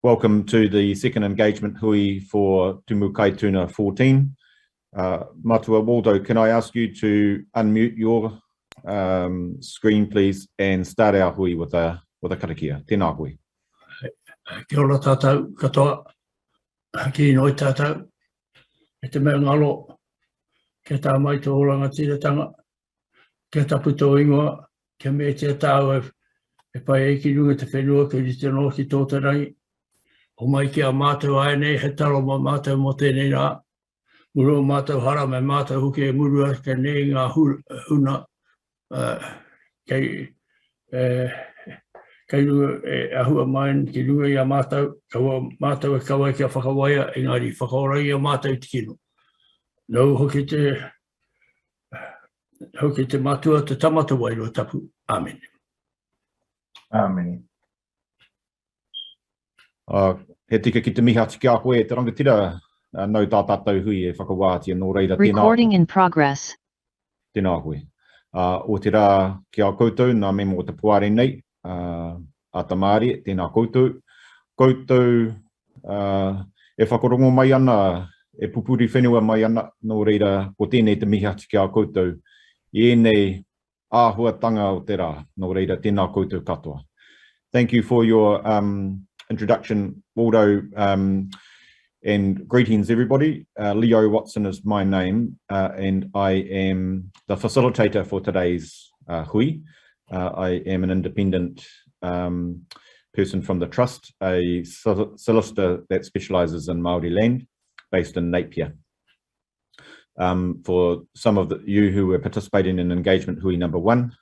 Welcome to the second engagement hui for Tumu Kaituna 14. Matua Waldo, can I ask you to unmute your screen, please, and start our hui with a karakia. Tēnā hui. Kia ora tātou, katoa, ki noi tātou, e te mea ngalo, kia tā mai tō oranga tiratanga, kia taputo ingoa, kia mea tia tāu e pai eiki runga te whenua, kia rite no ki tō te rangi. O mai kia mātou ai nei, he taro ma mātou mo tēnei rā. Muru mātou hara me mātou huke e murua, ka nei ngā huna, kei runga e ahua mai, ki runga i a mātou, kaua mātou e kawai kia whakawaia, engari whakaorai a mātou te kino. Nau hoki te mātua, te tamata wairua tapu. Amen. Amen. He tika ki te miha tiki a koe, te rangatira nau tā tātou hui e whakawātia nō reira tēnā. Recording in progress. Tēnā koe. O te rā ki a koutou, nā me mo te puare nei, a ta Māori, tēnā koutou. Koutou e whakarongo mai ana, e pupuri whenua mai ana nō reira ko tēnei te miha tiki a koutou. I enei āhuatanga o te rā, nō reira tēnā koutou katoa. Thank you for your introduction, Waldo, and greetings everybody. Leo Watson is my name, and I am the facilitator for today's hui. I am an independent person from the Trust, a solicitor that specialises in Māori land, based in Napier. For some of you who are participating in engagement hui number 1,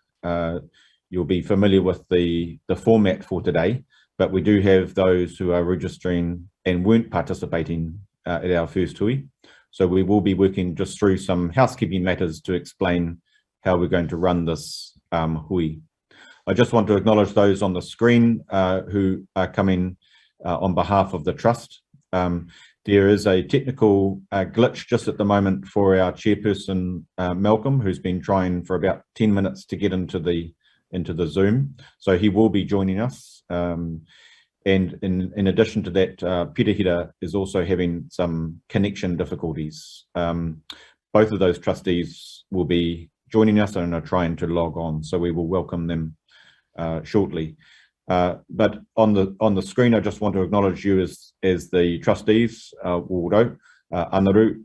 you'll be familiar with the format for today. But we do have those who are registering and weren't participating at our first hui. So we will be working just through some housekeeping matters to explain how we're going to run this hui. I just want to acknowledge those on the screen who are coming on behalf of the Trust. There is a technical glitch just at the moment for our chairperson, Malcolm, who's been trying for about 10 minutes to get into the Zoom. So he will be joining us. And in addition to that, Pitahira is also having some connection difficulties. Both of those trustees will be joining us and are trying to log on, so we will welcome them shortly. But on the screen, I just want to acknowledge you as the trustees, Waldo, Anaru,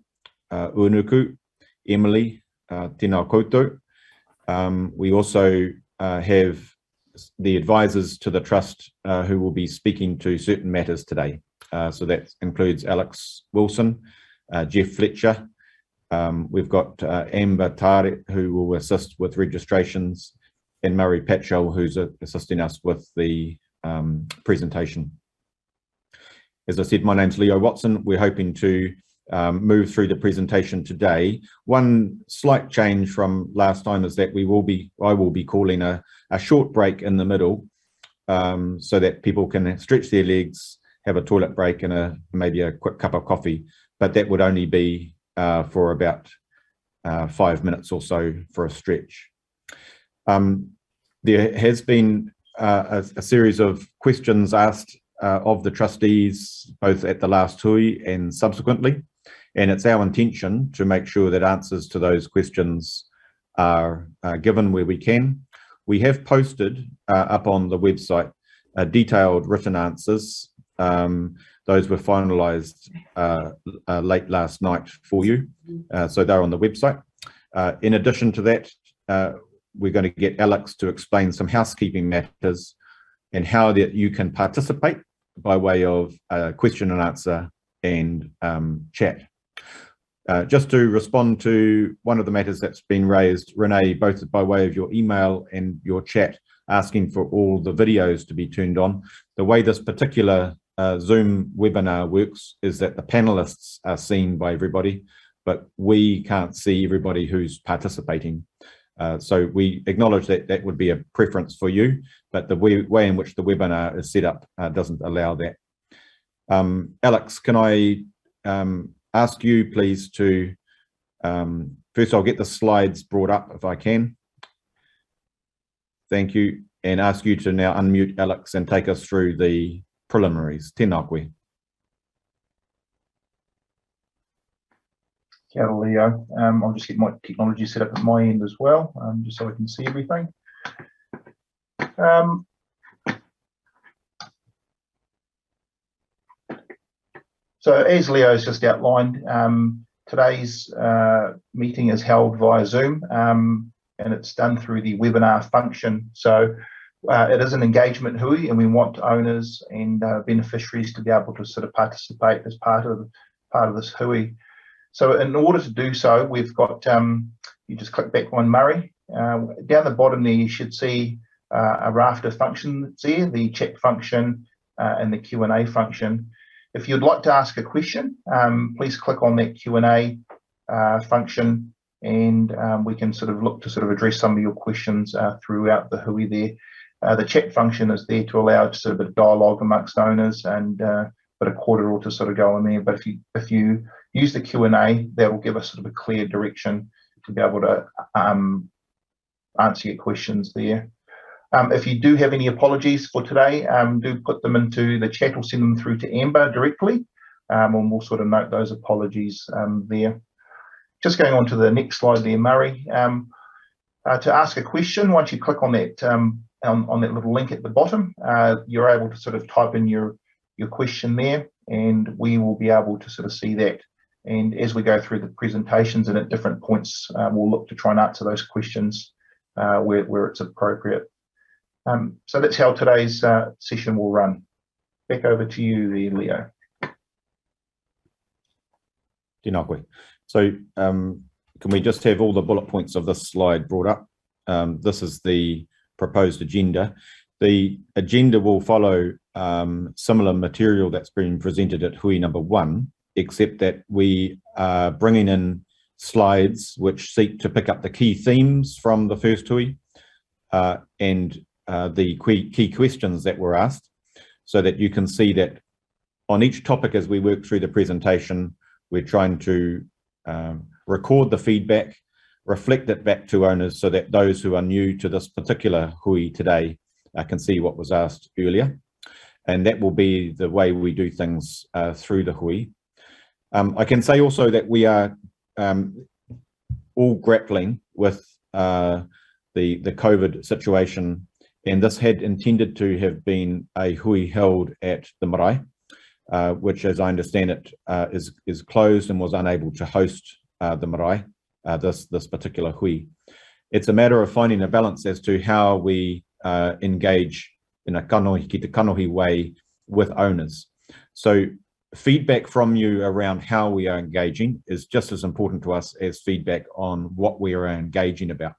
Unuku, Emily, tēnā koutou. We also have the advisors to the Trust who will be speaking to certain matters today. So that includes Alex Wilson, Jeff Fletcher. We've got Amber Tare, who will assist with registrations, and Murray Patchell, who's assisting us with the presentation. As I said, my name's Leo Watson. We're hoping to move through the presentation today. One slight change from last time is that I will be calling a short break in the middle so that people can stretch their legs, have a toilet break and maybe a quick cup of coffee, but that would only be for about 5 minutes or so for a stretch. There has been a series of questions asked of the trustees both at the last hui and subsequently. And it's our intention to make sure that answers to those questions are given where we can. We have posted up on the website detailed written answers. Those were finalised late last night for you. So they're on the website. In addition to that, we're going to get Alex to explain some housekeeping matters and how that you can participate by way of question and answer and chat. Just to respond to one of the matters that's been raised, Renee, both by way of your email and your chat, asking for all the videos to be turned on. The way this particular Zoom webinar works is that the panelists are seen by everybody, but we can't see everybody who's participating. So we acknowledge that that would be a preference for you, but the way in which the webinar is set up doesn't allow that. Alex, can I ask you please to, first I'll get the slides brought up if I can. Thank you, and ask you to now unmute Alex and take us through the Preliminaries. Tēnā koe. Kia ora, Leo. I'll just get my technology set up at my end as well, just so I can see everything. So as Leo's just outlined, today's meeting is held via Zoom, and it's done through the webinar function. So it is an engagement hui, and we want owners and beneficiaries to be able to sort of participate as part of this hui. So in order to do so, we've got, you just click back one, Murray. Down the bottom there, you should see a raft of functions there, the chat function and the Q&A function. If you'd like to ask a question, please click on that Q&A function, and we can sort of look to sort of address some of your questions throughout the hui there. The chat function is there to allow just sort of a bit of dialogue amongst owners and a bit of cordial to sort of go in there. But if you use the Q&A, that will give us sort of a clear direction to be able to answer your questions there. If you do have any apologies for today, do put them into the chat or send them through to Amber directly, and we'll sort of note those apologies there. Just going on to the next slide there, Murray. To ask a question, once you click on that little link at the bottom, you're able to sort of type in your question there, and we will be able to sort of see that. And as we go through the presentations and at different points, we'll look to try and answer those questions where it's appropriate. So that's how today's session will run. Back over to you there, Leo. Tēnā koe. So can we just have all the bullet points of this slide brought up? This is the proposed agenda. The agenda will follow similar material that's been presented at hui number 1, except that we are bringing in slides which seek to pick up the key themes from the first hui and the key questions that were asked, so that you can see that on each topic as we work through the presentation, we're trying to record the feedback, reflect it back to owners so that those who are new to this particular hui today can see what was asked earlier. And that will be the way we do things through the hui. I can say also that we are all grappling with the COVID situation, and this had intended to have been a hui held at the marae, which, as I understand it, is closed and was unable to host the marae, this particular hui. It's a matter of finding a balance as to how we engage in a kanohi ki te kanohi way with owners. So feedback from you around how we are engaging is just as important to us as feedback on what we are engaging about.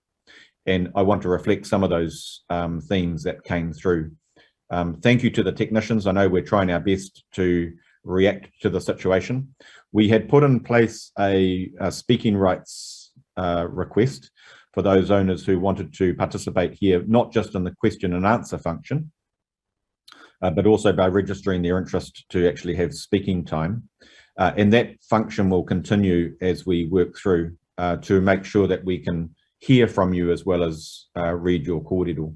And I want to reflect some of those themes that came through. Thank you to the technicians. I know we're trying our best to react to the situation. We had put in place a speaking rights request for those owners who wanted to participate here, not just in the question and answer function, but also by registering their interest to actually have speaking time. And that function will continue as we work through to make sure that we can hear from you as well as read your kōrero.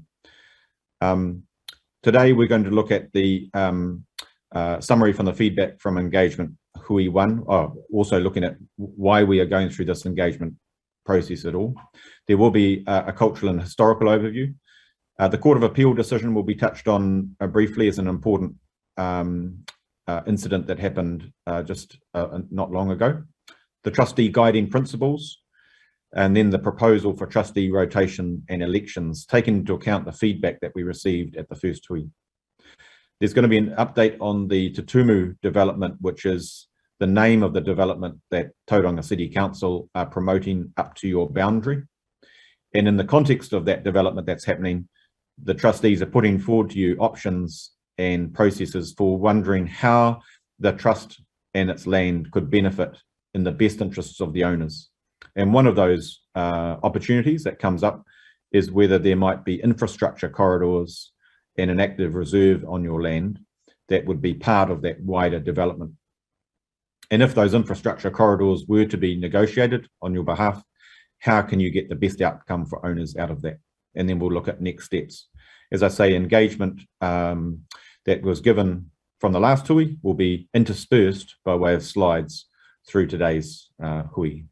Today we're going to look at the summary from the feedback from engagement hui 1, also looking at why we are going through this engagement process at all. There will be a cultural and historical overview. The Court of Appeal decision will be touched on briefly as an important incident that happened just not long ago. The trustee guiding principles, and then the proposal for trustee rotation and elections, taking into account the feedback that we received at the first hui. There's going to be an update on the Tumu development, which is the name of the development that Tauranga City Council are promoting up to your boundary. And in the context of that development that's happening, the trustees are putting forward to you options and processes for wondering how the trust and its land could benefit in the best interests of the owners. And one of those opportunities that comes up is whether there might be infrastructure corridors and an active reserve on your land that would be part of that wider development. And if those infrastructure corridors were to be negotiated on your behalf, how can you get the best outcome for owners out of that? And then we'll look at next steps. As I say, engagement that was given from the last hui will be interspersed by way of slides through today's hui.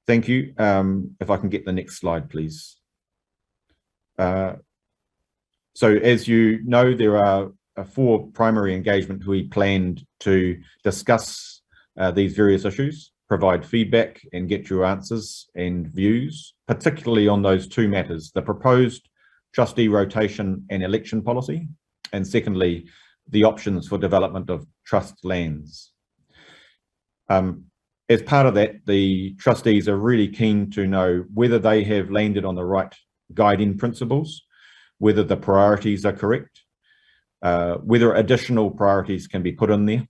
Thank you. If I can get the next slide, please. So as you know, there are 4 primary engagement hui planned to discuss these various issues, provide feedback and get your answers and views, particularly on those 2 matters, the proposed trustee rotation and election policy, and secondly, the options for development of trust lands. As part of that, the trustees are really keen to know whether they have landed on the right guiding principles, whether the priorities are correct, whether additional priorities can be put in there,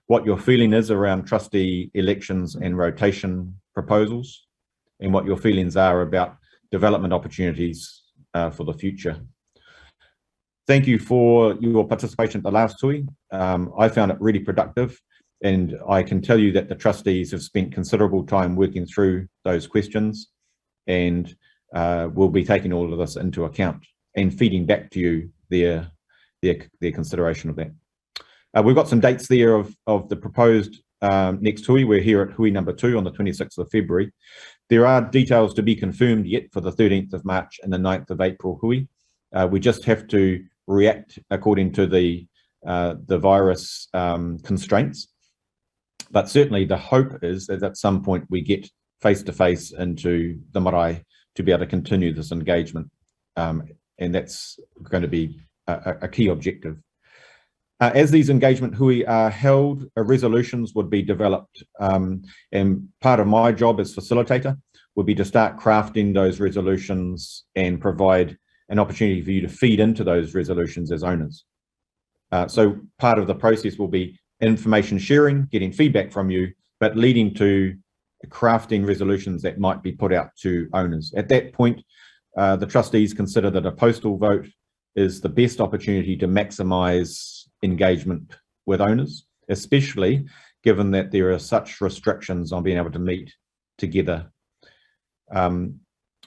what your feeling is around trustee elections and rotation proposals, and what your feelings are about development opportunities for the future. Thank you for your participation at the last hui. I found it really productive, and I can tell you that the trustees have spent considerable time working through those questions, and we'll be taking all of this into account and feeding back to you their consideration of that. We've got some dates there of the proposed next hui. We're here at hui number 2 on the 26th of February. There are details to be confirmed yet for the 13th of March and the 9th of April hui. We just have to react according to the virus constraints. But certainly the hope is that at some point we get face-to-face into the marae to be able to continue this engagement. And that's going to be a key objective. As these engagement hui are held, resolutions would be developed. And part of my job as facilitator would be to start crafting those resolutions and provide an opportunity for you to feed into those resolutions as owners. So part of the process will be information sharing, getting feedback from you, but leading to crafting resolutions that might be put out to owners. At that point, the trustees consider that a postal vote is the best opportunity to maximise engagement with owners, especially given that there are such restrictions on being able to meet together. And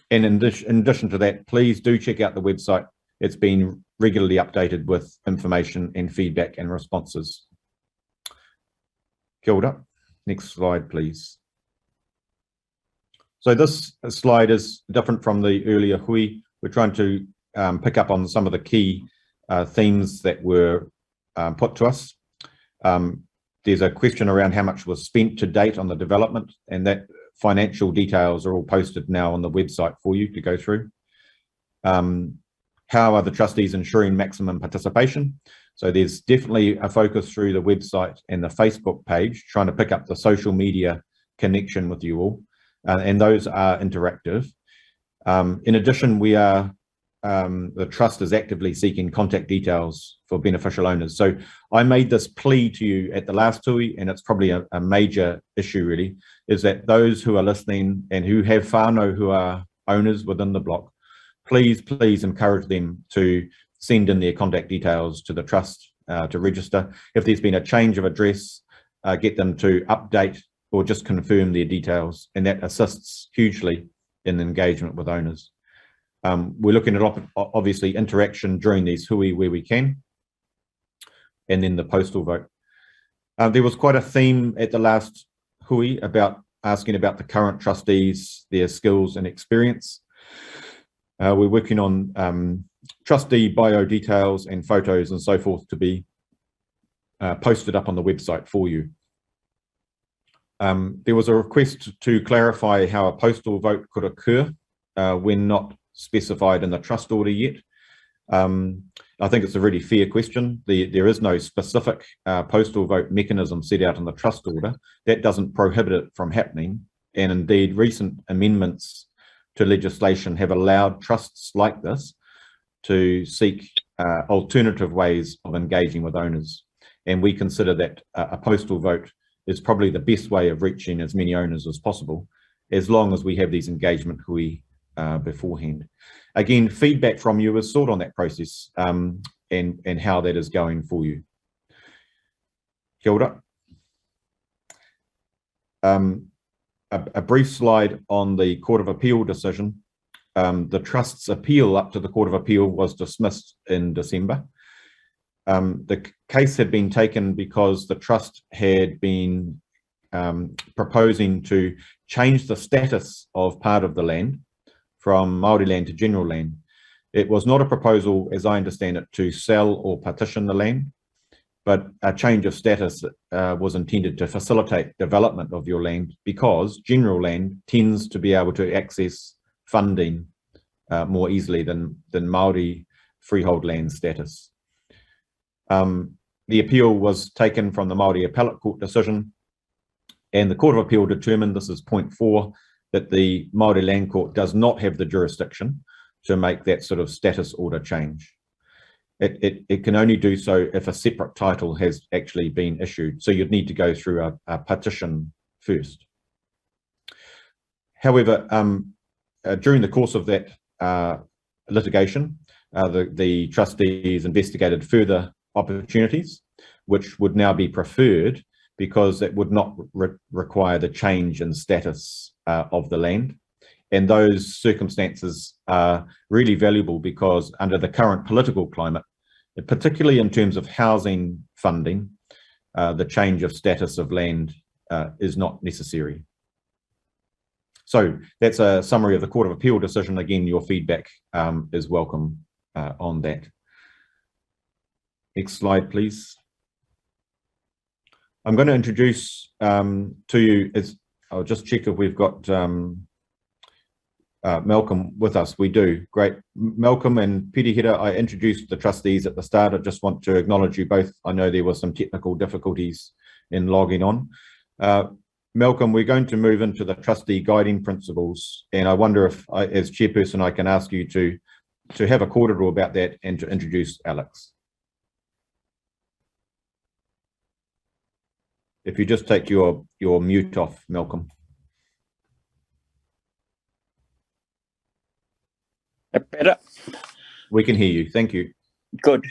in addition to that, please do check out the website. It's been regularly updated with information and feedback and responses. Kia ora. Next slide, please. So this slide is different from the earlier hui. We're trying to pick up on some of the key themes that were put to us. There's a question around how much was spent to date on the development, and that financial details are all posted now on the website for you to go through. How are the trustees ensuring maximum participation? So there's definitely a focus through the website and the Facebook page, trying to pick up the social media connection with you all, and those are interactive. In addition, we are the trust is actively seeking contact details for beneficial owners. So I made this plea to you at the last hui, and it's probably a major issue really, is that those who are listening and who have whānau who are owners within the block, please encourage them to send in their contact details to the trust to register. If there's been a change of address, get them to update or just confirm their details, and that assists hugely in engagement with owners. We're looking at obviously interaction during these hui where we can, and then the postal vote. There was quite a theme at the last hui about asking about the current trustees, their skills and experience. We're working on trustee bio details and photos and so forth to be posted up on the website for you. There was a request to clarify how a postal vote could occur when not specified in the trust order yet. I think it's a really fair question. There is no specific postal vote mechanism set out in the trust order. That doesn't prohibit it from happening, and indeed recent amendments to legislation have allowed trusts like this to seek alternative ways of engaging with owners, and we consider that a postal vote is probably the best way of reaching as many owners as possible, as long as we have these engagement hui beforehand. Again, feedback from you is sought on that process and how that is going for you. Kia ora. A brief slide on the Court of Appeal decision. The Trust's appeal up to the Court of Appeal was dismissed in December. The case had been taken because the trust had been proposing to change the status of part of the land from Māori land to general land. It was not a proposal, as I understand it, to sell or partition the land, but a change of status was intended to facilitate development of your land, because general land tends to be able to access funding more easily than Māori freehold land status. The appeal was taken from the Māori Appellate Court decision, and the Court of Appeal determined, this is point 4, that the Māori Land Court does not have the jurisdiction to make that sort of status order change. It can only do so if a separate title has actually been issued. So you'd need to go through a petition first. However, during the course of that litigation, the trustees investigated further opportunities, which would now be preferred because it would not require the change in status of the land. And those circumstances are really valuable because under the current political climate, particularly in terms of housing funding, the change of status of land is not necessary. So that's a summary of the Court of Appeal decision. Again, your feedback is welcome on that. Next slide, please. I'm going to introduce to you, I'll just check if we've got Malcolm with us. We do. Great. Malcolm and Pirihira, I introduced the trustees at the start. I just want to acknowledge you both. I know there were some technical difficulties in logging on. Malcolm, we're going to move into the trustee guiding principles, and I wonder if, as chairperson, I can ask you to have a cordial about that and to introduce Alex. If you just take your mute off, Malcolm. Better? We can hear you. Thank you. Good.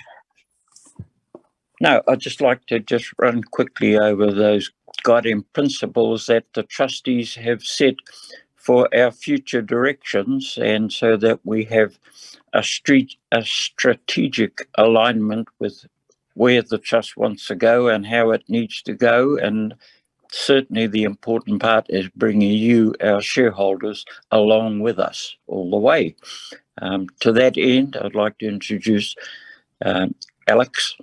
Now, I'd just like to run quickly over those guiding principles that the trustees have set for our future directions, and so that we have a strategic alignment with where the trust wants to go and how it needs to go. And certainly the important part is bringing you, our shareholders, along with us all the way. To that end, I'd like to introduce Alex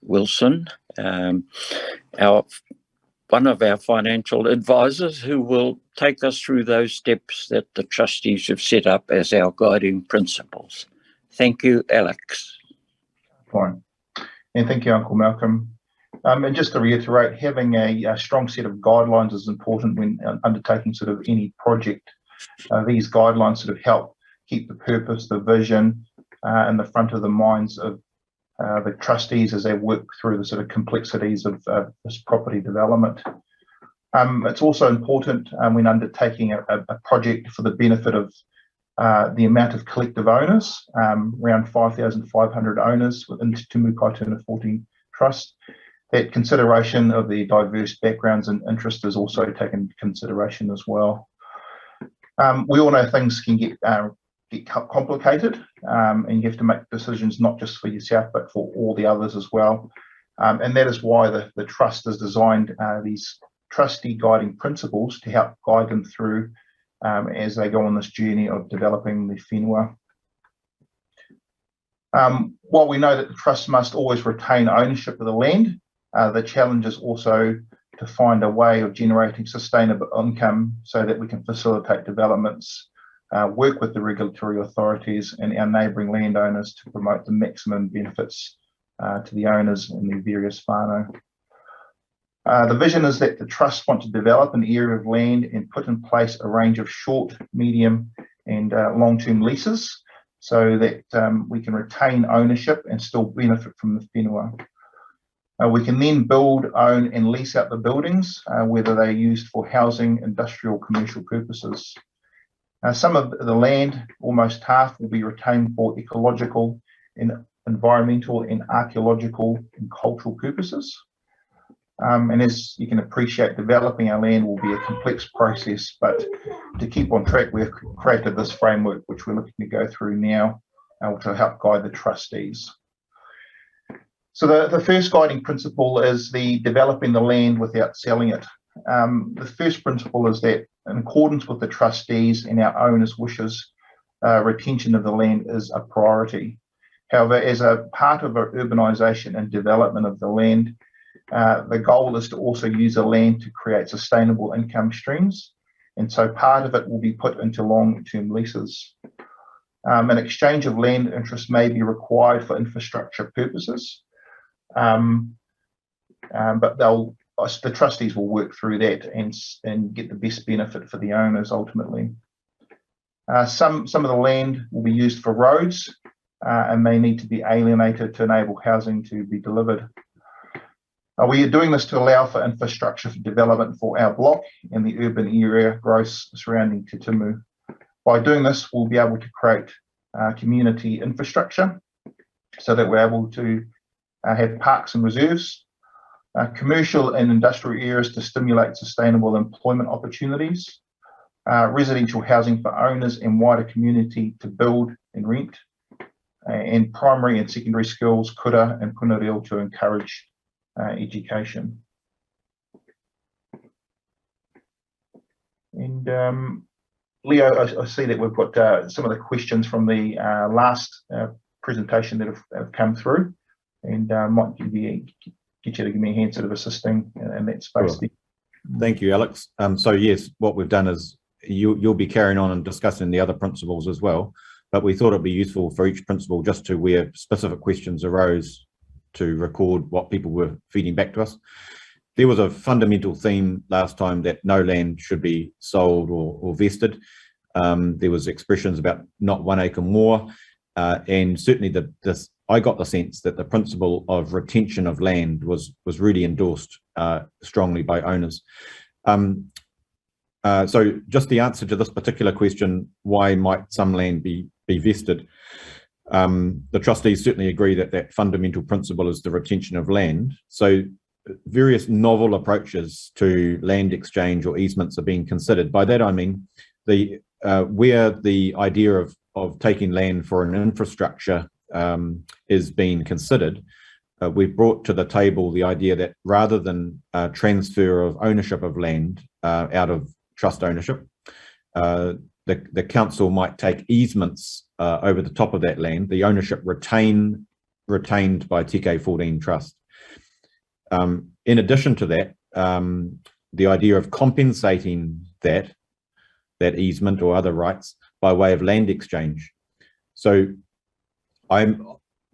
Wilson, one of our financial advisors, who will take us through those steps that the trustees have set up as our guiding principles. Thank you, Alex. Fine. And thank you, Uncle Malcolm. And just to reiterate, having a strong set of guidelines is important when undertaking sort of any project. These guidelines sort of help keep the purpose, the vision in the front of the minds of the trustees as they work through the sort of complexities of this property development. It's also important when undertaking a project for the benefit of the amount of collective owners, around 5,500 owners within Tumu Kaituna 14 Trust. That consideration of the diverse backgrounds and interest is also taken into consideration as well. We all know things can get complicated, and you have to make decisions not just for yourself but for all the others as well, and that is why the trust has designed these trustee guiding principles to help guide them through as they go on this journey of developing the whenua. While we know that the trust must always retain ownership of the land, the challenge is also to find a way of generating sustainable income so that we can facilitate developments, work with the regulatory authorities and our neighbouring landowners to promote the maximum benefits to the owners in the various whānau. The vision is that the trust want to develop an area of land and put in place a range of short, medium and long-term leases so that we can retain ownership and still benefit from the whenua. We can then build, own and lease out the buildings, whether they're used for housing, industrial, commercial purposes. Some of the land, almost half, will be retained for ecological and environmental and archaeological and cultural purposes. And as you can appreciate, developing our land will be a complex process, but to keep on track, we've created this framework which we're looking to go through now, which will help guide the trustees. So the first guiding principle is the developing the land without selling it. The first principle is that in accordance with the trustees and our owners' wishes, retention of the land is a priority. However, as a part of our urbanisation and development of the land, the goal is to also use the land to create sustainable income streams. And so part of it will be put into long-term leases. An exchange of land interest may be required for infrastructure purposes. But the trustees will work through that and get the best benefit for the owners ultimately. Some of the land will be used for roads and may need to be alienated to enable housing to be delivered. We are doing this to allow for infrastructure development for our block and the urban area growth surrounding Te Tumu. By doing this, we'll be able to create community infrastructure so that we're able to have parks and reserves, commercial and industrial areas to stimulate sustainable employment opportunities, residential housing for owners and wider community to build and rent, and primary and secondary schools, kura and punareo to encourage education. And Leo, I see that we've got some of the questions from the last presentation that have come through, and might get you to give me a hand sort of assisting in that space. Sure. Thank you, Alex. So yes, what we've done is you'll be carrying on and discussing the other principles as well, but we thought it'd be useful for each principle just to where specific questions arose to record what people were feeding back to us. There was a fundamental theme last time that no land should be sold or vested. There was expressions about not 1 acre more, and certainly I got the sense that the principle of retention of land was really endorsed strongly by owners. So just the answer to this particular question, why might some land be vested? The trustees certainly agree that that fundamental principle is the retention of land. So various novel approaches to land exchange or easements are being considered. By that I mean where the idea of taking land for an infrastructure is being considered, we've brought to the table the idea that rather than transfer of ownership of land out of trust ownership, the council might take easements over the top of that land, the ownership retained by TK14 Trust. In addition to that, the idea of compensating that easement or other rights by way of land exchange. So I'm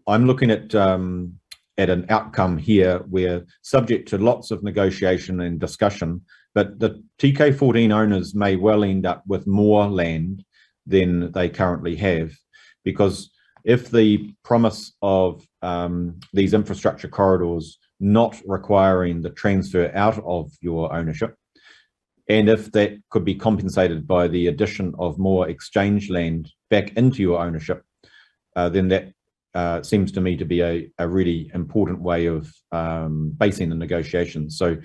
looking at an outcome here where, subject to lots of negotiation and discussion, but the TK14 owners may well end up with more land than they currently have, because if the promise of these infrastructure corridors not requiring the transfer out of your ownership, and if that could be compensated by the addition of more exchange land back into your ownership, then that seems to me to be a really important way of basing the negotiations. So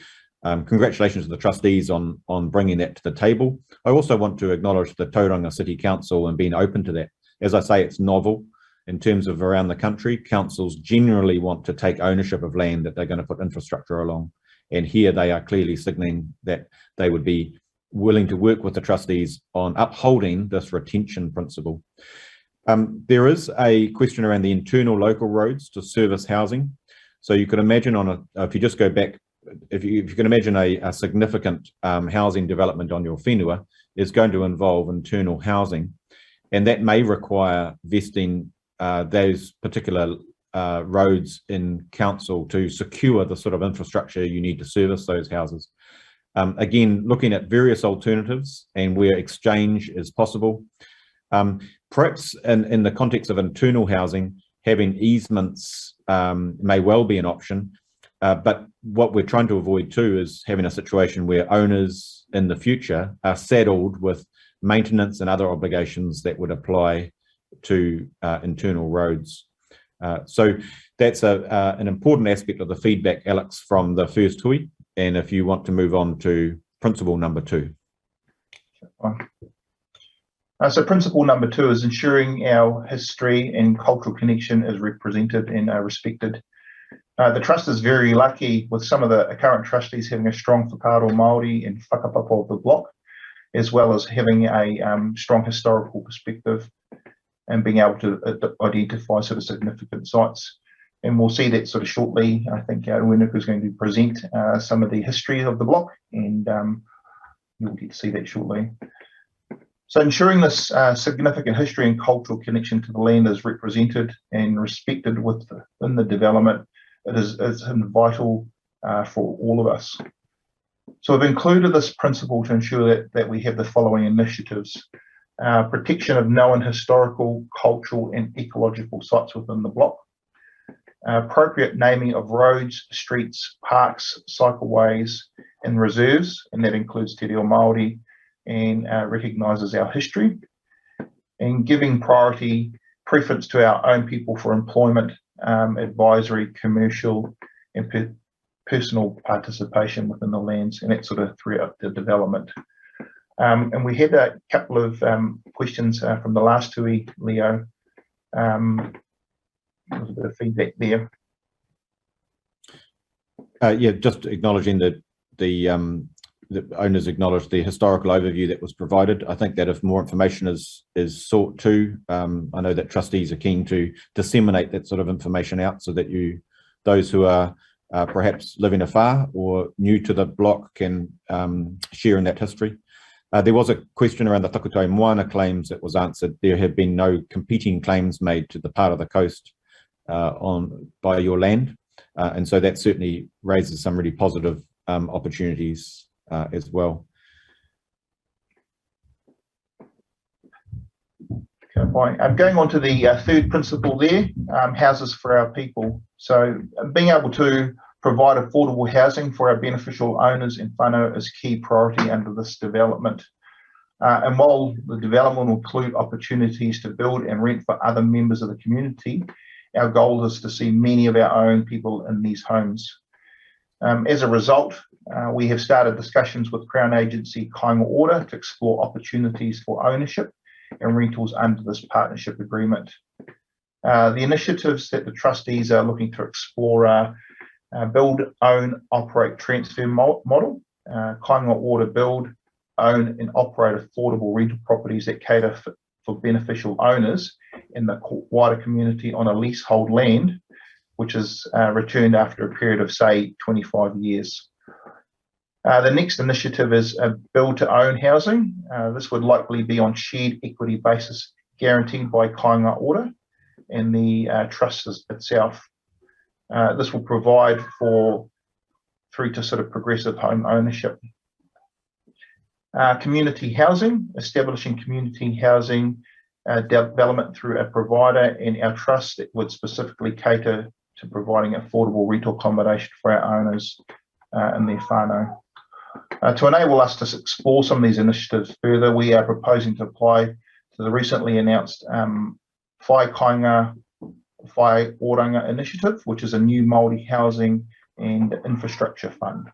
congratulations to the trustees on bringing that to the table. I also want to acknowledge the Tauranga City Council and being open to that. As I say, it's novel in terms of around the country. Councils generally want to take ownership of land that they're going to put infrastructure along. And here they are clearly signaling that they would be willing to work with the trustees on upholding this retention principle. There is a question around the internal local roads to service housing. So you could imagine if you just go back, if you can imagine a significant housing development on your whenua is going to involve internal housing, and that may require vesting those particular roads in council to secure the sort of infrastructure you need to service those houses. Again, looking at various alternatives and where exchange is possible. Perhaps in the context of internal housing, having easements may well be an option, but what we're trying to avoid too is having a situation where owners in the future are saddled with maintenance and other obligations that would apply to internal roads. So that's an important aspect of the feedback, Alex, from the first hui. And if you want to move on to principle number 2. So principle number 2 is ensuring our history and cultural connection is represented and respected. The Trust is very lucky with some of the current trustees having a strong whakaaro Māori and whakapapa of the block, as well as having a strong historical perspective and being able to identify sort of significant sites. And we'll see that sort of shortly. I think Uenuku is going to present some of the history of the block, and you'll get to see that shortly. So ensuring this significant history and cultural connection to the land is represented and respected within the development, it is vital for all of us. So we've included this principle to ensure that we have the following initiatives. Protection of known historical, cultural and ecological sites within the block. Appropriate naming of roads, streets, parks, cycleways and reserves, and that includes Te Reo Māori, and recognises our history. And giving preference to our own people for employment, advisory, commercial and personal participation within the lands, and that sort of throughout the development. And we had a couple of questions from the last tui, Leo. There was a bit of feedback there. Yeah, just acknowledging that the owners acknowledged the historical overview that was provided. I think that if more information is sought to, I know that trustees are keen to disseminate that sort of information out so that those who are perhaps living afar or new to the block can share in that history. There was a question around the Takutai Moana claims that was answered. There have been no competing claims made to the part of the coast by your land, and so that certainly raises some really positive opportunities as well. Okay, I'm going on to the third principle there, houses for our people. So being able to provide affordable housing for our beneficial owners and whānau is key priority under this development. And while the development will include opportunities to build and rent for other members of the community, our goal is to see many of our own people in these homes. As a result, we have started discussions with Crown Agency Kāinga Order to explore opportunities for ownership and rentals under this partnership agreement. The initiatives that the trustees are looking to explore are build, own, operate, transfer model, Kāinga Order build, own and operate affordable rental properties that cater for beneficial owners in the wider community on a leasehold land, which is returned after a period of, say, 25 years. The next initiative is build to own housing. This would likely be on shared equity basis guaranteed by Kāinga Order and the trust itself. This will provide through to sort of progressive home ownership. Community housing, establishing community housing development through a provider and our trust that would specifically cater to providing affordable rental accommodation for our owners and their whānau. To enable us to explore some of these initiatives further, we are proposing to apply to the recently announced Whai Kāinga Whai Oranga initiative, which is a new Māori housing and infrastructure fund.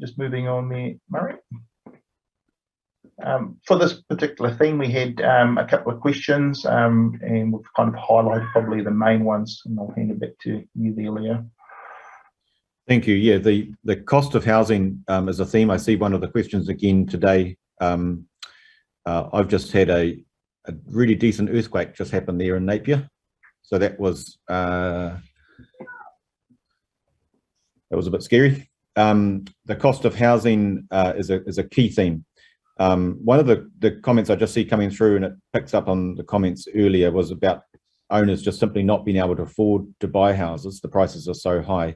Just moving on there, Murray. For this particular theme, we had a couple of questions and we've kind of highlighted probably the main ones, and I'll hand it back to you there, Leo. Thank you. Yeah, the cost of housing is a theme. I see one of the questions again today. I've just had a really decent earthquake just happened there in Napier. So that was a bit scary. The cost of housing is a key theme. One of the comments I just see coming through, and it picks up on the comments earlier, was about owners just simply not being able to afford to buy houses. The prices are so high.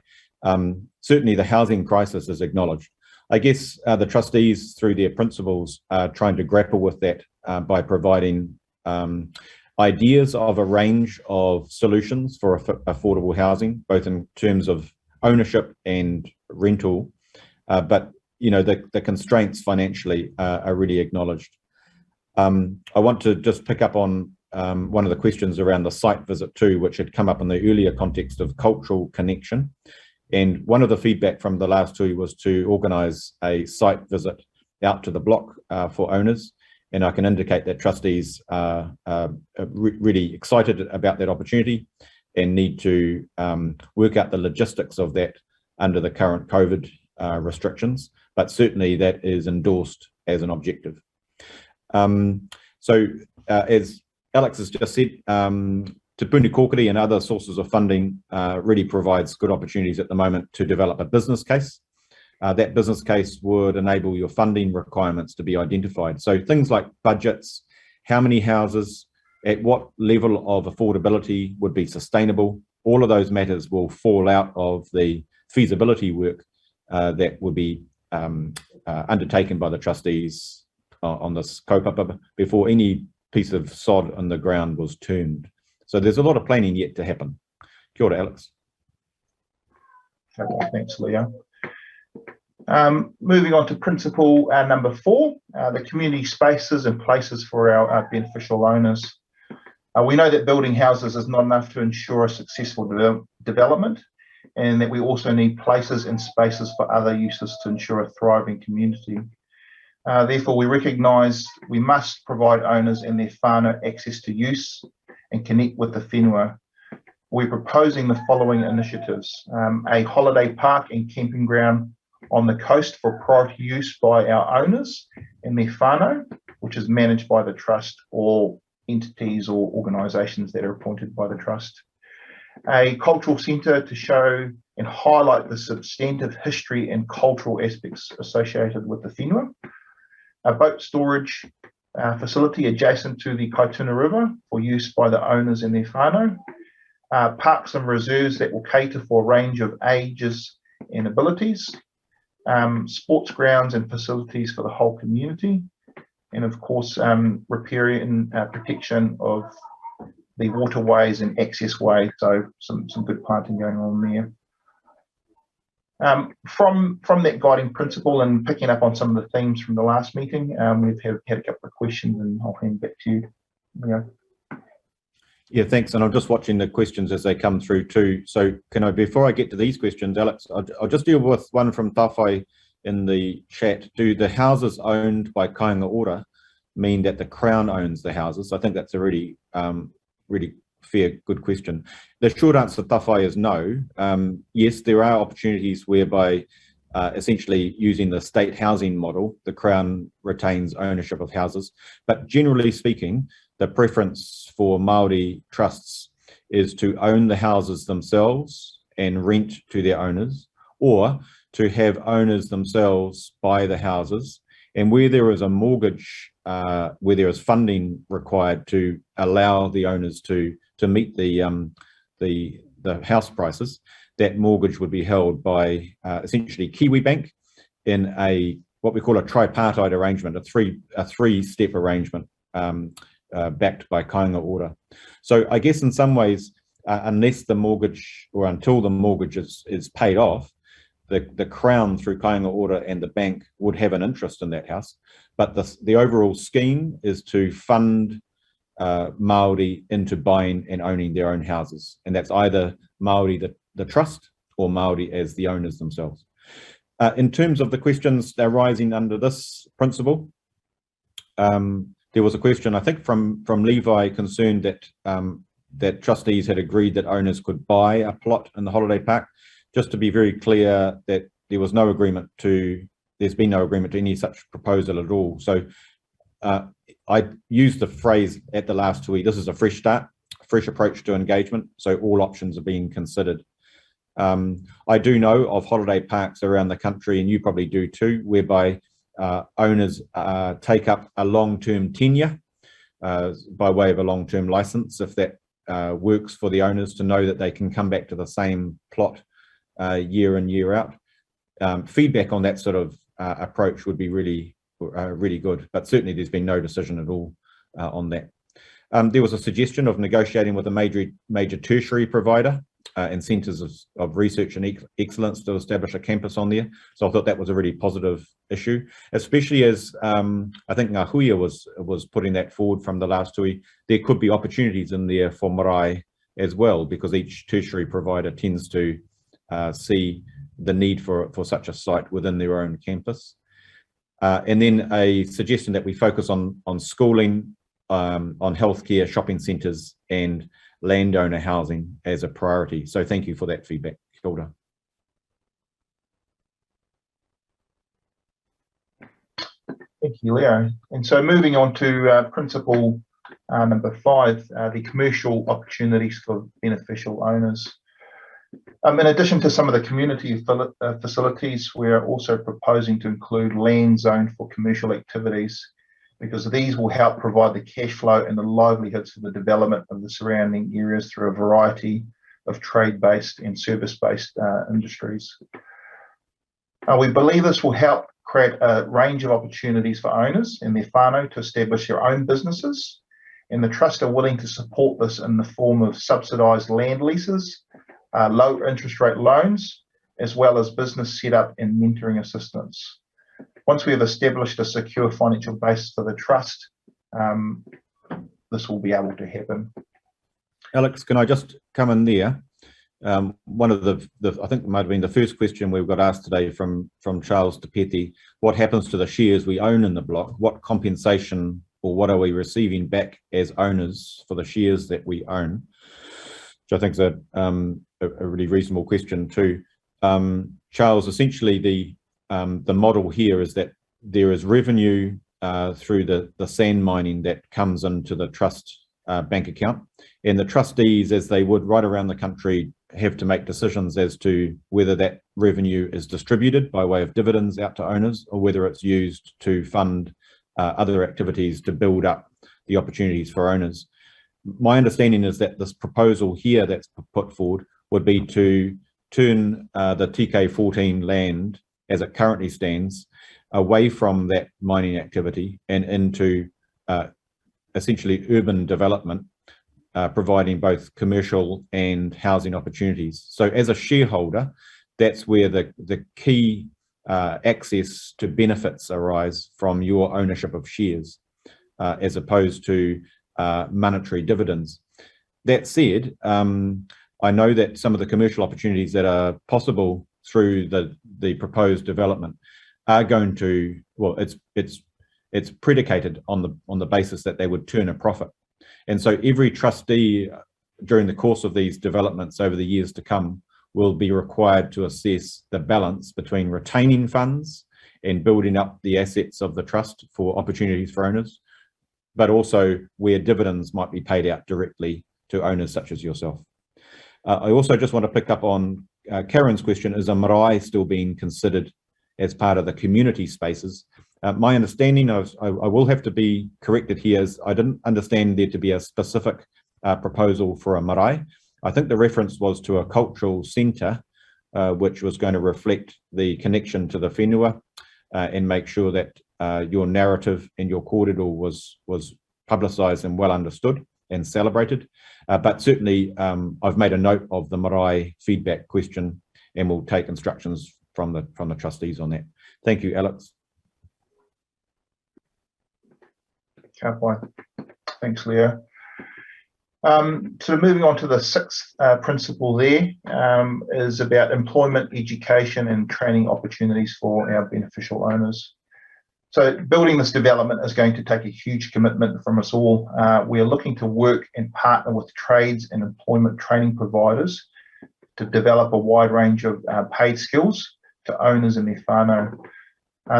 Certainly the housing crisis is acknowledged. I guess the trustees, through their principles, are trying to grapple with that by providing ideas of a range of solutions for affordable housing, both in terms of ownership and rental, but you know, the constraints financially are really acknowledged. I want to just pick up on one of the questions around the site visit too, which had come up in the earlier context of cultural connection. And one of the feedback from the last two was to organise a site visit out to the block for owners. And I can indicate that trustees are really excited about that opportunity. and need to work out the logistics of that under the current COVID restrictions, but certainly that is endorsed as an objective. As Alex has just said, Te Puni Kōkiri and other sources of funding really provides good opportunities at the moment to develop a business case. That business case would enable your funding requirements to be identified. So things like budgets, how many houses, at what level of affordability would be sustainable, all of those matters will fall out of the feasibility work that would be undertaken by the trustees on this kaupapa before any piece of sod on the ground was turned. So there's a lot of planning yet to happen. Kia ora, Alex. Okay, thanks, Leo. Moving on to principle number 4, the community spaces and places for our beneficial owners. We know that building houses is not enough to ensure a successful development, and that we also need places and spaces for other uses to ensure a thriving community. Therefore, we recognise we must provide owners and their whānau access to use and connect with the whenua. We're proposing the following initiatives: a holiday park and camping ground on the coast for priority use by our owners and their whānau, which is managed by the trust or entities or organisations that are appointed by the trust. A cultural centre to show and highlight the substantive history and cultural aspects associated with the whenua. A boat storage facility adjacent to the Kaituna River for use by the owners and their whānau. Parks and reserves that will cater for a range of ages and abilities. Sports grounds and facilities for the whole community. And of course, repair and protection of the waterways and access ways. So some good planting going on there. From that guiding principle and picking up on some of the themes from the last meeting, we've had a couple of questions, and I'll hand back to you, Leo. Yeah, thanks. And I'm just watching the questions as they come through too. So can I, before I get to these questions, Alex, I'll just deal with one from Tawhai in the chat. Do the houses owned by Kāinga Ora mean that the Crown owns the houses? I think that's a really, really fair, good question. The short answer to Tawhai is no. Yes, there are opportunities whereby essentially using the state housing model, the Crown retains ownership of houses. But generally speaking, the preference for Māori trusts is to own the houses themselves and rent to their owners, or to have owners themselves buy the houses. And where there is a mortgage, where there is funding required to allow the owners to meet the house prices, that mortgage would be held by essentially Kiwi Bank in what we call a tripartite arrangement, a three-step arrangement. Backed by Kāinga Ora. So I guess in some ways, unless the mortgage, or until the mortgage is paid off, the Crown through Kāinga Ora and the bank would have an interest in that house. But the overall scheme is to fund Māori into buying and owning their own houses. And that's either Māori the trust or Māori as the owners themselves. In terms of the questions arising under this principle, there was a question, I think, from Levi concerned that that trustees had agreed that owners could buy a plot in the holiday park. Just to be very clear, that there was no agreement there's been no agreement to any such proposal at all. So I used the phrase at the last TUI, this is a fresh start, fresh approach to engagement. So all options are being considered. I do know of holiday parks around the country, and you probably do too, whereby owners take up a long-term tenure by way of a long-term license, if that works for the owners to know that they can come back to the same plot year in, year out. Feedback on that sort of approach would be really, really good, but certainly there's been no decision at all on that. There was a suggestion of negotiating with a major tertiary provider and centres of research and excellence to establish a campus on there. So I thought that was a really positive issue, especially as I think Ngā Huia was putting that forward from the last TUI. There could be opportunities in there for marae as well, because each tertiary provider tends to see the need for such a site within their own campus. And then a suggestion that we focus on schooling, on healthcare, shopping centres, and landowner housing as a priority. So thank you for that feedback. Kia ora. Thank you, Leo. And so moving on to principle number 5, the commercial opportunities for beneficial owners. In addition to some of the community facilities, we're also proposing to include land zoned for commercial activities, because these will help provide the cash flow and the livelihoods for the development of the surrounding areas through a variety of trade-based and service-based industries. We believe this will help create a range of opportunities for owners and their whānau to establish their own businesses, and the Trust are willing to support this in the form of subsidised land leases, low interest rate loans, as well as business setup and mentoring assistance. Once we have established a secure financial basis for the Trust, this will be able to happen. Alex, can I just come in there? One of the I think it might have been the first question we've got asked today from Charles Tepeti: what happens to the shares we own in the block? What compensation or what are we receiving back as owners for the shares that we own? Which I think is a really reasonable question too. Charles, essentially the model here is that there is revenue through the sand mining that comes into the Trust bank account, and the trustees, as they would right around the country, have to make decisions as to whether that revenue is distributed by way of dividends out to owners, or whether it's used to fund other activities to build up the opportunities for owners. My understanding is that this proposal here that's put forward would be to turn the TK14 land, as it currently stands, away from that mining activity and into essentially urban development, providing both commercial and housing opportunities. So as a shareholder, that's where the key access to benefits arise from your ownership of shares, as opposed to monetary dividends. That said, I know that some of the commercial opportunities that are possible through the proposed development are going to, well, it's predicated on the basis that they would turn a profit. And so every trustee during the course of these developments over the years to come will be required to assess the balance between retaining funds and building up the assets of the Trust for opportunities for owners, but also where dividends might be paid out directly to owners such as yourself. I also just want to pick up on Karen's question: is a marae still being considered as part of the community spaces? My understanding, I will have to be corrected here, is I didn't understand there to be a specific proposal for a marae. I think the reference was to a cultural centre, which was going to reflect the connection to the whenua and make sure that your narrative and your kōrero was publicised and well understood and celebrated. But certainly I've made a note of the marae feedback question and will take instructions from the trustees on that. Thank you, Alex. Thanks, Leo. So moving on to the 6th principle there, is about employment, education and training opportunities for our beneficial owners. So building this development is going to take a huge commitment from us all. We are looking to work and partner with trades and employment training providers to develop a wide range of paid skills to owners and their whānau.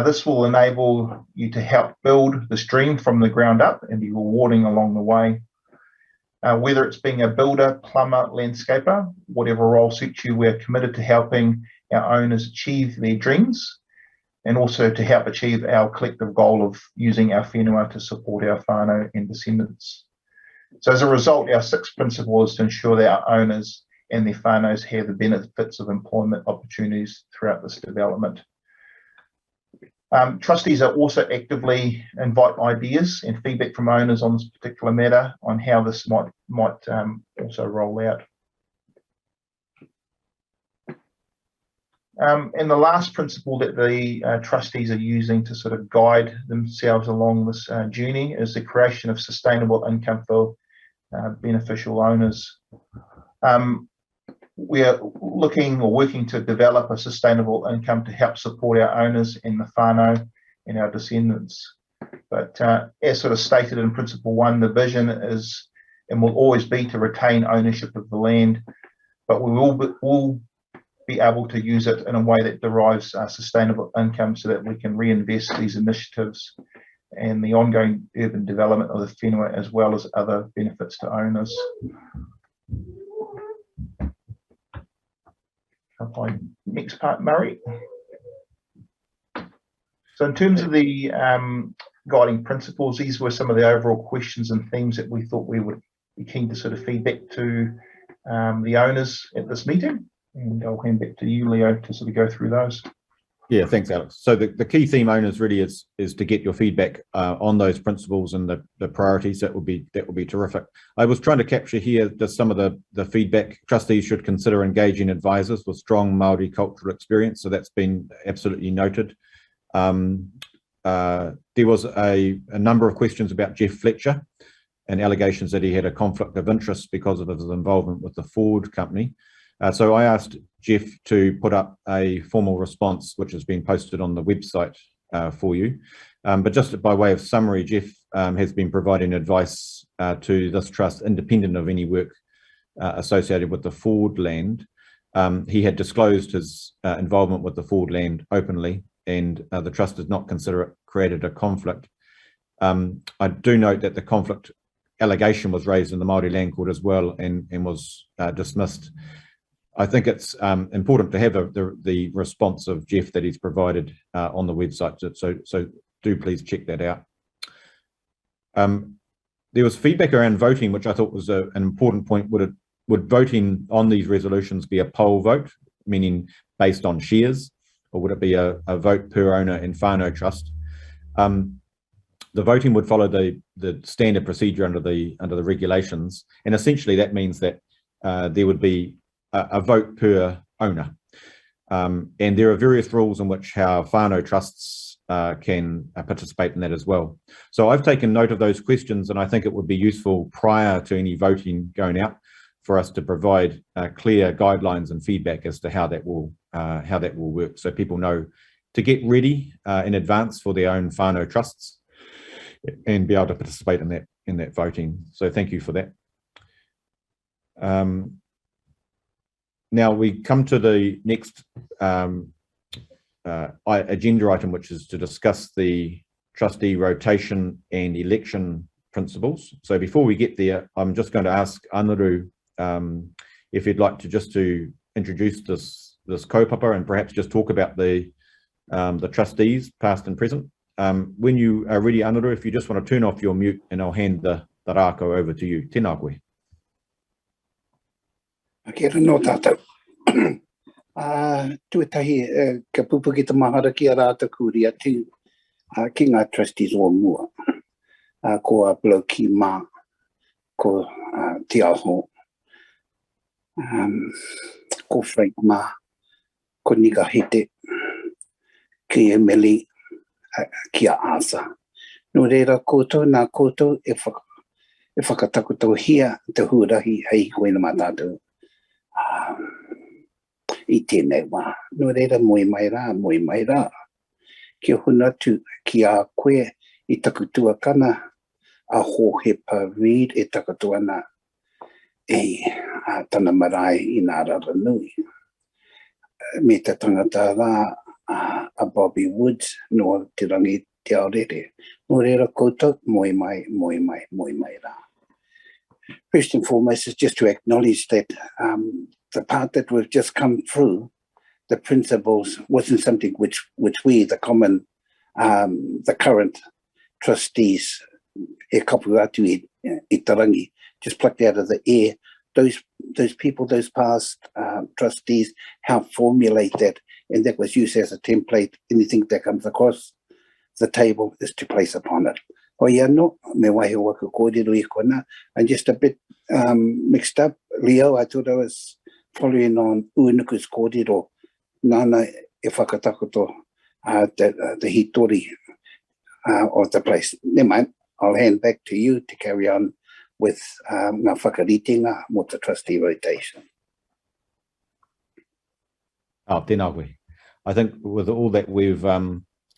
This will enable you to help build this dream from the ground up and be rewarding along the way. Whether it's being a builder, plumber, landscaper, whatever role suits you, we're committed to helping our owners achieve their dreams and also to help achieve our collective goal of using our whenua to support our whānau and descendants. So as a result, our 6th principle is to ensure that our owners and their whānaus have the benefits of employment opportunities throughout this development. Trustees are also actively invite ideas and feedback from owners on this particular matter on how this might also roll out. And the last principle that the trustees are using to sort of guide themselves along this journey is the creation of sustainable income for beneficial owners. We are looking or working to develop a sustainable income to help support our owners and the whānau and our descendants. But as sort of stated in Principle 1, the vision is and will always be to retain ownership of the land, but we will be able to use it in a way that derives sustainable income so that we can reinvest these initiatives and the ongoing urban development of the whenua, as well as other benefits to owners. Next part, Murray. So in terms of the guiding principles, these were some of the overall questions and themes that we thought we would be keen to sort of feedback to the owners at this meeting. And I'll hand back to you, Leo, to sort of go through those. Yeah, thanks, Alex. So the key theme, owners, really is to get your feedback on those principles and the priorities. That would be terrific. I was trying to capture here just some of the feedback. Trustees should consider engaging advisors with strong Māori cultural experience. So that's been absolutely noted. There was a number of questions about Jeff Fletcher and allegations that he had a conflict of interest because of his involvement with the Ford company. So I asked Jeff to put up a formal response, which has been posted on the website for you. But just by way of summary, Jeff has been providing advice to this trust independent of any work associated with the Ford land. He had disclosed his involvement with the Ford land openly, and the trust did not consider it created a conflict. I do note that the conflict allegation was raised in the Māori Land Court as well and was dismissed. I think it's important to have the response of Jeff that he's provided on the website, so do please check that out. There was feedback around voting, which I thought was an important point. Would voting on these resolutions be a poll vote, meaning based on shares, or would it be a vote per owner and whānau trust? The voting would follow the standard procedure under the regulations, and essentially that means that there would be a vote per owner. And there are various rules in which how whānau trusts can participate in that as well. So I've taken note of those questions, and I think it would be useful prior to any voting going out for us to provide clear guidelines and feedback as to how that will work, so people know to get ready in advance for their own whānau trusts and be able to participate in that voting. So thank you for that. Now we come to the next agenda item, which is to discuss the trustee rotation and election principles. So before we get there, I'm just going to ask Anaru if you'd like to introduce this kaupapa and perhaps just talk about the trustees, past and present. When you are ready, Anaru, if you just want to turn off your mute, and I'll hand the rākau over to you. Tēnā koe. Kia ora no tātou. Tuetahi, ka pupu ki te mahara ki a rāta kuri atu ki ngā trustees o mua. Ko a Bloki Mā, ko Te Aho, ko Frank Mā, ko Nika Hete, ki Emily, ki a Asa. No reira koutou, nā koutou e whakatakoto hia te huarahi hei koe na mā tātou. I tēnei wā. No reira moe mai rā. Kia huna tu ki a koe i takutua kana a Hohepa Reid e takutua ana e tana marae i nā rara nui. Me te tangata rā a Bobby Woods no te rangi te aorere. No reira koutou moe mai rā. First and foremost is just to acknowledge that the part that we've just come through, the principles, wasn't something which we, the common, the current trustees, e kapu atu I tarangi, just plucked out of the air. Those people, those past trustees, helped formulate that, and that was used as a template. Anything that comes across the table is to place upon it. O ia no, me wahi waka kōrero I kona. I'm just a bit mixed up. Leo, I thought I was following on Uenuku's kōrero. Nana e whakatakoto the hitori of the place. Never mind, I'll hand back to you to carry on with ngā whakaritinga mo the trustee rotation. Tēnā koe. I think with all that we've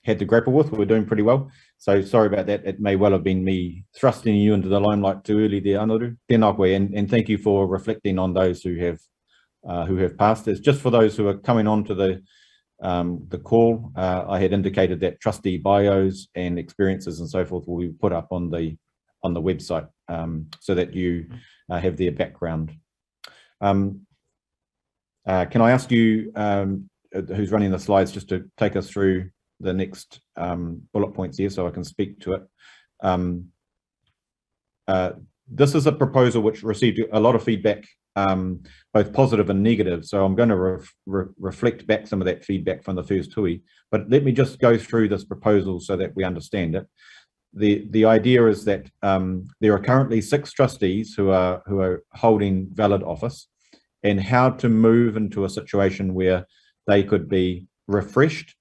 had to grapple with. We're doing pretty well. So sorry about that. It may well have been me thrusting you into the limelight too early there, Anaru. Tēnā koe, and thank you for reflecting on those who have passed. It's just for those who are coming on to the call. I had indicated that trustee bios and experiences and so forth will be put up on the website so that you have their background. Can I ask you, who's running the slides, just to take us through the next bullet points here so I can speak to it. This is a proposal which received a lot of feedback, both positive and negative. So I'm going to reflect back some of that feedback from the first hui, but let me just go through this proposal so that we understand it. The idea is that there are currently 6 trustees who are holding valid office, and how to move into a situation where they could be refreshed,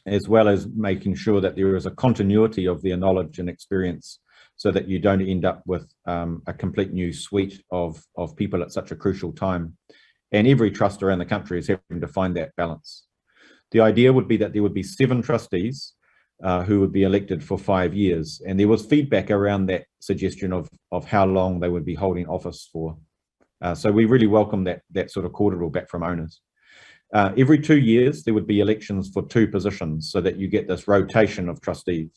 as well as making sure that there is a continuity of their knowledge and experience, so that you don't end up with a complete new suite of people at such a crucial time. And every trust around the country is having to find that balance. The idea would be that there would be 7 trustees who would be elected for 5 years. And there was feedback around that suggestion of how long they would be holding office for. So we really welcome that sort of cordial back from owners. Every 2 years, there would be elections for 2 positions so that you get this rotation of trustees.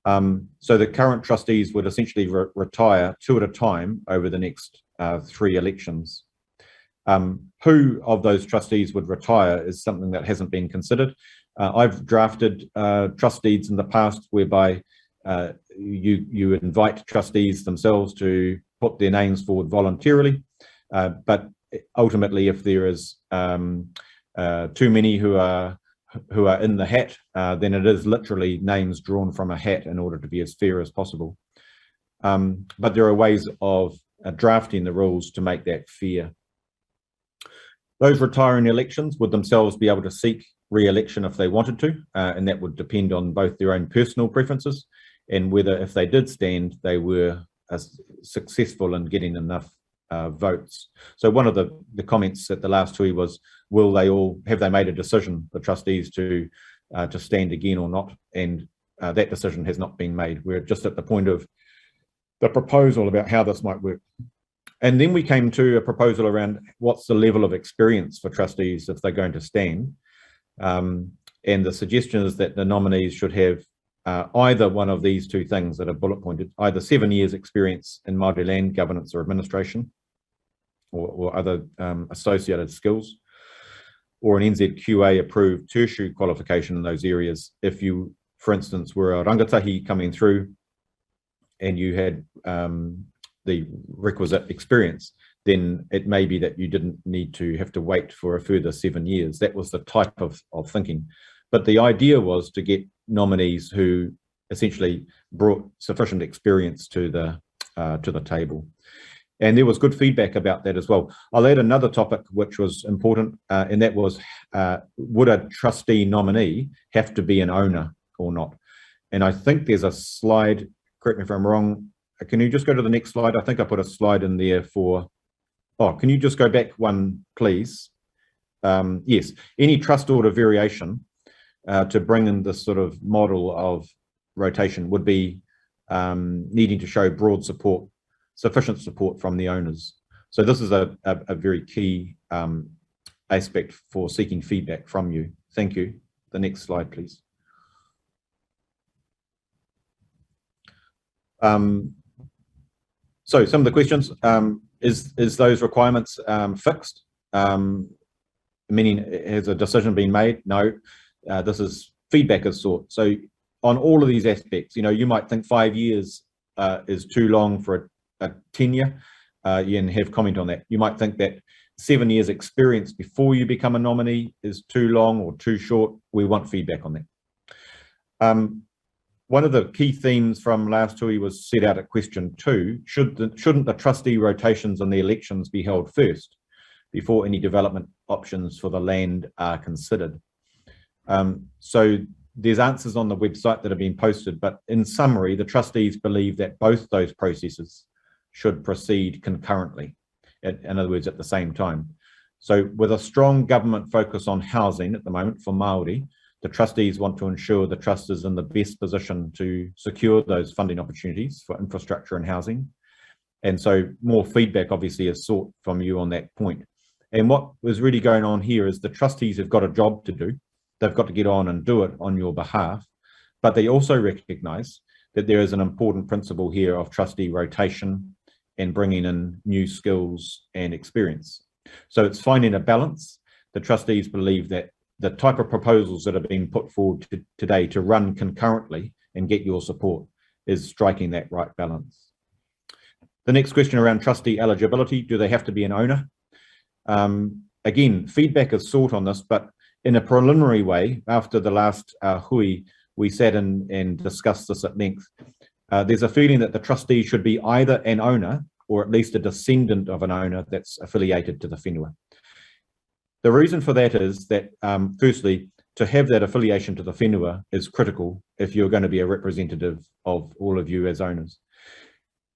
So the current trustees would essentially retire 2 at a time over the next 3 elections. Who of those trustees would retire is something that hasn't been considered. I've drafted trust deeds in the past whereby you invite trustees themselves to put their names forward voluntarily, but ultimately, if there is too many who are in the hat, then it is literally names drawn from a hat in order to be as fair as possible. But there are ways of drafting the rules to make that fair. Those retiring elections would themselves be able to seek re-election if they wanted to, and that would depend on both their own personal preferences and whether, if they did stand, they were successful in getting enough votes. So one of the comments at the last hui was, have they made a decision, the trustees, to stand again or not? And that decision has not been made. We're just at the point of the proposal about how this might work. And then we came to a proposal around what's the level of experience for trustees if they're going to stand. And the suggestion is that the nominees should have either one of these 2 things that are bullet pointed, either 7 years experience in Māori land governance or administration, or other associated skills, or an NZQA approved tertiary qualification in those areas. If you, for instance, were a rangatahi coming through and you had the requisite experience, then it may be that you didn't need to have to wait for a further 7 years. That was the type of thinking. But the idea was to get nominees who essentially brought sufficient experience to the table. And there was good feedback about that as well. I'll add another topic which was important, and that was, would a trustee nominee have to be an owner or not? And I think there's a slide, correct me if I'm wrong, can you just go to the next slide? I think I put a slide in there for, can you just go back one, please? Yes, any trust order variation to bring in this sort of model of rotation would be needing to show broad support, sufficient support from the owners. So this is a very key aspect for seeking feedback from you. Thank you. The next slide, please. So some of the questions, is those requirements fixed? Meaning, has a decision been made? No, this is feedback is sought. So on all of these aspects, you might think 5 years is too long for a tenure, and have comment on that. You might think that 7 years experience before you become a nominee is too long or too short. We want feedback on that. One of the key themes from last hui was set out at question 2. Shouldn't the trustee rotations and the elections be held first before any development options for the land are considered? So there's answers on the website that have been posted, but in summary, the trustees believe that both those processes should proceed concurrently, in other words, at the same time. So with a strong government focus on housing at the moment for Māori, the trustees want to ensure the trust is in the best position to secure those funding opportunities for infrastructure and housing. And so more feedback obviously is sought from you on that point. And what was really going on here is the trustees have got a job to do. They've got to get on and do it on your behalf, but they also recognise that there is an important principle here of trustee rotation and bringing in new skills and experience. So it's finding a balance. The trustees believe that the type of proposals that are being put forward today to run concurrently and get your support is striking that right balance. The next question around trustee eligibility, do they have to be an owner? Again, feedback is sought on this, but in a preliminary way, after the last hui, we sat in and discussed this at length. There's a feeling that the trustee should be either an owner or at least a descendant of an owner that's affiliated to the whenua. The reason for that is that, firstly, to have that affiliation to the whenua is critical if you're going to be a representative of all of you as owners.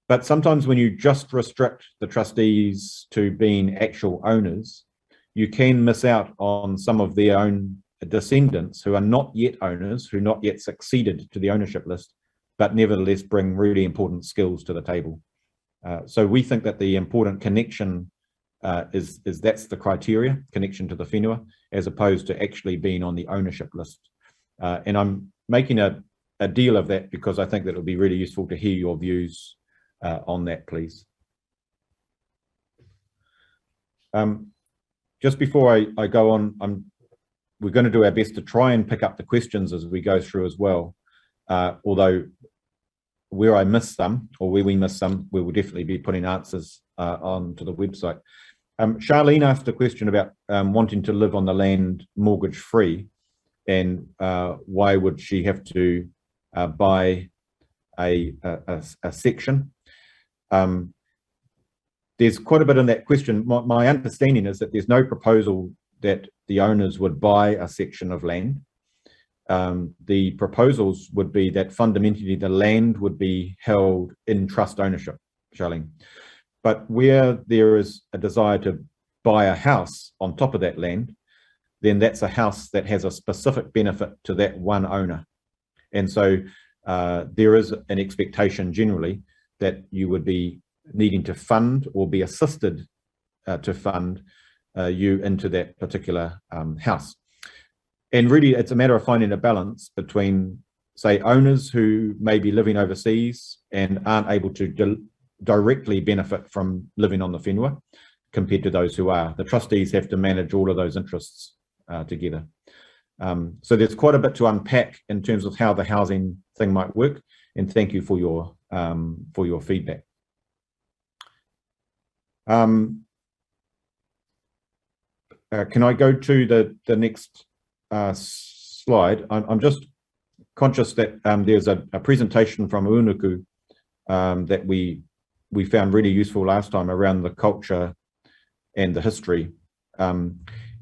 But sometimes when you just restrict the trustees to being actual owners, you can miss out on some of their own descendants who are not yet owners, who not yet succeeded to the ownership list, but nevertheless bring really important skills to the table. So we think that the important connection is that's the criteria, connection to the whenua, as opposed to actually being on the ownership list. And I'm making a deal of that because I think that it would be really useful to hear your views on that, please. Just before I go on, we're going to do our best to try and pick up the questions as we go through as well. Although where I miss some, or where we miss some, we will definitely be putting answers onto the website. Charlene asked a question about wanting to live on the land mortgage free, and why would she have to buy a section? There's quite a bit in that question. My understanding is that there's no proposal that the owners would buy a section of land. The proposals would be that fundamentally the land would be held in trust ownership, Charlene. But where there is a desire to buy a house on top of that land, then that's a house that has a specific benefit to that one owner. And so there is an expectation generally that you would be needing to fund or be assisted to fund you into that particular house. And really, it's a matter of finding a balance between, say, owners who may be living overseas and aren't able to directly benefit from living on the whenua, compared to those who are. The trustees have to manage all of those interests together. So there's quite a bit to unpack in terms of how the housing thing might work. And thank you for your feedback. Can I go to the next slide? I'm just conscious that there's a presentation from Unuku that we found really useful last time around the culture and the history. And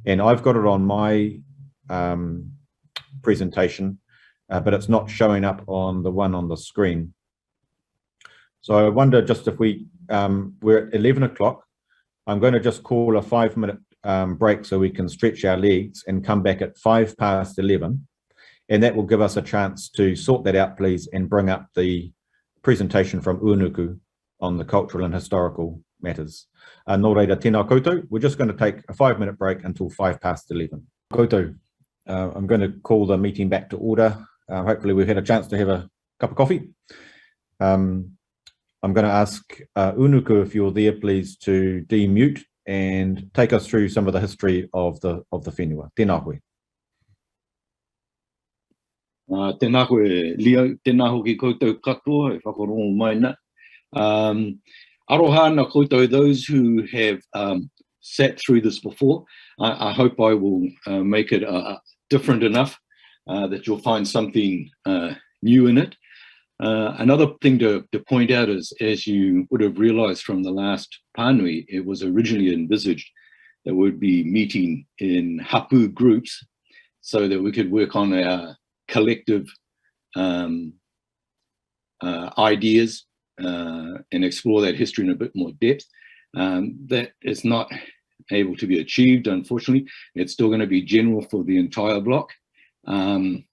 I've got it on my presentation, but it's not showing up on the one on the screen. So I wonder just if we're at 11 o'clock, I'm going to just call a 5-minute break so we can stretch our legs and come back at 11:05. And that will give us a chance to sort that out, please, and bring up the presentation from Unuku on the cultural and historical matters. Nō reira, tēnā koutou. We're just going to take a 5-minute break until 11:05. Koutou, I'm going to call the meeting back to order. Hopefully we've had a chance to have a cup of coffee. I'm going to ask Unuku, if you're there, please, to demute and take us through some of the history of the whenua. Tēnā koe. Tēnā koe, Leo, tēnā hoki koutou katoa, e whakarongo mai na. Aroha na koutou, those who have sat through this before, I hope I will make it different enough that you'll find something new in it. Another thing to point out is, as you would have realized from the last pānui, it was originally envisaged that we'd be meeting in hapu groups so that we could work on our collective ideas and explore that history in a bit more depth. That is not able to be achieved, unfortunately. It's still going to be general for the entire block. And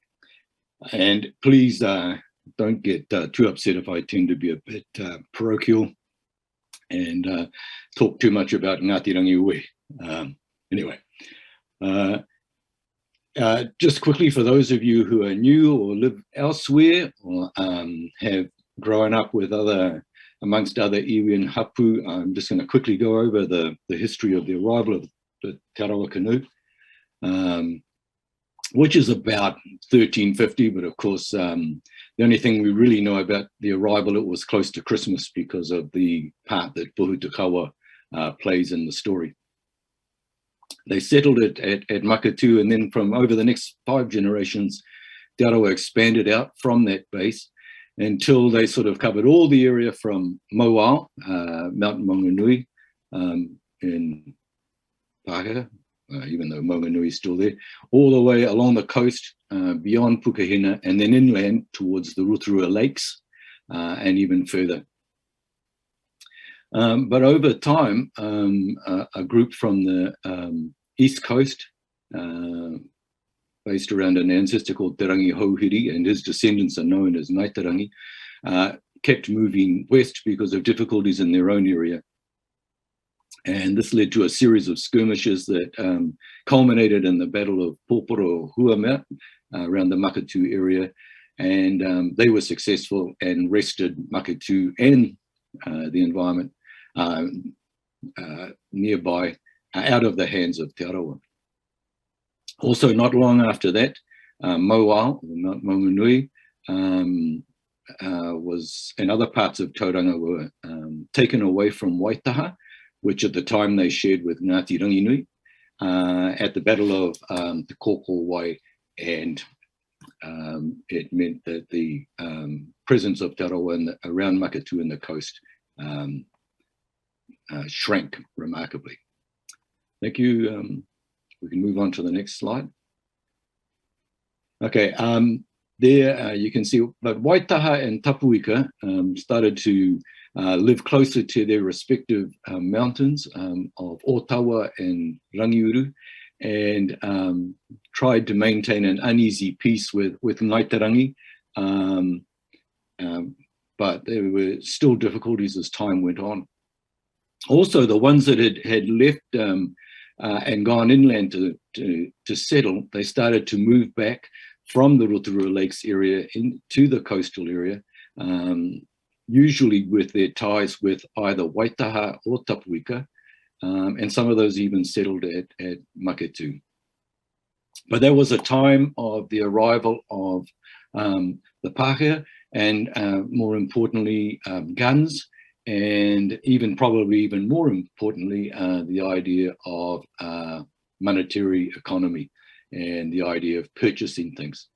please don't get too upset if I tend to be a bit parochial and talk too much about Ngāti Rangiui. Anyway, just quickly, for those of you who are new or live elsewhere or have grown up with amongst other iwi and hapu, I'm just going to quickly go over the history of the arrival of the Te Arawa canoe, which is about 1350, but of course, the only thing we really know about the arrival, it was close to Christmas because of the part that Puhutakawa plays in the story. They settled it at Makatu, and then from over the next 5 generations, Te Arawa expanded out from that base until they sort of covered all the area from Moao, Mount Maunganui in Pākehā, even though Maunganui is still there, all the way along the coast beyond Pukahina, and then inland towards the Rotorua Lakes and even further. But over time, a group from the East Coast, based around an ancestor called Te Rangi Hauhiri, and his descendants are known as Ngaitarangi, kept moving west because of difficulties in their own area. And this led to a series of skirmishes that culminated in the Battle of Poporo Huamea around the Makatu area. And they were successful and wrested Makatu and the environment nearby out of the hands of Te Arawa. Also, not long after that, Moao, Mount Maunganui, was, and other parts of Tauranga were taken away from Waitaha, which at the time they shared with Ngāti Ranginui at the Battle of the Kōkōwai, and it meant that the presence of Te Arawa around Makatu and the coast shrank remarkably. Thank you. We can move on to the next slide. Okay, there you can see, but Waitaha and Tapuika started to live closer to their respective mountains of Otawa and Rangiuru, and tried to maintain an uneasy peace with Ngaitarangi, but there were still difficulties as time went on. Also, the ones that had left and gone inland to settle, they started to move back from the Rotorua Lakes area into the coastal area, usually with their ties with either Waitaha or Tapuika, and some of those even settled at Makatu. But there was a time of the arrival of the Pākehā, and more importantly, guns, and probably even more importantly, the idea of monetary economy and the idea of purchasing things.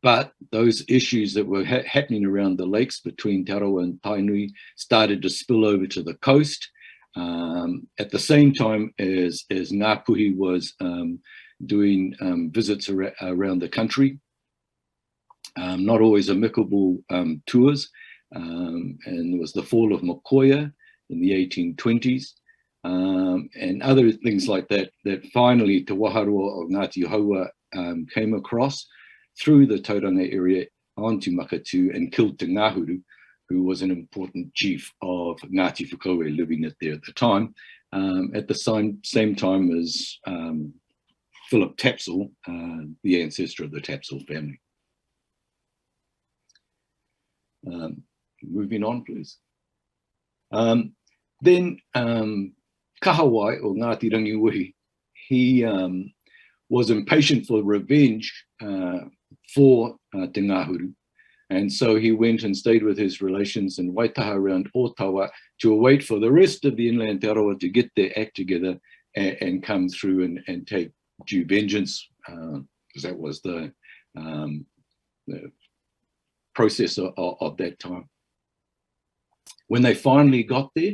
But those issues that were happening around the lakes between Te Arawa and Tainui started to spill over to the coast at the same time as Ngāpuhi was doing visits around the country, not always amicable tours. And there was the fall of Mokoia in the 1820s, and other things like that, that finally Te Waharua of Ngāti Haua came across through the Tauranga area onto Makatu and killed Te Ngāhuru, who was an important chief of Ngāti Whakaue living there at the time, at the same time as Philip Tapsell, the ancestor of the Tapsell family. Moving on, please. Then Kahawai, or Ngāti Rangiui, he was impatient for revenge for Te Ngāhuru, and so he went and stayed with his relations in Waitaha around Otawa to await for the rest of the inland Te Arawa to get their act together and come through and take due vengeance, because that was the process of that time. When they finally got there,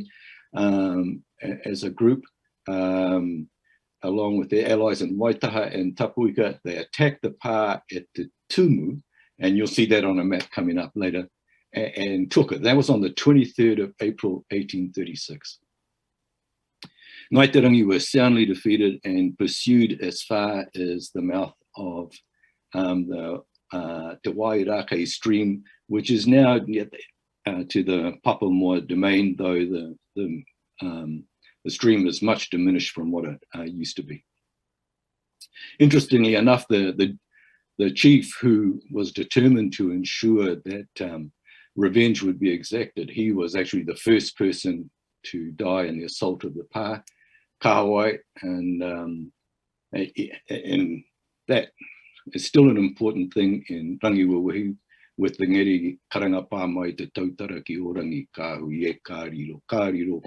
as a group, along with their allies in Waitaha and Tapuika, they attacked the pā at the Tumu, and you'll see that on a map coming up later, and took it. That was on the 23rd of April, 1836. Ngāi Te were soundly defeated and pursued as far as the mouth of the Wairake stream, which is now to the Papamoa domain, though the stream is much diminished from what it used to be. Interestingly enough, the chief who was determined to ensure that revenge would be exacted, he was actually the first person to die in the assault of the Pa Kahawai, and that is still an important thing in Rangiwawahi, with the ngeri karanga pā mai te tautara ki orangi kāhu e kāriro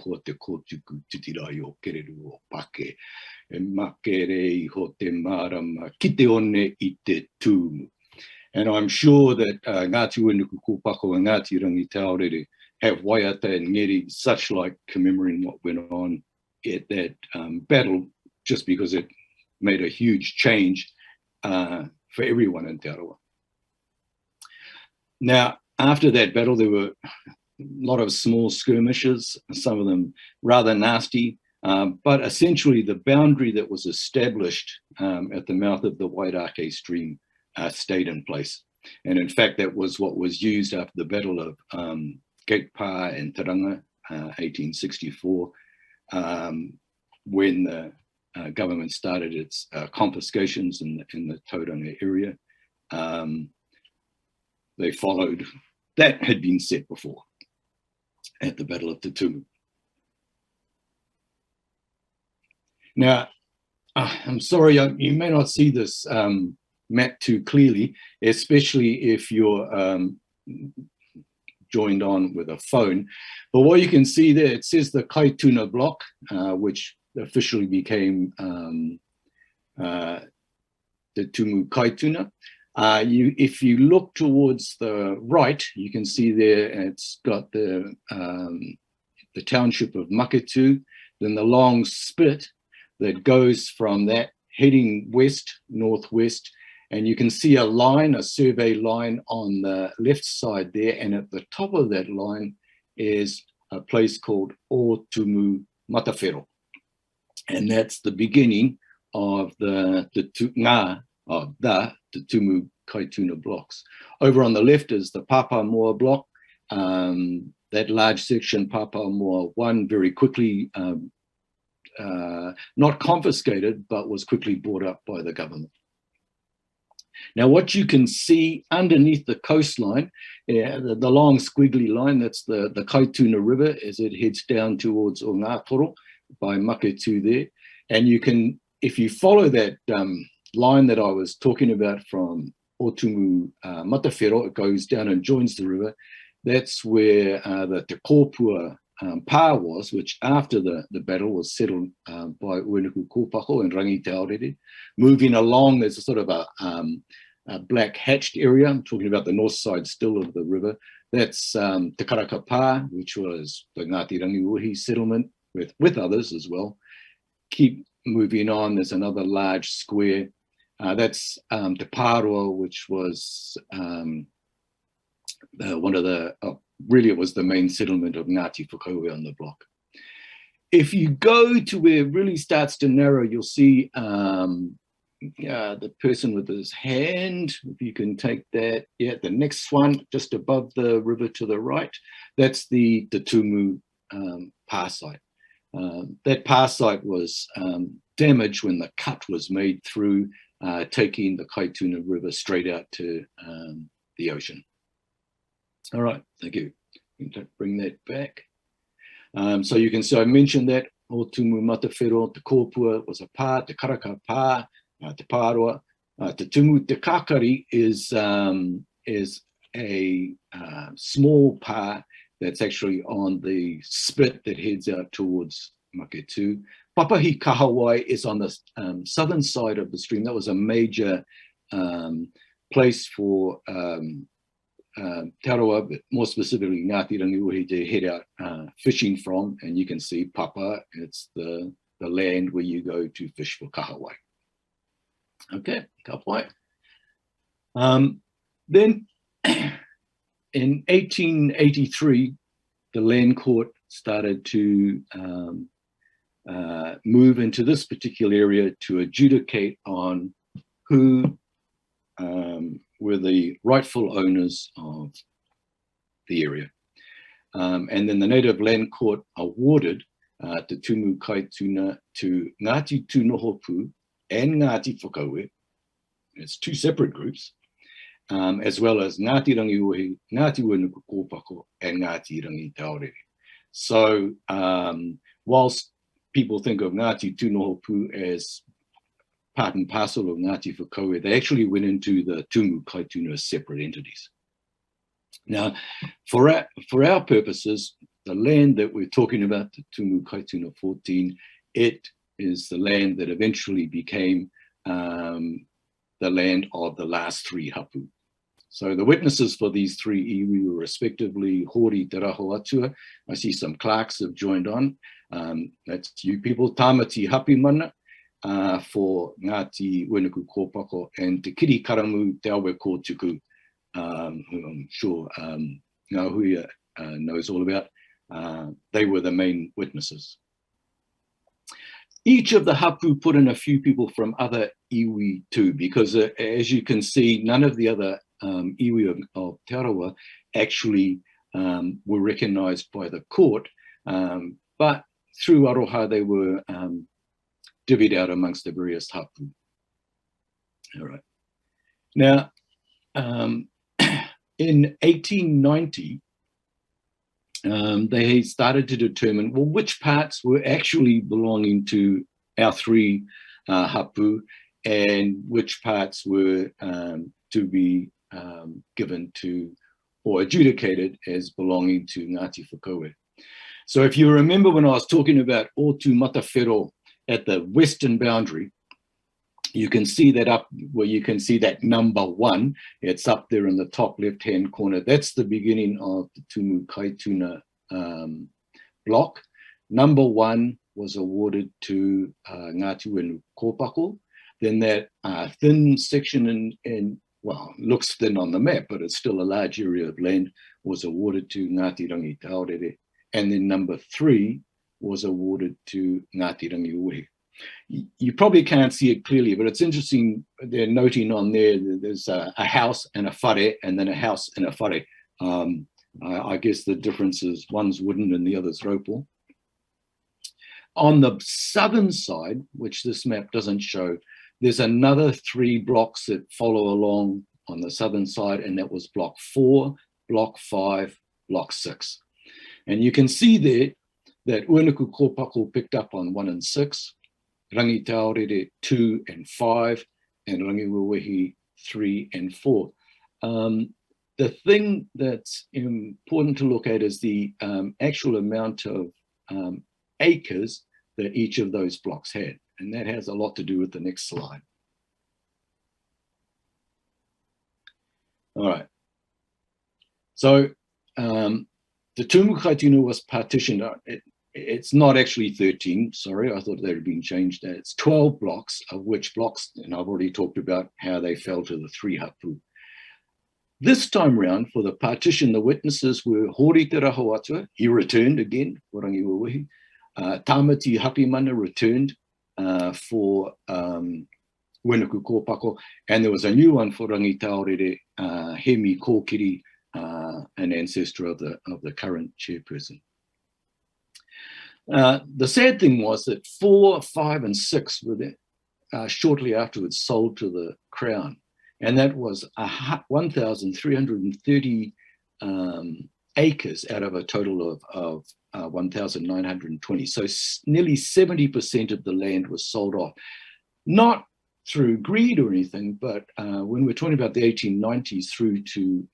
ko te kōtuku titirai o kereru o pake, e makere ho te marama ki te one I te tūmu. And I'm sure that Ngāti Wenuku Kōpako and Ngāti Rangi Taurere have waiata and ngeri such like commemorating what went on at that battle, just because it made a huge change for everyone in Te Arawa. Now, after that battle, there were a lot of small skirmishes, some of them rather nasty, but essentially the boundary that was established at the mouth of the Wairake stream stayed in place. And in fact, that was what was used after the Battle of Gate Pa and Taranga, 1864, when the government started its confiscations in the Tauranga area. They followed, that had been set before at the Battle of Tumu. Now, I'm sorry, you may not see this map too clearly, especially if you're joined on with a phone. But what you can see there, it says the Kaituna block, which officially became the Tumu Kaituna. If you look towards the right, you can see there it's got the township of Maketu, then the long spit that goes from that heading west, northwest, and you can see a line, a survey line on the left side there, and at the top of that line is a place called O Tumu Matawhero, and that's the beginning of the Tumu Kaituna blocks. Over on the left is the Papamoa block. That large section, Papamoa 1, very quickly not confiscated, but was quickly bought up by the government. Now, what you can see underneath the coastline, the long squiggly line, that's the Kaituna River as it heads down towards Ongātoro by Maketu there. And you can, if you follow that line that I was talking about from Otumu Matawhero, it goes down and joins the river. That's where the Te Kōpua Pa was, which after the battle was settled by Wenuku Kōpako and Rangi Taurere. Moving along, there's a sort of a black hatched area. I'm talking about the north side still of the river. That's Te Karaka Pa, which was the Ngāti Rangiwahi settlement with others as well. Keep moving on, there's another large square. That's Te Pāroa, which was one of the, really it was the main settlement of Ngāti Whakaue on the block. If you go to where it really starts to narrow, you'll see the person with his hand, if you can take that, yeah, the next one just above the river to the right, that's the Tumu Pa site. That Pa site was damaged when the cut was made through, taking the Kaituna River straight out to the ocean. All right, thank you. Bring that back. So you can see I mentioned that Otumu Matawhero, Te Kōpua was a Pa, Te Karaka Pa, Te Pāroa. Te Tumu Te Kakari is a small Pa that's actually on the spit that heads out towards Maketu. Papahi Kahawai is on the southern side of the stream. That was a major place for Te Arawa, but more specifically Ngāti Rangiwahi to head out fishing from, and you can see Papa, it's the land where you go to fish for kahawai. Okay, kahawai. Then in 1883, the Land Court started to move into this particular area to adjudicate on who were the rightful owners of the area. And then the Native Land Court awarded the Tumu Kaituna to Ngāti Tūnohopu and Ngāti Whakaue. It's two separate groups, as well as Ngāti Rangiuhi, Ngāti Wenuku Kōpako, and Ngāti Rangi Taurere. So whilst people think of Ngāti Tūnohopu as part and parcel of Ngāti Whakaue, they actually went into the Tumu Kaituna as separate entities. Now, for our purposes, the land that we're talking about, the Tumu Kaituna 14, it is the land that eventually became the land of the last three hapu. So the witnesses for these three iwi were respectively Hori Te Raho Atua. I see some clerks have joined on. That's you people, Tamati Hapi Mana for Ngāti Wenuku Kōpako, and Te Kiri Karamu Te Awe Kōtuku, who I'm sure Ngāhui knows all about. They were the main witnesses. Each of the hapu put in a few people from other iwi too, because as you can see, none of the other iwi of Te Arawa actually were recognised by the court, but through aroha they were divvied out amongst the various hapu. All right. Now, in 1890, they started to determine, well, which parts were actually belonging to our three hapu and which parts were to be given to or adjudicated as belonging to Ngāti Whakaue. So if you remember when I was talking about Otu Matawhero at the western boundary, you can see that up where you can see that number 1. It's up there in the top left-hand corner. That's the beginning of the Tumu Kaituna block. Number 1 was awarded to Ngāti Wenuku Kōpako. Then that thin section in, well, looks thin on the map, but it's still a large area of land, was awarded to Ngāti Rangi Taurere. And then number 3 was awarded to Ngāti Rangiuhi. You probably can't see it clearly, but it's interesting. They're noting on there that there's a house and a whare, and then a house and a whare. I guess the difference is one's wooden and the other's ropal. On the southern side, which this map doesn't show, there's another 3 blocks that follow along on the southern side, and that was block 4, block 5, block 6. And you can see there that Wenuku Kōpako picked up on 1 and 6, Rangi Taurere 2 and 5, and Rangiuhi 3 and 4. The thing that's important to look at is the actual amount of acres that each of those blocks had. And that has a lot to do with the next slide. All right. So the Tumu Kaituna was partitioned. It's not actually 13, sorry, I thought they had been changed. It's 12 blocks, of which blocks, and I've already talked about how they fell to the 3 hapu. This time round, for the partition, the witnesses were Hori Te Raho Atua, he returned again for Rangiuhi. Tamati Hapi Mana returned for Wenuku Kōpako, and there was a new one for Rangi Taurere, Hemi Kōkiri, an ancestor of the current chairperson. The sad thing was that 4, 5, and 6 were there, shortly afterwards sold to the Crown, and that was 1,330 acres out of a total of 1,920. So nearly 70% of the land was sold off, not through greed or anything, but when we're talking about the 1890s through to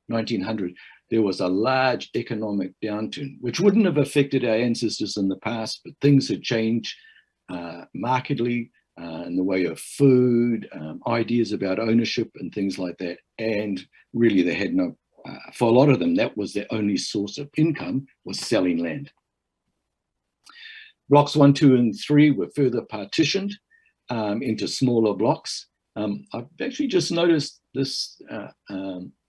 1900, there was a large economic downturn, which wouldn't have affected our ancestors in the past, but things had changed markedly in the way of food, ideas about ownership and things like that. And really they had no, for a lot of them, that was their only source of income, was selling land. Blocks 1, 2, and 3 were further partitioned into smaller blocks. I've actually just noticed this,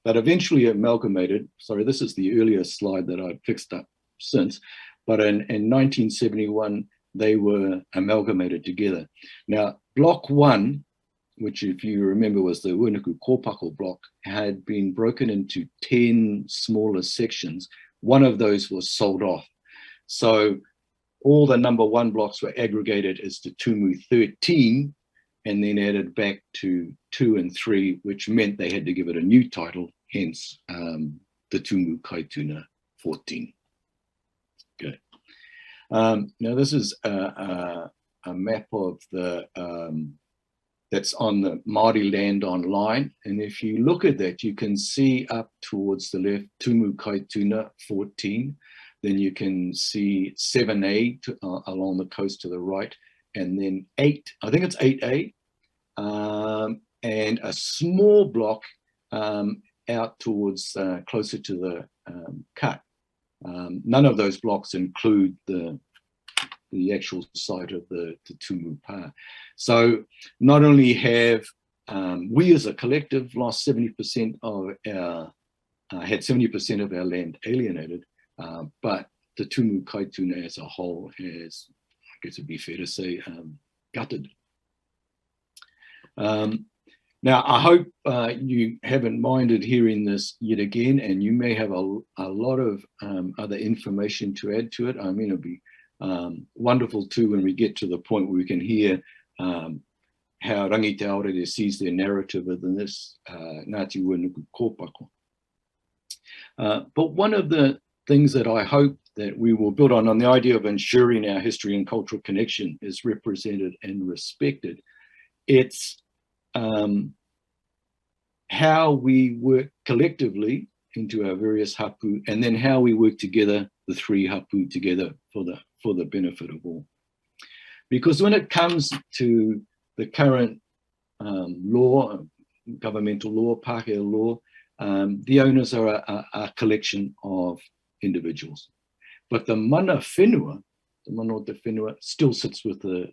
but eventually amalgamated. Sorry, this is the earlier slide that I've fixed up since. But in 1971, they were amalgamated together. Now, block 1, which if you remember was the Unuku Kōpako block, had been broken into 10 smaller sections. One of those was sold off. So all the number 1 blocks were aggregated as the Tumu 13 and then added back to 2 and 3, which meant they had to give it a new title, hence the Tumu Kaituna 14. Okay. Now this is a map of the that's on the Māori land online, and if you look at that, you can see up towards the left Tumu Kaituna 14. Then you can see 7A along the coast to the right, and then 8, I think it's 8A, and a small block out towards closer to the cut. None of those blocks include the actual site of the Tumu Pa. So not only have we as a collective lost 70% of our, had 70% of our land alienated, but the Tumu Kaituna as a whole has, I guess it'd be fair to say, gutted. Now, I hope you haven't minded hearing this yet again, and you may have a lot of other information to add to it. I mean, it'll be wonderful too when we get to the point where we can hear how Rangi Te Aorere sees their narrative within this Ngāti Unuku Kōpako. But one of the things that I hope that we will build on the idea of ensuring our history and cultural connection is represented and respected. It's how we work collectively into our various hapu, and then how we work together, the 3 hapu together for the benefit of all. Because when it comes to the current law, governmental law, Pākehā law, the owners are a collection of individuals. But the mana whenua, the mana o te whenua, still sits with the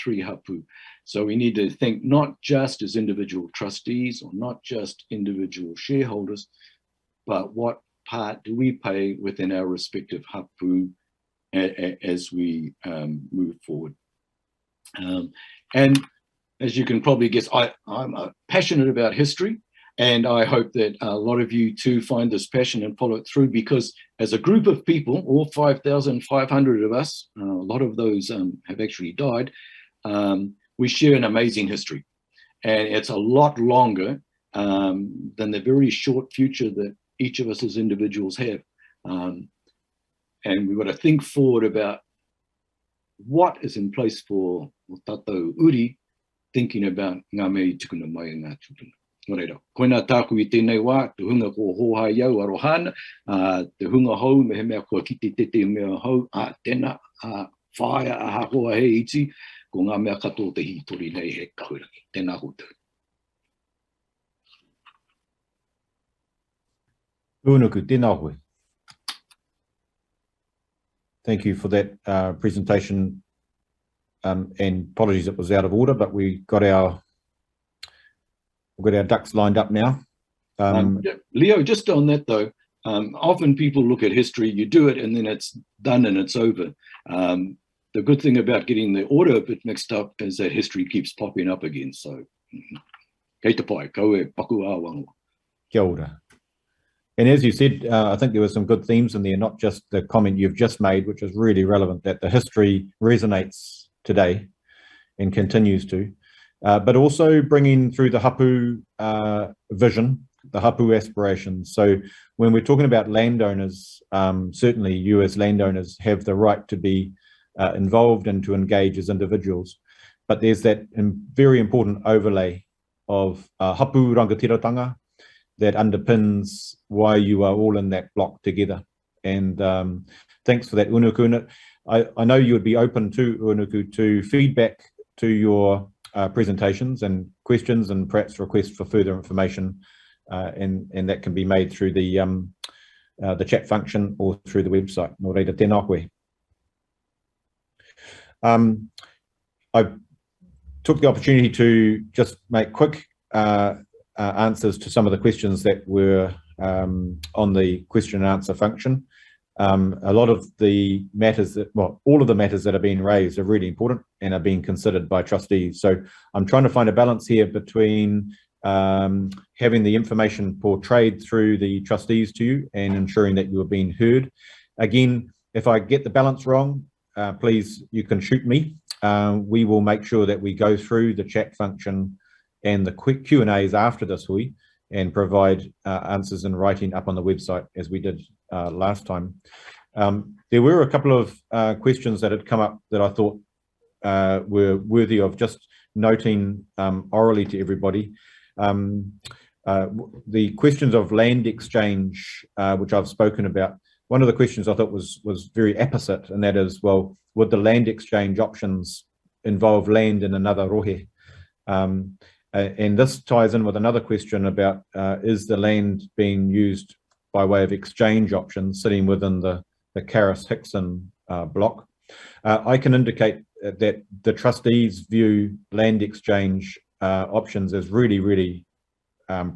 3 hapu. So we need to think not just as individual trustees or not just individual shareholders, but what part do we play within our respective hapu as we move forward. And as you can probably guess, I'm passionate about history, and I hope that a lot of you too find this passion and follow it through, because as a group of people, all 5,500 of us, a lot of those have actually died, we share an amazing history. And it's a lot longer than the very short future that each of us as individuals have. And we've got to think forward about what is in place for tātou uri, thinking about ngā mea tukuna mai ngā tūtuna. Nō reira, koina tāku I tēnei wā, te hunga ko hoha iau arohana, te hunga hou, me he mea kua kite te mea hou, tēnā whaia a hakoa he iti, ko ngā mea katoa te hitori nei he kahuraki. Tēnā koutou. Unuku, tēnā koe. Thank you for that presentation, and apologies it was out of order, but we've got our ducks lined up now. Leo, just on that though, often people look at history, you do it and then it's done and it's over. The good thing about getting the order a bit mixed up is that history keeps popping up again. So, kei te pai, koe paku a wango. Kia ora. And as you said, I think there were some good themes in there, not just the comment you've just made, which is really relevant, that the history resonates today and continues to, but also bringing through the hapu vision, the hapu aspirations. So when we're talking about landowners, certainly you as landowners have the right to be involved and to engage as individuals, but there's that very important overlay of hapu rangatiratanga that underpins why you are all in that block together. And thanks for that, Unuku. I know you would be open to, Unuku, to feedback to your presentations and questions, and perhaps requests for further information, and that can be made through the chat function or through the website. Nō reira, tēnā koe. I took the opportunity to just make quick answers to some of the questions that were on the question and answer function. A lot of the matters all of the matters that are being raised are really important and are being considered by trustees. So I'm trying to find a balance here between having the information portrayed through the trustees to you and ensuring that you are being heard. Again, if I get the balance wrong, please, you can shoot me. We will make sure that we go through the chat function and the quick Q&As after this hui and provide answers in writing up on the website as we did last time. There were a couple of questions that had come up that I thought were worthy of just noting orally to everybody. The questions of land exchange, which I've spoken about, one of the questions I thought was very apposite, and that is, well, would the land exchange options involve land in another rohe? And this ties in with another question about is the land being used by way of exchange options sitting within the Karras-Hickson block? I can indicate that the trustees view land exchange options as really, really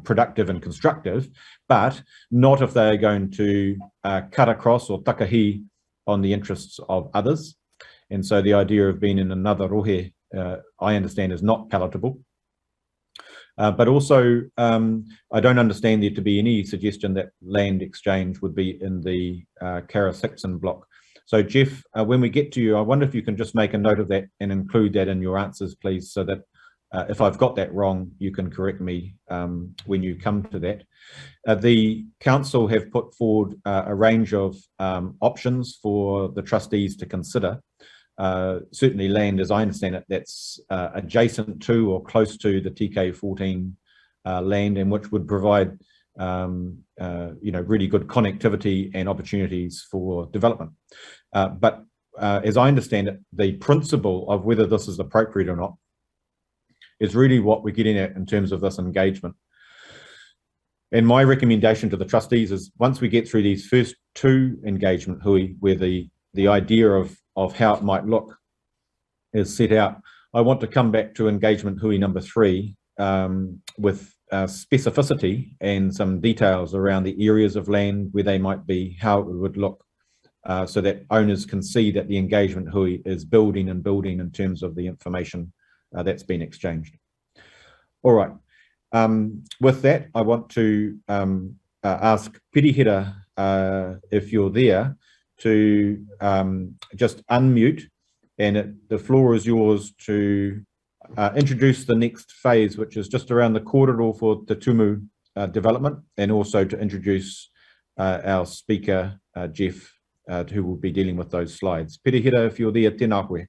productive and constructive, but not if they are going to cut across or takahi on the interests of others. And so the idea of being in another rohe, I understand, is not palatable. But also, I don't understand there to be any suggestion that land exchange would be in the Karras-Hickson block. So Jeff, when we get to you, I wonder if you can just make a note of that and include that in your answers, please, so that if I've got that wrong, you can correct me when you come to that. The council have put forward a range of options for the trustees to consider. Certainly land, as I understand it, that's adjacent to or close to the TK14 land, and which would provide really good connectivity and opportunities for development. But as I understand it, the principle of whether this is appropriate or not is really what we're getting at in terms of this engagement. And my recommendation to the trustees is, once we get through these first two engagement hui, where the idea of how it might look is set out, I want to come back to engagement hui number 3 with specificity and some details around the areas of land where they might be, how it would look, so that owners can see that the engagement hui is building and building in terms of the information that's been exchanged. All right. With that, I want to ask Pirihira, if you're there, to just unmute, and the floor is yours to introduce the next phase, which is just around the corridor for the Tumu development, and also to introduce our speaker, Jeff, who will be dealing with those slides. Pirihira, if you're there, tēnā koe.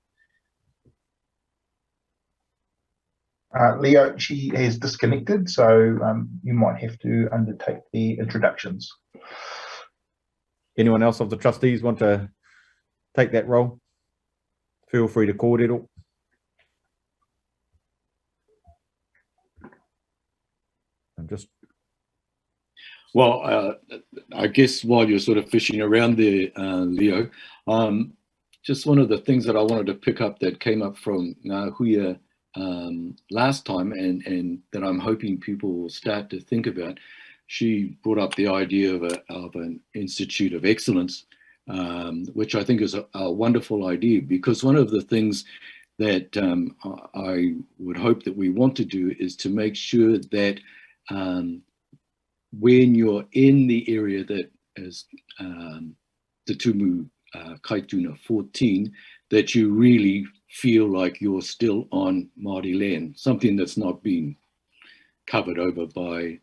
Leo, she has disconnected, so you might have to undertake the introductions. Anyone else of the trustees want to take that role? Feel free to kōrero. Well, I guess while you're sort of fishing around there, Leo, just one of the things that I wanted to pick up that came up from Ngā Huia last time, and that I'm hoping people will start to think about. She brought up the idea of an Institute of Excellence, which I think is a wonderful idea, because one of the things that I would hope that we want to do is to make sure that when you're in the area that is the Tumu Kaituna 14, that you really feel like you're still on Māori land, something that's not been covered over by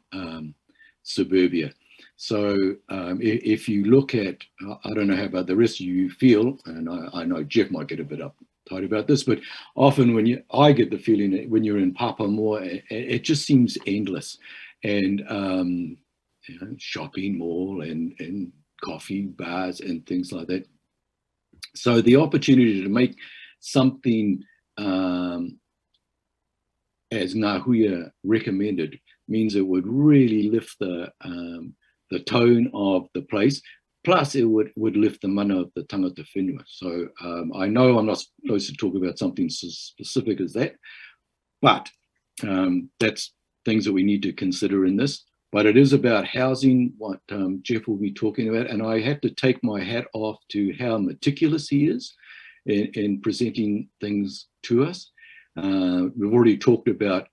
suburbia. So if you look at, I don't know how about the rest of you feel, and I know Jeff might get a bit uptight about this, but often when I get the feeling that when you're in Papamoa, it just seems endless. And shopping mall and coffee bars and things like that. So the opportunity to make something as Ngā Huia recommended means it would really lift the tone of the place, plus it would lift the mana of the tangata whenua. So I know I'm not supposed to talk about something so specific as that, but that's things that we need to consider in this. but it is about housing, what Jeff will be talking about. And I have to take my hat off to how meticulous he is in presenting things to us. We've already talked about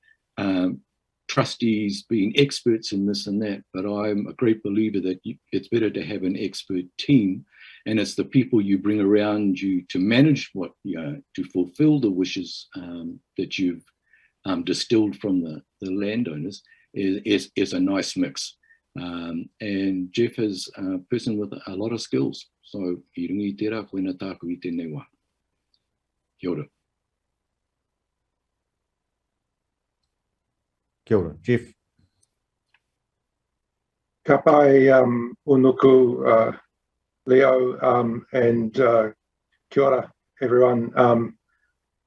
trustees being experts in this and that, but I'm a great believer that it's better to have an expert team, and it's the people you bring around you to manage what, to fulfill the wishes that you've distilled from the landowners is a nice mix. And Jeff is a person with a lot of skills. So, I rungi tērā koina tāku I tēnei wā. Kia ora. Kia ora. Jeff. Ka pai unuku Leo and kia ora everyone.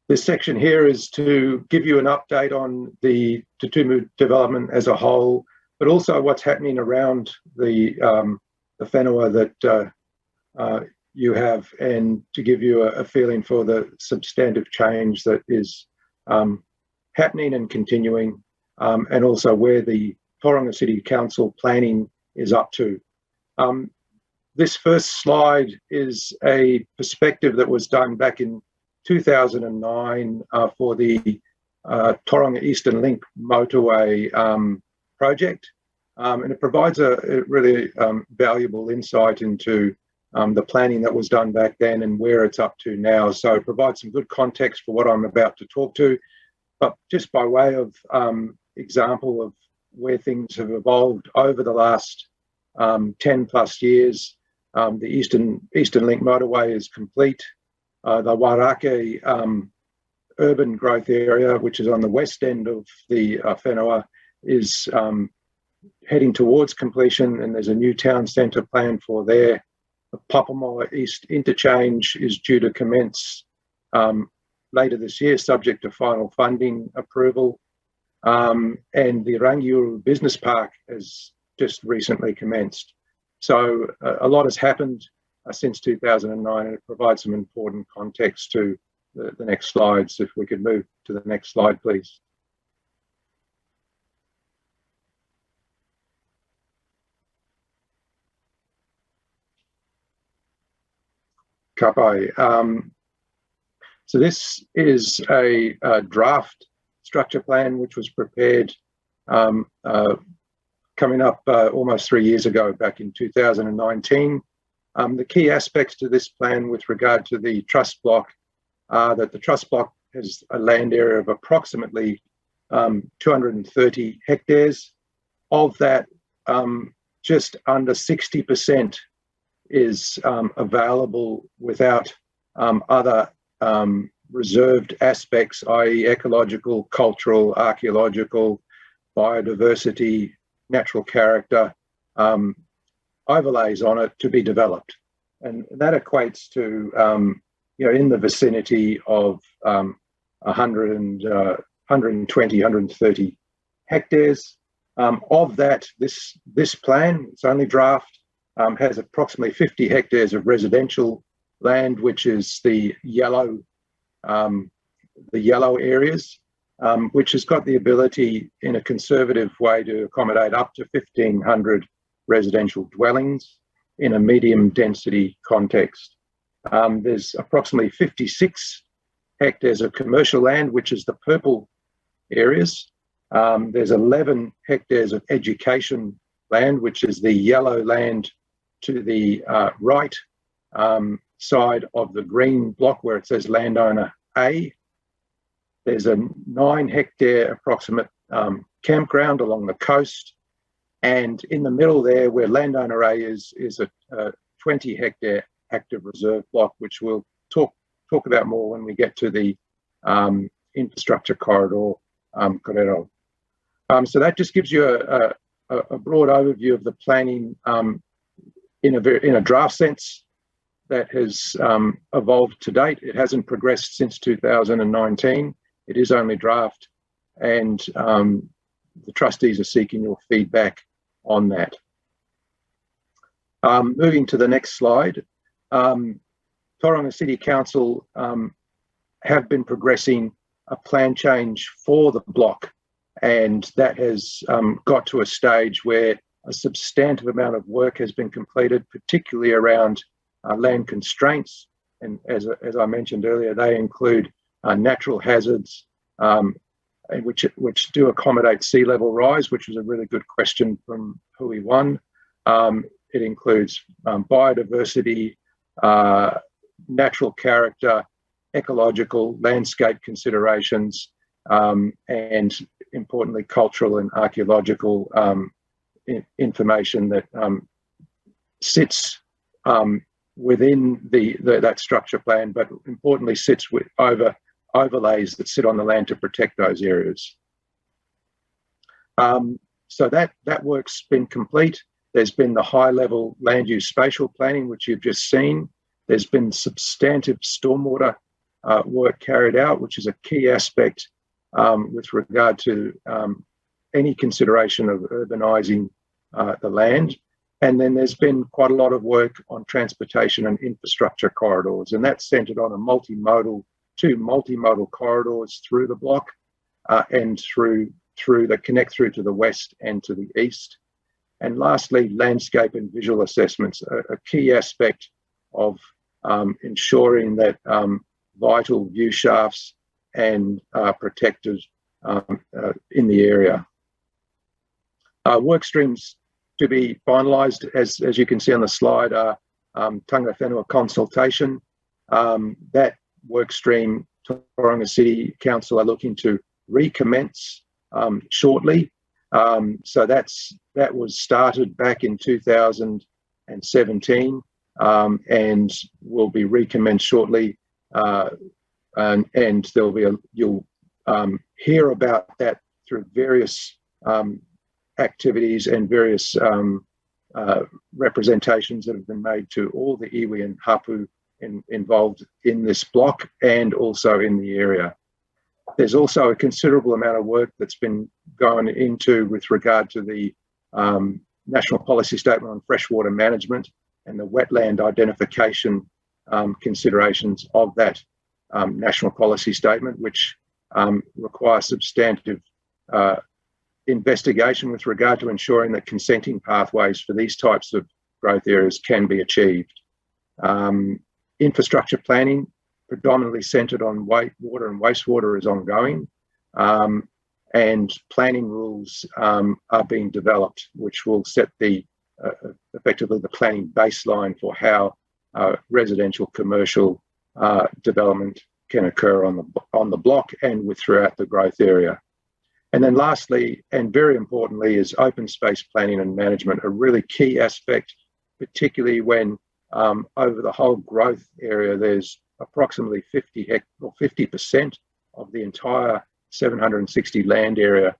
This section here is to give you an update on the Tumu development as a whole, but also what's happening around the whenua that you have, and to give you a feeling for the substantive change that is happening and continuing, and also where the Tauranga City Council planning is up to. This first slide is a perspective that was done back in 2009 for the Tauranga Eastern Link motorway project, and it provides a really valuable insight into the planning that was done back then and where it's up to now. So it provides some good context for what I'm about to talk to, but just by way of example of where things have evolved over the last 10 plus years. The Eastern Link motorway is complete. The Wairakei urban growth area, which is on the west end of the whenua, is heading towards completion, and there's a new town centre planned for there. The Papamoa East interchange is due to commence later this year, subject to final funding approval. And the Rangiuru Business Park has just recently commenced. So a lot has happened since 2009, and it provides some important context to the next slides. If we could move to the next slide, please. Ka pai. So this is a draft structure plan which was prepared coming up almost 3 years ago, back in 2019. The key aspects to this plan with regard to the trust block are that the trust block has a land area of approximately 230 hectares. Of that, just under 60% is available without other reserved aspects, i.e. ecological, cultural, archaeological, biodiversity, natural character, overlays on it to be developed. And that equates to, in the vicinity of 120, 130 hectares. Of that, this plan, it's only draft, has approximately 50 hectares of residential land, which is the yellow areas, which has got the ability in a conservative way to accommodate up to 1,500 residential dwellings in a medium density context. There's approximately 56 hectares of commercial land, which is the purple areas. There's 11 hectares of education land, which is the yellow land to the right side of the green block where it says landowner A. There's a 9 hectare approximate campground along the coast. And in the middle there, where landowner A is a 20 hectare active reserve block, which we'll talk about more when we get to the infrastructure corridor, Korero. So that just gives you a broad overview of the planning in a draft sense that has evolved to date. It hasn't progressed since 2019. It is only draft, and the trustees are seeking your feedback on that. Moving to the next slide, Tauranga City Council have been progressing a plan change for the block and that has got to a stage where a substantive amount of work has been completed, particularly around land constraints. And as I mentioned earlier, they include natural hazards, which do accommodate sea level rise, which was a really good question from Hui 1. It includes biodiversity, natural character, ecological, landscape considerations, and importantly, cultural and archaeological information that sits within that structure plan, but importantly sits with overlays that sit on the land to protect those areas. So that work's been complete. There's been the high-level land use spatial planning, which you've just seen. There's been substantive stormwater work carried out, which is a key aspect with regard to any consideration of urbanising the land. And then there's been quite a lot of work on transportation and infrastructure corridors, and that's centred on two multimodal corridors through the block and through that connect through to the west and to the east. And lastly, landscape and visual assessments, a key aspect of ensuring that vital view shafts and protected in the area. Work streams to be finalised, as you can see on the slide, are tanga whenua consultation. That work stream, Tauranga City Council are looking to recommence shortly. So that was started back in 2017 and will be recommenced shortly. And there'll be you'll hear about that through various activities and various representations that have been made to all the iwi and hapu involved in this block and also in the area. There's also a considerable amount of work that's been going into with regard to the National Policy Statement on Freshwater Management and the wetland identification considerations of that National Policy Statement, which require substantive investigation with regard to ensuring that consenting pathways for these types of growth areas can be achieved. Infrastructure planning, predominantly centred on water and wastewater, is ongoing, and planning rules are being developed, which will set effectively the planning baseline for how residential commercial development can occur on the block and throughout the growth area. And then lastly, and very importantly, is open space planning and management, a really key aspect, particularly when over the whole growth area, there's approximately 50% of the entire 760 land area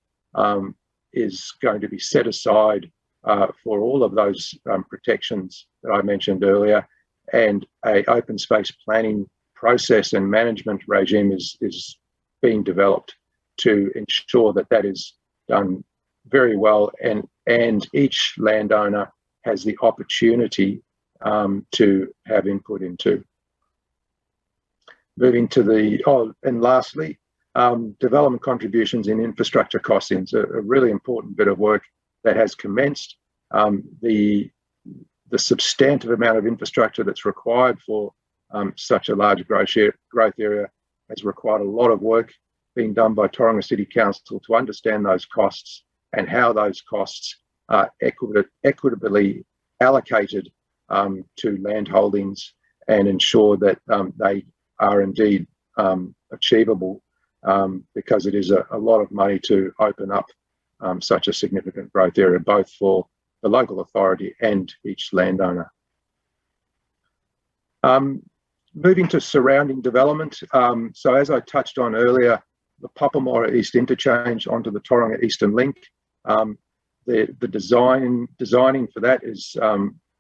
is going to be set aside for all of those protections that I mentioned earlier, and an open space planning process and management regime is being developed to ensure that that is done very well, and each landowner has the opportunity to have input into. Moving to and lastly, development contributions in infrastructure costings, a really important bit of work that has commenced. The substantive amount of infrastructure that's required for such a large growth area has required a lot of work being done by Tauranga City Council to understand those costs and how those costs are equitably allocated to land holdings and ensure that they are indeed achievable, because it is a lot of money to open up such a significant growth area, both for the local authority and each landowner. Moving to surrounding development. So as I touched on earlier, the Papamora East Interchange onto the Tauranga Eastern Link, the designing for that is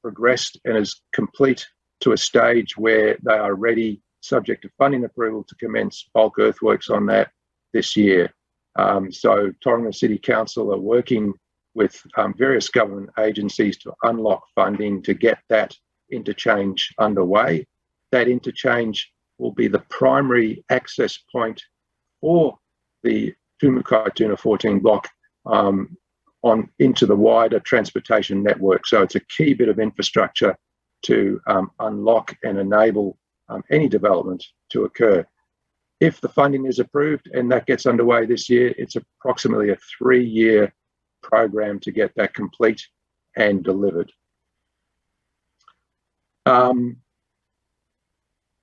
progressed and is complete to a stage where they are ready, subject to funding approval, to commence bulk earthworks on that this year. So Tauranga City Council are working with various government agencies to unlock funding to get that interchange underway. That interchange will be the primary access point for the Tumu Kaituna 14 block on into the wider transportation network. So it's a key bit of infrastructure to unlock and enable any development to occur. If the funding is approved and that gets underway this year, it's approximately a 3-year program to get that complete and delivered.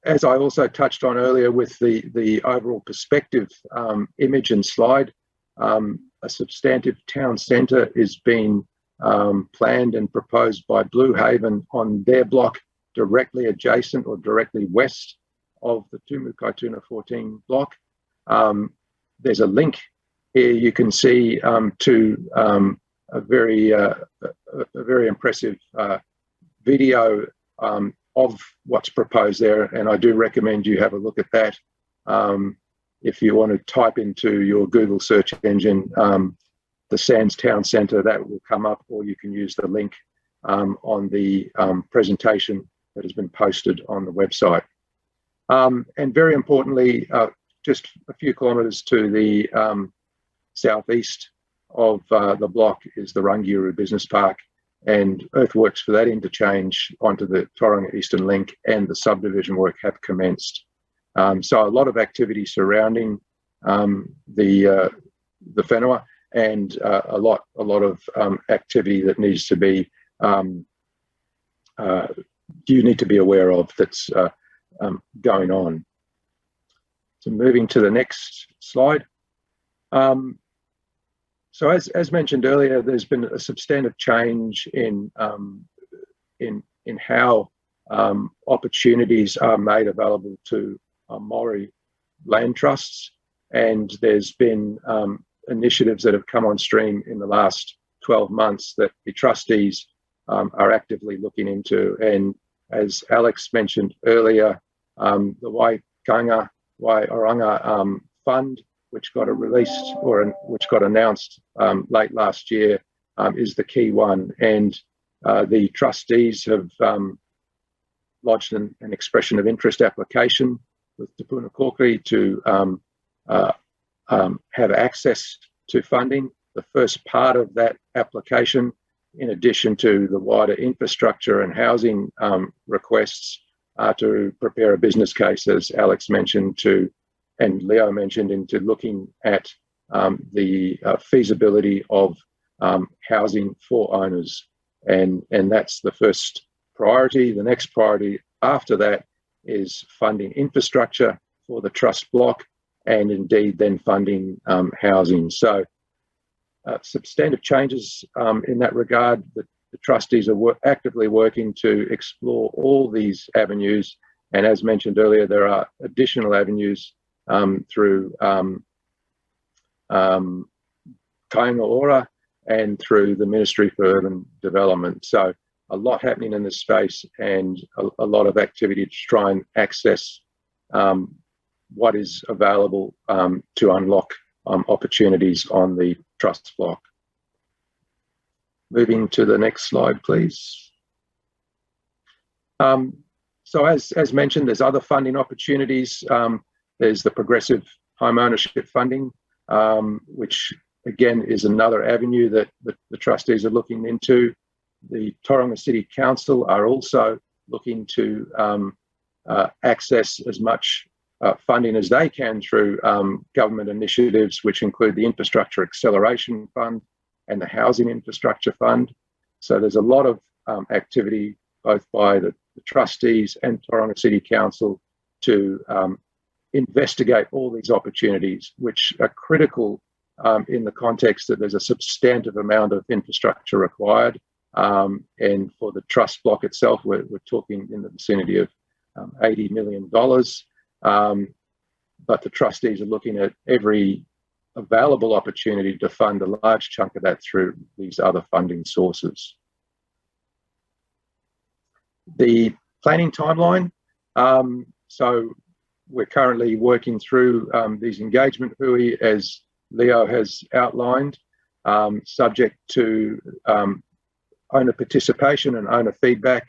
As I also touched on earlier with the overall perspective image and slide, a substantive town centre is being planned and proposed by Blue Haven on their block directly adjacent or directly west of the Tumu Kaituna 14 block. There's a link here you can see to a very impressive video of what's proposed there, and I do recommend you have a look at that. If you want to type into your Google search engine the Sands Town Centre, that will come up, or you can use the link on the presentation that has been posted on the website. And very importantly, just a few kilometres to the southeast of the block is the Rangiuru Business Park, and earthworks for that interchange onto the Tauranga Eastern Link and the subdivision work have commenced. So a lot of activity surrounding the whenua, and a lot of activity that needs to be you need to be aware of that's going on. So moving to the next slide. So as mentioned earlier, there's been a substantive change in how opportunities are made available to Maori land trusts, and there's been initiatives that have come on stream in the last 12 months that the trustees are actively looking into. And as Alex mentioned earlier, the Wairanga Fund, which got released which got announced late last year, is the key one. And the trustees have lodged an expression of interest application with Te Puna Kōkiri to have access to funding. The first part of that application, in addition to the wider infrastructure and housing requests, are to prepare a business case, as Alex mentioned, and Leo mentioned, into looking at the feasibility of housing for owners. And that's the first priority. The next priority after that is funding infrastructure for the trust block, and indeed then funding housing. So substantive changes in that regard. The trustees are actively working to explore all these avenues. And as mentioned earlier, there are additional avenues through Kāinga Ora and through the Ministry for Urban Development. So a lot happening in this space, and a lot of activity to try and access what is available to unlock opportunities on the trust block. Moving to the next slide, please. So as mentioned, there's other funding opportunities. There's the progressive home ownership funding, which again is another avenue that the trustees are looking into. The Tauranga City Council are also looking to access as much funding as they can through government initiatives, which include the Infrastructure Acceleration Fund and the Housing Infrastructure Fund. So there's a lot of activity both by the trustees and Tauranga City Council to investigate all these opportunities, which are critical in the context that there's a substantive amount of infrastructure required. And for the trust block itself, we're talking in the vicinity of $80 million. But the trustees are looking at every available opportunity to fund a large chunk of that through these other funding sources. The planning timeline. So we're currently working through these engagement hui, as Leo has outlined, subject to owner participation and owner feedback.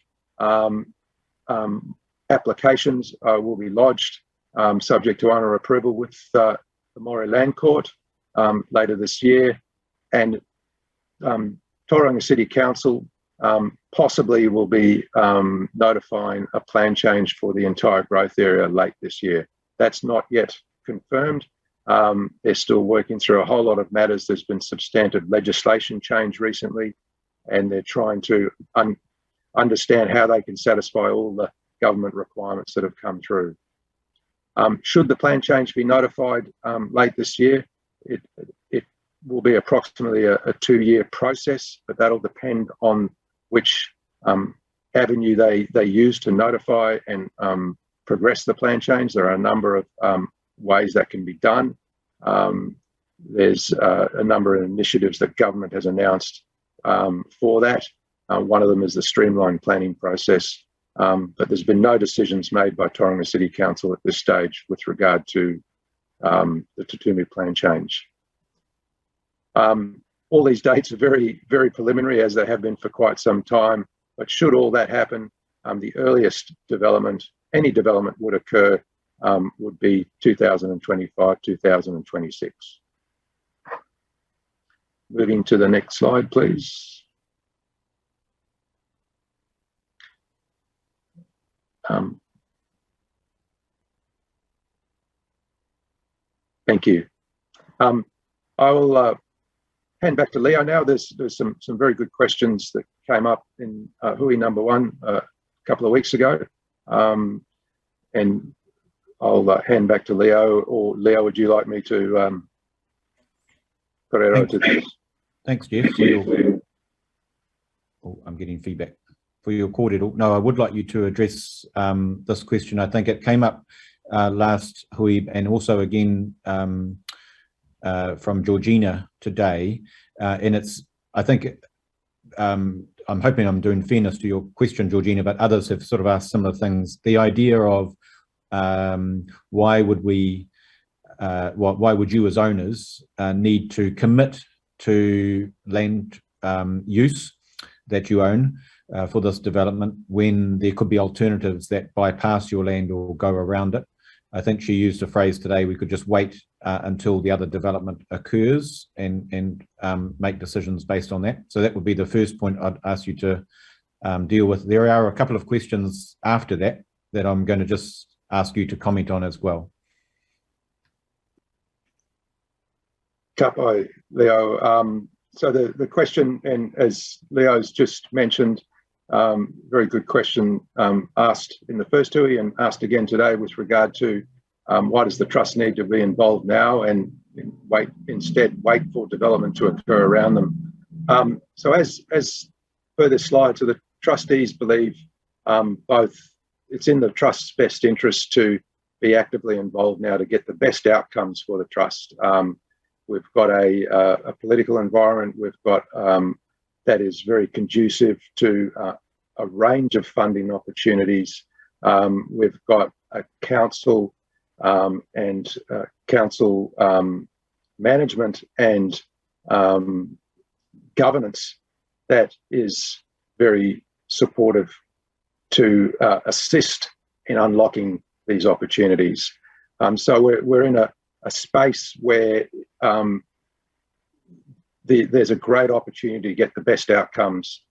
Applications will be lodged subject to owner approval with the Maori Land Court. later this year, and Tauranga City Council possibly will be notifying a plan change for the entire growth area late this year. That's not yet confirmed. They're still working through a whole lot of matters. There's been substantive legislation change recently, and they're trying to understand how they can satisfy all the government requirements that have come through. Should the plan change be notified late this year, it will be approximately a 2-year process, but that'll depend on which avenue they use to notify and progress the plan change. There are a number of ways that can be done. There's a number of initiatives that government has announced for that. One of them is the streamlined planning process, but there's been no decisions made by Tauranga City Council at this stage with regard to the Tumu plan change. All these dates are very, very preliminary, as they have been for quite some time, but should all that happen, the earliest development, any development would occur would be 2025, 2026. Moving to the next slide, please. Thank you. I will hand back to Leo now. There's some very good questions that came up in Hui number 1 a couple of weeks ago, and I'll hand back to Leo. Or Leo, would you like me to to this? Thanks, Jeff. Oh, I'm getting feedback for your kōrero. No, I would like you to address this question. I think it came up last Hui, and also again from Georgina today, and it's, I think, I'm hoping I'm doing fairness to your question, Georgina, but others have sort of asked similar things. The idea of why would you as owners need to commit to land use that you own for this development when there could be alternatives that bypass your land or go around it? I think she used a phrase today, we could just wait until the other development occurs and make decisions based on that. So that would be the first point I'd ask you to deal with. There are a couple of questions after that that I'm going to just ask you to comment on as well. Kapai, Leo. So the question, and as Leo's just mentioned, very good question asked in the first Hui and asked again today with regard to why does the trust need to be involved now and instead wait for development to occur around them. So as per this slide, so the trustees believe both it's in the trust's best interest to be actively involved now to get the best outcomes for the trust. We've got a political environment we've got that is very conducive to a range of funding opportunities. We've got a council and council management and governance that is very supportive to assist in unlocking these opportunities. So we're in a space where there's a great opportunity to get the best outcomes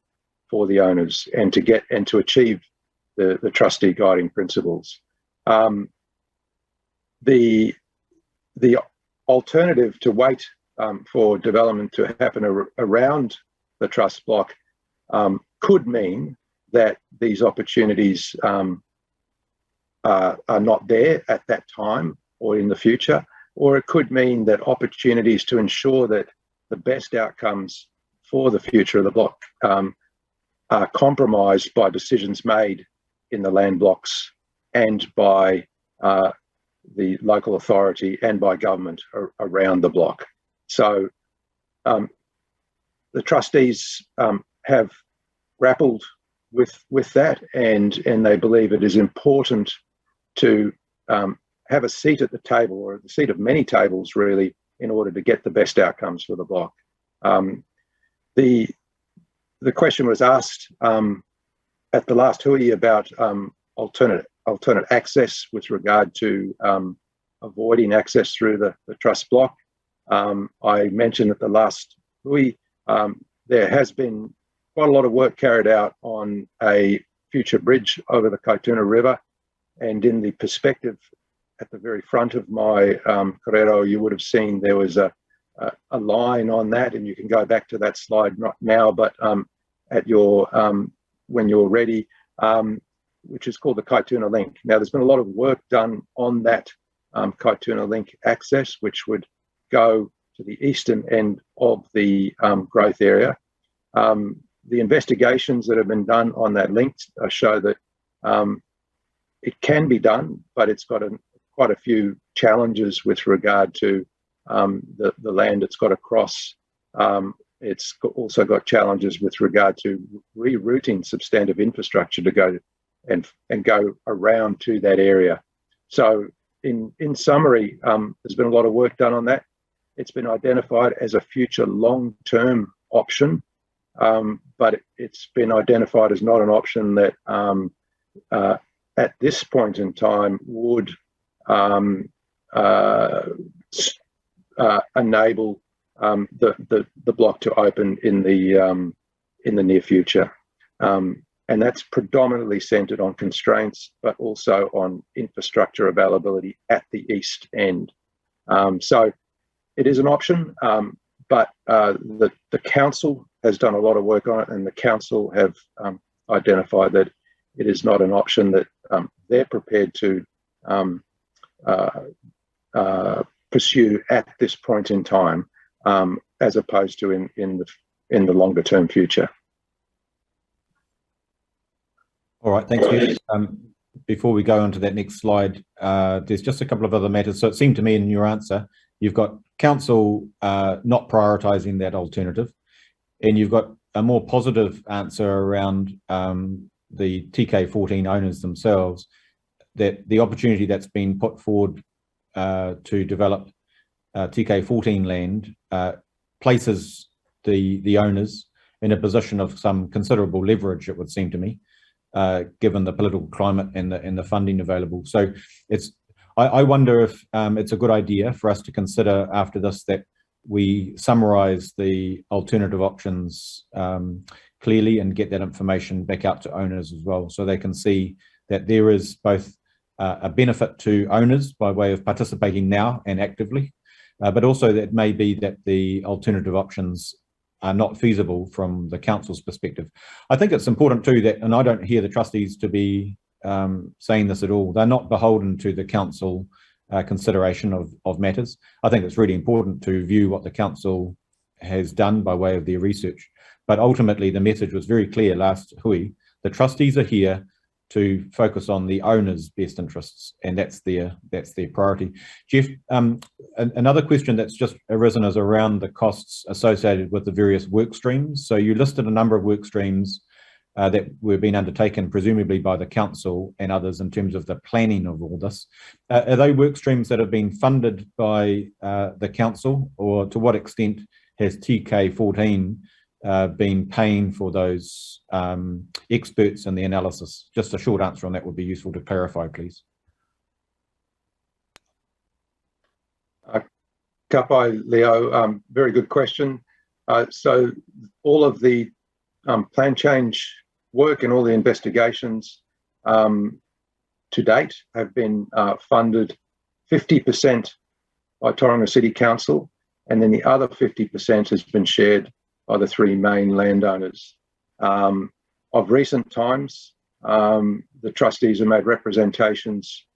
for the owners and to achieve the trustee guiding principles. The alternative to wait for development to happen around the trust block could mean that these opportunities are not there at that time or in the future, or it could mean that opportunities to ensure that the best outcomes for the future of the block are compromised by decisions made in the land blocks and by the local authority and by government around the block. So the trustees have grappled with that, and they believe it is important to have a seat at the table, or the seat of many tables really, in order to get the best outcomes for the block. The question was asked at the last Hui about alternate access with regard to avoiding access through the trust block. I mentioned at the last there has been quite a lot of work carried out on a future bridge over the Kaituna River, and in the perspective at the very front of my korero, you would have seen there was a line on that, and you can go back to that slide, not now, but at your when you're ready, which is called the Kaituna Link. Now, there's been a lot of work done on that Kaituna Link access, which would go to the eastern end of the growth area. The investigations that have been done on that link show that it can be done, but it's got quite a few challenges with regard to the land it's got to cross. It's also got challenges with regard to rerouting substantive infrastructure to go and go around to that area. So in summary, there's been a lot of work done on that. It's been identified as a future long-term option, but it's been identified as not an option that at this point in time would enable the block to open in the near future. And that's predominantly centred on constraints, but also on infrastructure availability at the east end. So it is an option, but the council has done a lot of work on it, and the council have identified that it is not an option that they're prepared to pursue at this point in time, as opposed to in the longer term future. All right, thanks, Jeff. Before we go on to that next slide, there's just a couple of other matters. So it seemed to me in your answer, you've got council not prioritising that alternative, and you've got a more positive answer around the TK14 owners themselves, that the opportunity that's been put forward to develop TK14 land places the owners in a position of some considerable leverage, it would seem to me, given the political climate and the funding available. So I wonder if it's a good idea for us to consider after this that we summarise the alternative options clearly and get that information back out to owners as well, so they can see that there is both a benefit to owners by way of participating now and actively, but also that may be that the alternative options are not feasible from the council's perspective. I think it's important too that, and I don't hear the trustees to be saying this at all, they're not beholden to the council consideration of matters. I think it's really important to view what the council has done by way of their research. But ultimately, the message was very clear last hui. The trustees are here to focus on the owner's best interests, and that's their priority. Jeff, another question that's just arisen is around the costs associated with the various work streams. So you listed a number of work streams that were being undertaken, presumably by the council and others, in terms of the planning of all this. Are they work streams that have been funded by the council, or to what extent has TK14 been paying for those experts in the analysis? Just a short answer on that would be useful to clarify, please. Kapai, Leo, very good question. So all of the plan change work and all the investigations to date have been funded 50% by Tauranga City Council, and then the other 50% has been shared by the three main landowners. Of recent times, the trustees have made representations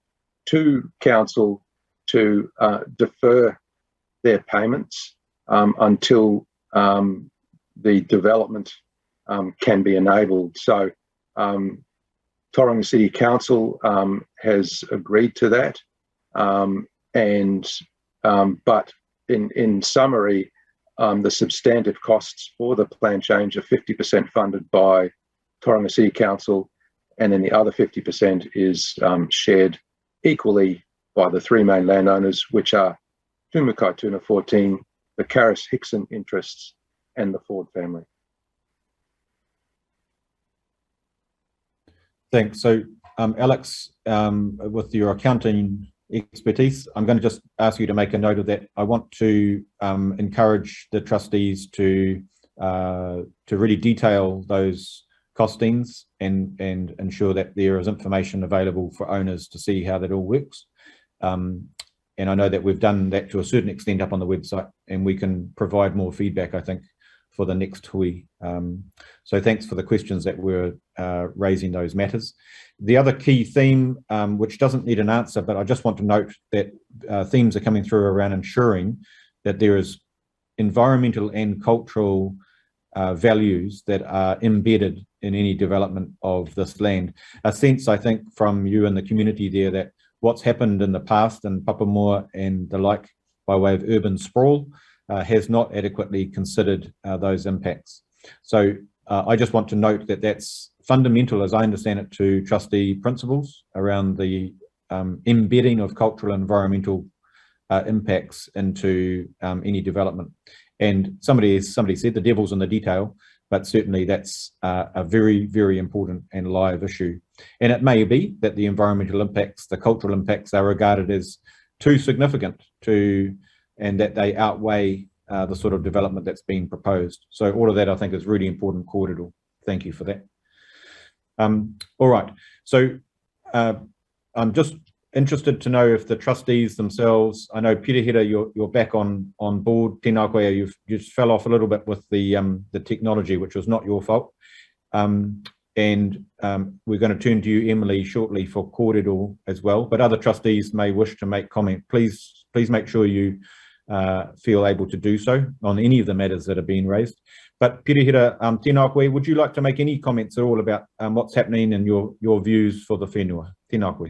to council to defer their payments until the development can be enabled. So Tauranga City Council has agreed to that, but in summary, the substantive costs for the plan change are 50% funded by Tauranga City Council, and then the other 50% is shared equally by the three main landowners, which are Tumu Kaituna 14, the Karras-Hickson interests, and the Ford family. Thanks. So, Alex, with your accounting expertise. I'm going to just ask you to make a note of that. I want to encourage the trustees to really detail those costings and ensure that there is information available for owners to see how that all works. And I know that we've done that to a certain extent up on the website, and we can provide more feedback, I think, for the next hui. So thanks for the questions that were raising those matters. The other key theme, which doesn't need an answer, but I just want to note that themes are coming through around ensuring that there is environmental and cultural values that are embedded in any development of this land. A sense, I think, from you and the community there that what's happened in the past in Papamoa and the like by way of urban sprawl has not adequately considered those impacts. So I just want to note that that's fundamental, as I understand it, to trustee principles around the embedding of cultural and environmental impacts into any development. And somebody said the devil's in the detail, but certainly that's a very, very important and live issue. And it may be that the environmental impacts, the cultural impacts are regarded as too significant and that they outweigh the sort of development that's being proposed. So all of that, I think, is really important kōrero. Thank you for that. All right, so I'm just interested to know if the trustees themselves, I know Pirihira, you're back on board. Tēnā koe, you just fell off a little bit with the technology, which was not your fault. And we're going to turn to you, Emily, shortly for kōrero as well, but other trustees may wish to make comment. Please make sure you feel able to do so on any of the matters that are being raised. But Pirihira, tēnā koe, would you like to make any comments at all about what's happening and your views for the whenua? Tēnā koe.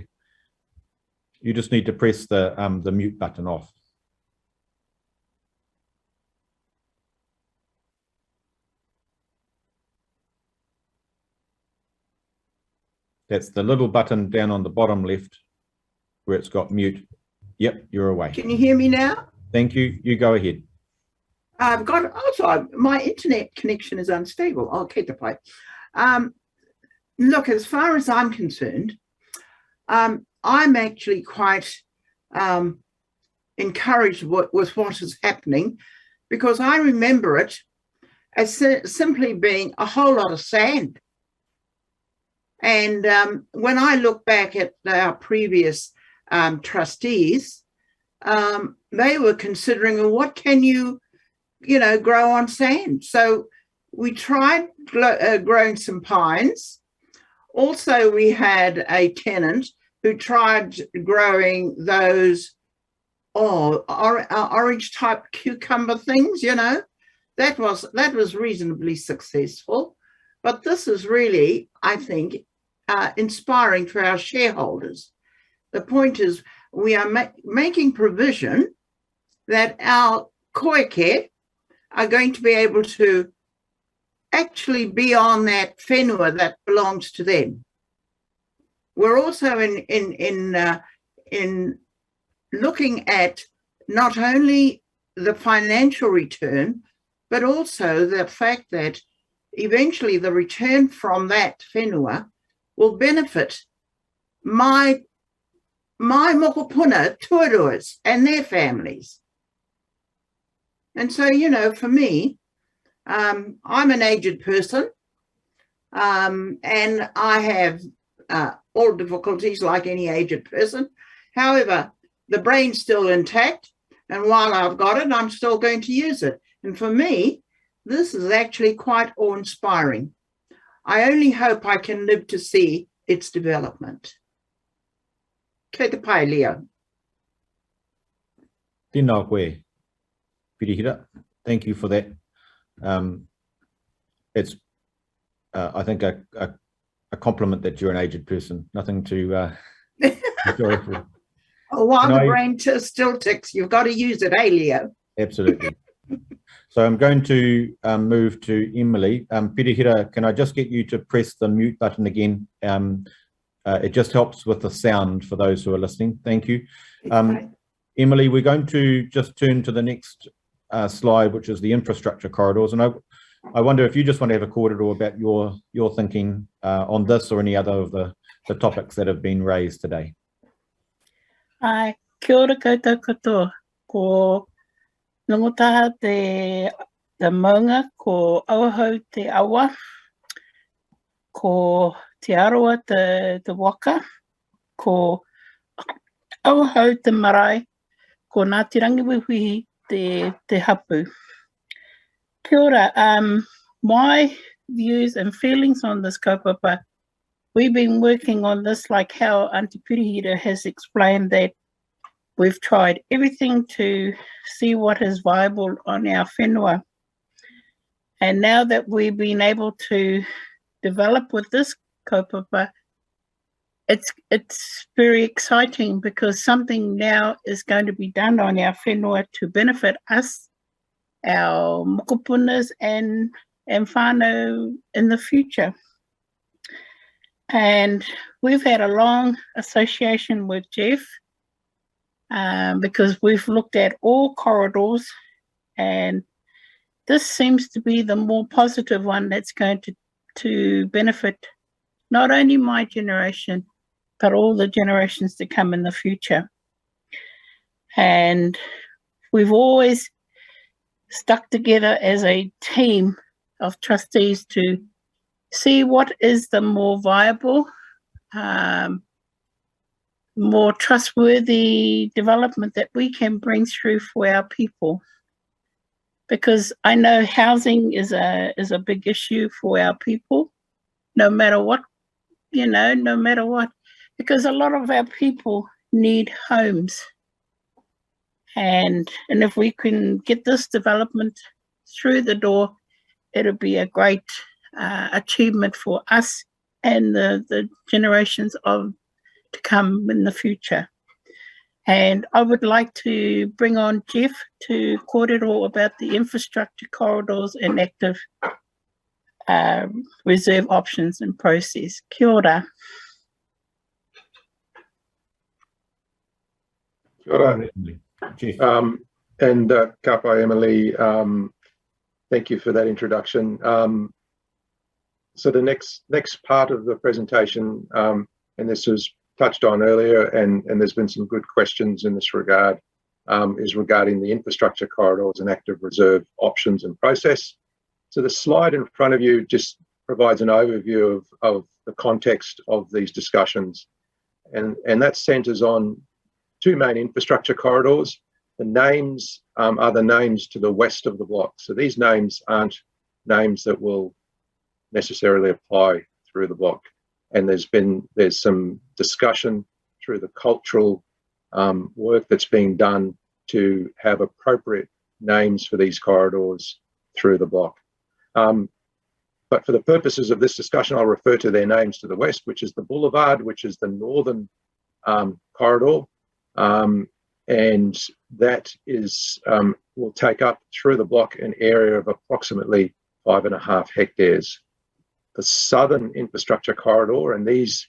You just need to press the mute button off. That's the little button down on the bottom left where it's got mute. Yep, you're away. Can you hear me now? Thank you. You go ahead. I've got also my internet connection is unstable. I'll keep the play. Look, as far as I'm concerned, I'm actually quite encouraged with what is happening, because I remember it as simply being a whole lot of sand. And when I look back at our previous trustees, they were considering, well, what can you grow on sand? So we tried growing some pines. Also, we had a tenant who tried growing those orange type cucumber things, that was reasonably successful. But this is really, I think, inspiring for our shareholders. The point is we are making provision that our koike are going to be able to actually be on that whenua that belongs to them. We're also in looking at not only the financial return, but also the fact that eventually the return from that whenua will benefit my mokopuna tuaruas and their families. And so, for me, I'm an aged person, and I have all difficulties like any aged person. However, the brain's still intact, and while I've got it, I'm still going to use it. And for me, this is actually quite awe-inspiring. I only hope I can live to see its development. Kei te pai, Leo. Tēnā koe, Pirihira. Thank you for that. It's, I think, a compliment that you're an aged person. Nothing to be joyful. While the brain still ticks, you've got to use it, eh, Leo? Absolutely. So I'm going to move to Emily. Pirihira, can I just get you to press the mute button again? It just helps with the sound for those who are listening. Thank you. Emily, we're going to just turn to the next slide, which is the infrastructure corridors. And I wonder if you just want to have a kōrero about your thinking on this or any other of the topics that have been raised today. Ai, kia ora koutou katoa. Ko nongotaha te maunga, ko auahau te awa, ko te aroa te waka, ko auahau te marae, ko Ngāti Rangiwihi te hapu. Kia ora, my views and feelings on this kaupapa, we've been working on this like how Auntie Pirihira has explained that we've tried everything to see what is viable on our whenua. And now that we've been able to develop with this kaupapa, it's very exciting because something now is going to be done on our whenua to benefit us, our mokopunas and whānau in the future. And we've had a long association with Jeff because we've looked at all corridors, and this seems to be the more positive one that's going to benefit not only my generation, but all the generations to come in the future. And we've always stuck together as a team of trustees to see what is the more viable, more trustworthy development that we can bring through for our people. Because I know housing is a big issue for our people, no matter what, no matter what, because a lot of our people need homes. And if we can get this development through the door, it'll be a great achievement for us and the generations to come in the future. And I would like to bring on Jeff to kōrero about the infrastructure corridors and active reserve options and process. Kia ora. Kia ora. Jeff. And ka pai, Emily, thank you for that introduction. So the next part of the presentation, and this was touched on earlier, and there's been some good questions in this regard, is regarding the infrastructure corridors and active reserve options and process. So the slide in front of you just provides an overview of the context of these discussions, and that centres on two main infrastructure corridors. The names are the names to the west of the block. So these names aren't names that will necessarily apply through the block. And there's some discussion through the cultural work that's being done to have appropriate names for these corridors through the block. But for the purposes of this discussion, I'll refer to their names to the west, which is the Boulevard, which is the northern corridor. And that is will take up through the block an area of approximately 5.5 hectares. The southern infrastructure corridor, and these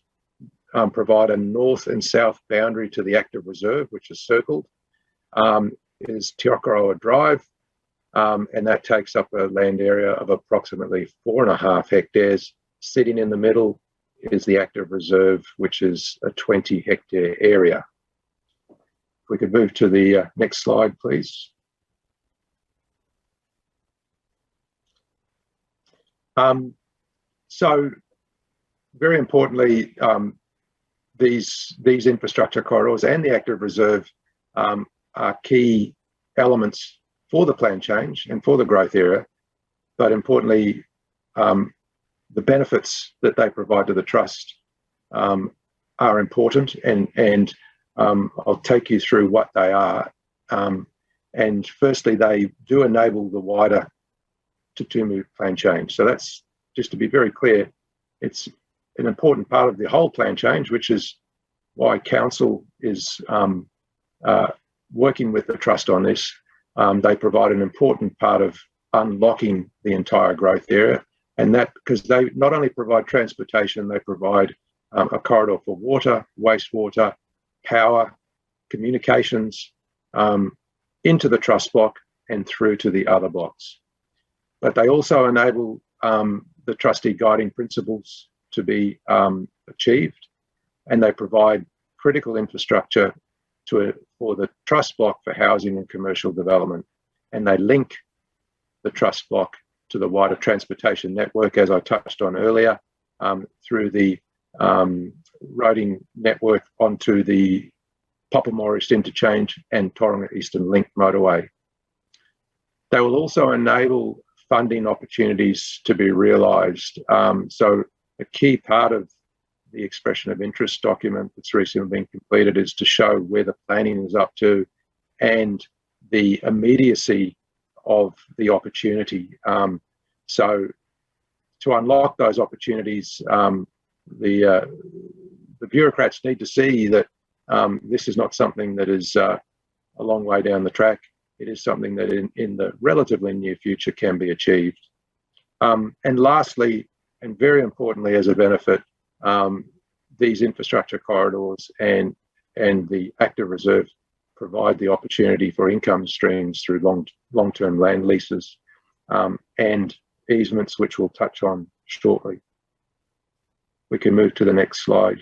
provide a north and south boundary to the active reserve, which is circled, is Te Akaroa Drive, and that takes up a land area of approximately 4.5 hectares. Sitting in the middle is the active reserve, which is a 20 hectare area. If we could move to the next slide, please. So very importantly, these infrastructure corridors and the active reserve are key elements for the plan change and for the growth area. But importantly, the benefits that they provide to the trust are important, and I'll take you through what they are. And firstly, they do enable the wider Tumu plan change. So that's, just to be very clear, it's an important part of the whole plan change, which is why council is working with the trust on this. They provide an important part of unlocking the entire growth area, and that because they not only provide transportation, they provide a corridor for water, wastewater, power, communications into the trust block and through to the other blocks. But they also enable the trustee guiding principles to be achieved, and they provide critical infrastructure for the trust block for housing and commercial development, and they link the trust block to the wider transportation network, as I touched on earlier, through the roading network onto the Papamoa East Interchange and Tauranga Eastern Link motorway. They will also enable funding opportunities to be realised. So a key part of the expression of interest document that's recently been completed is to show where the planning is up to and the immediacy of the opportunity. So to unlock those opportunities, the bureaucrats need to see that this is not something that is a long way down the track. It is something that in the relatively near future can be achieved. And lastly, and very importantly as a benefit, these infrastructure corridors and the active reserve provide the opportunity for income streams through long-term land leases and easements, which we'll touch on shortly. We can move to the next slide.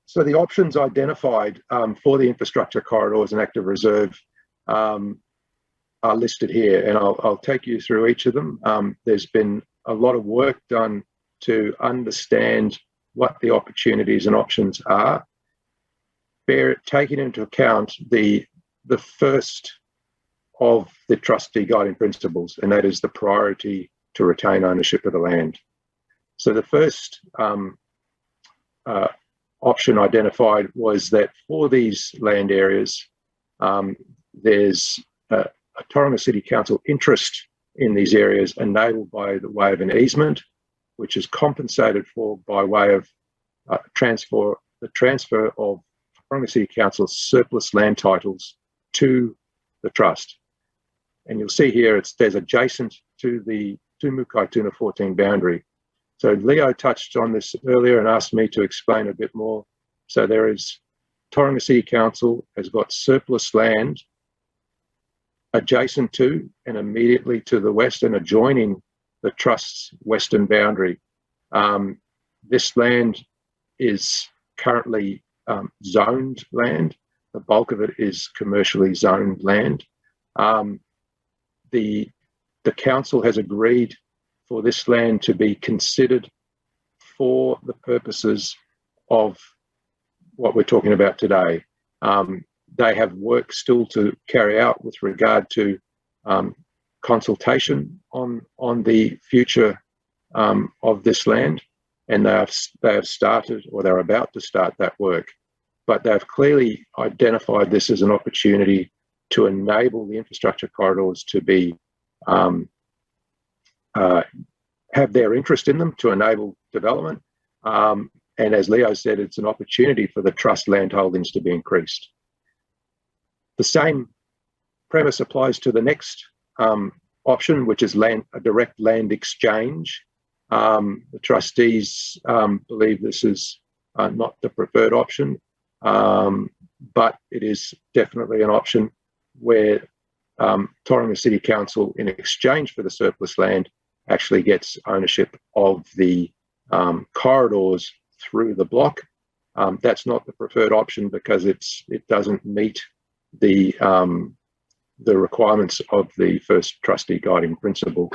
So the options identified for the infrastructure corridors and active reserve are listed here, and I'll take you through each of them. There's been a lot of work done to understand what the opportunities and options are, taking into account the first of the trustee guiding principles, and that is the priority to retain ownership of the land. So the first option identified was that for these land areas, there's a Tauranga City Council interest in these areas enabled by the way of an easement, which is compensated for by way of the transfer of Tauranga City Council surplus land titles to the trust. And you'll see here it says adjacent to the Tumu Kaituna 14 boundary. So Leo touched on this earlier and asked me to explain a bit more. So there is Tauranga City Council has got surplus land adjacent to and immediately to the west and adjoining the trust's western boundary. This land is currently zoned land. The bulk of it is commercially zoned land. The council has agreed for this land to be considered for the purposes of what we're talking about today. They have work still to carry out with regard to consultation on the future of this land, and they have started, or they're about to start that work. But they've clearly identified this as an opportunity to enable the infrastructure corridors to be have their interest in them, to enable development. And as Leo said, it's an opportunity for the trust land holdings to be increased. The same premise applies to the next option, which is a direct land exchange. The trustees believe this is not the preferred option, but it is definitely an option where Tauranga City Council, in exchange for the surplus land, actually gets ownership of the corridors through the block. That's not the preferred option because it doesn't meet the requirements of the first trustee guiding principle.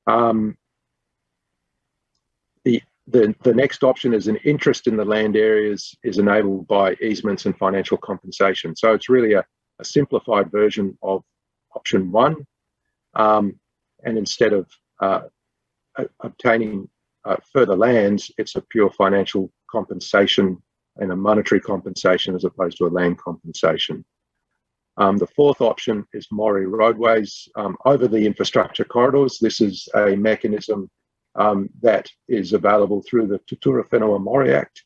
The next option is an interest in the land areas is enabled by easements and financial compensation. So it's really a simplified version of option one. And instead of obtaining further lands, it's a pure financial compensation and a monetary compensation as opposed to a land compensation. The fourth option is Maori roadways over the infrastructure corridors. This is a mechanism that is available through the Tutura Whenua Maori Act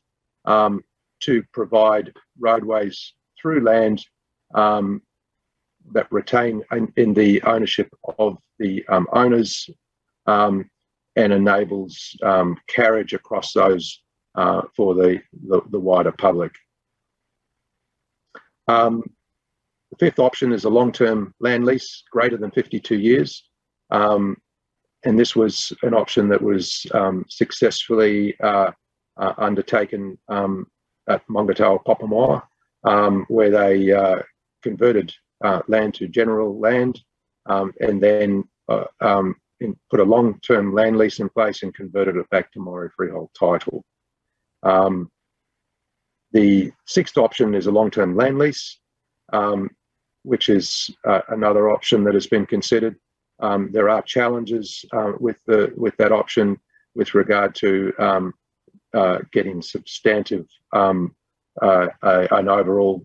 to provide roadways through land that retain in the ownership of the owners and enables carriage across those for the wider public. The fifth option is a long-term land lease greater than 52 years. And this was an option that was successfully undertaken at Mongatowa Papamoa, where they converted land to general land, and then put a long-term land lease in place and converted it back to Maori freehold title. The sixth option is a long-term land lease, which is another option that has been considered. There are challenges with that option with regard to getting substantive an overall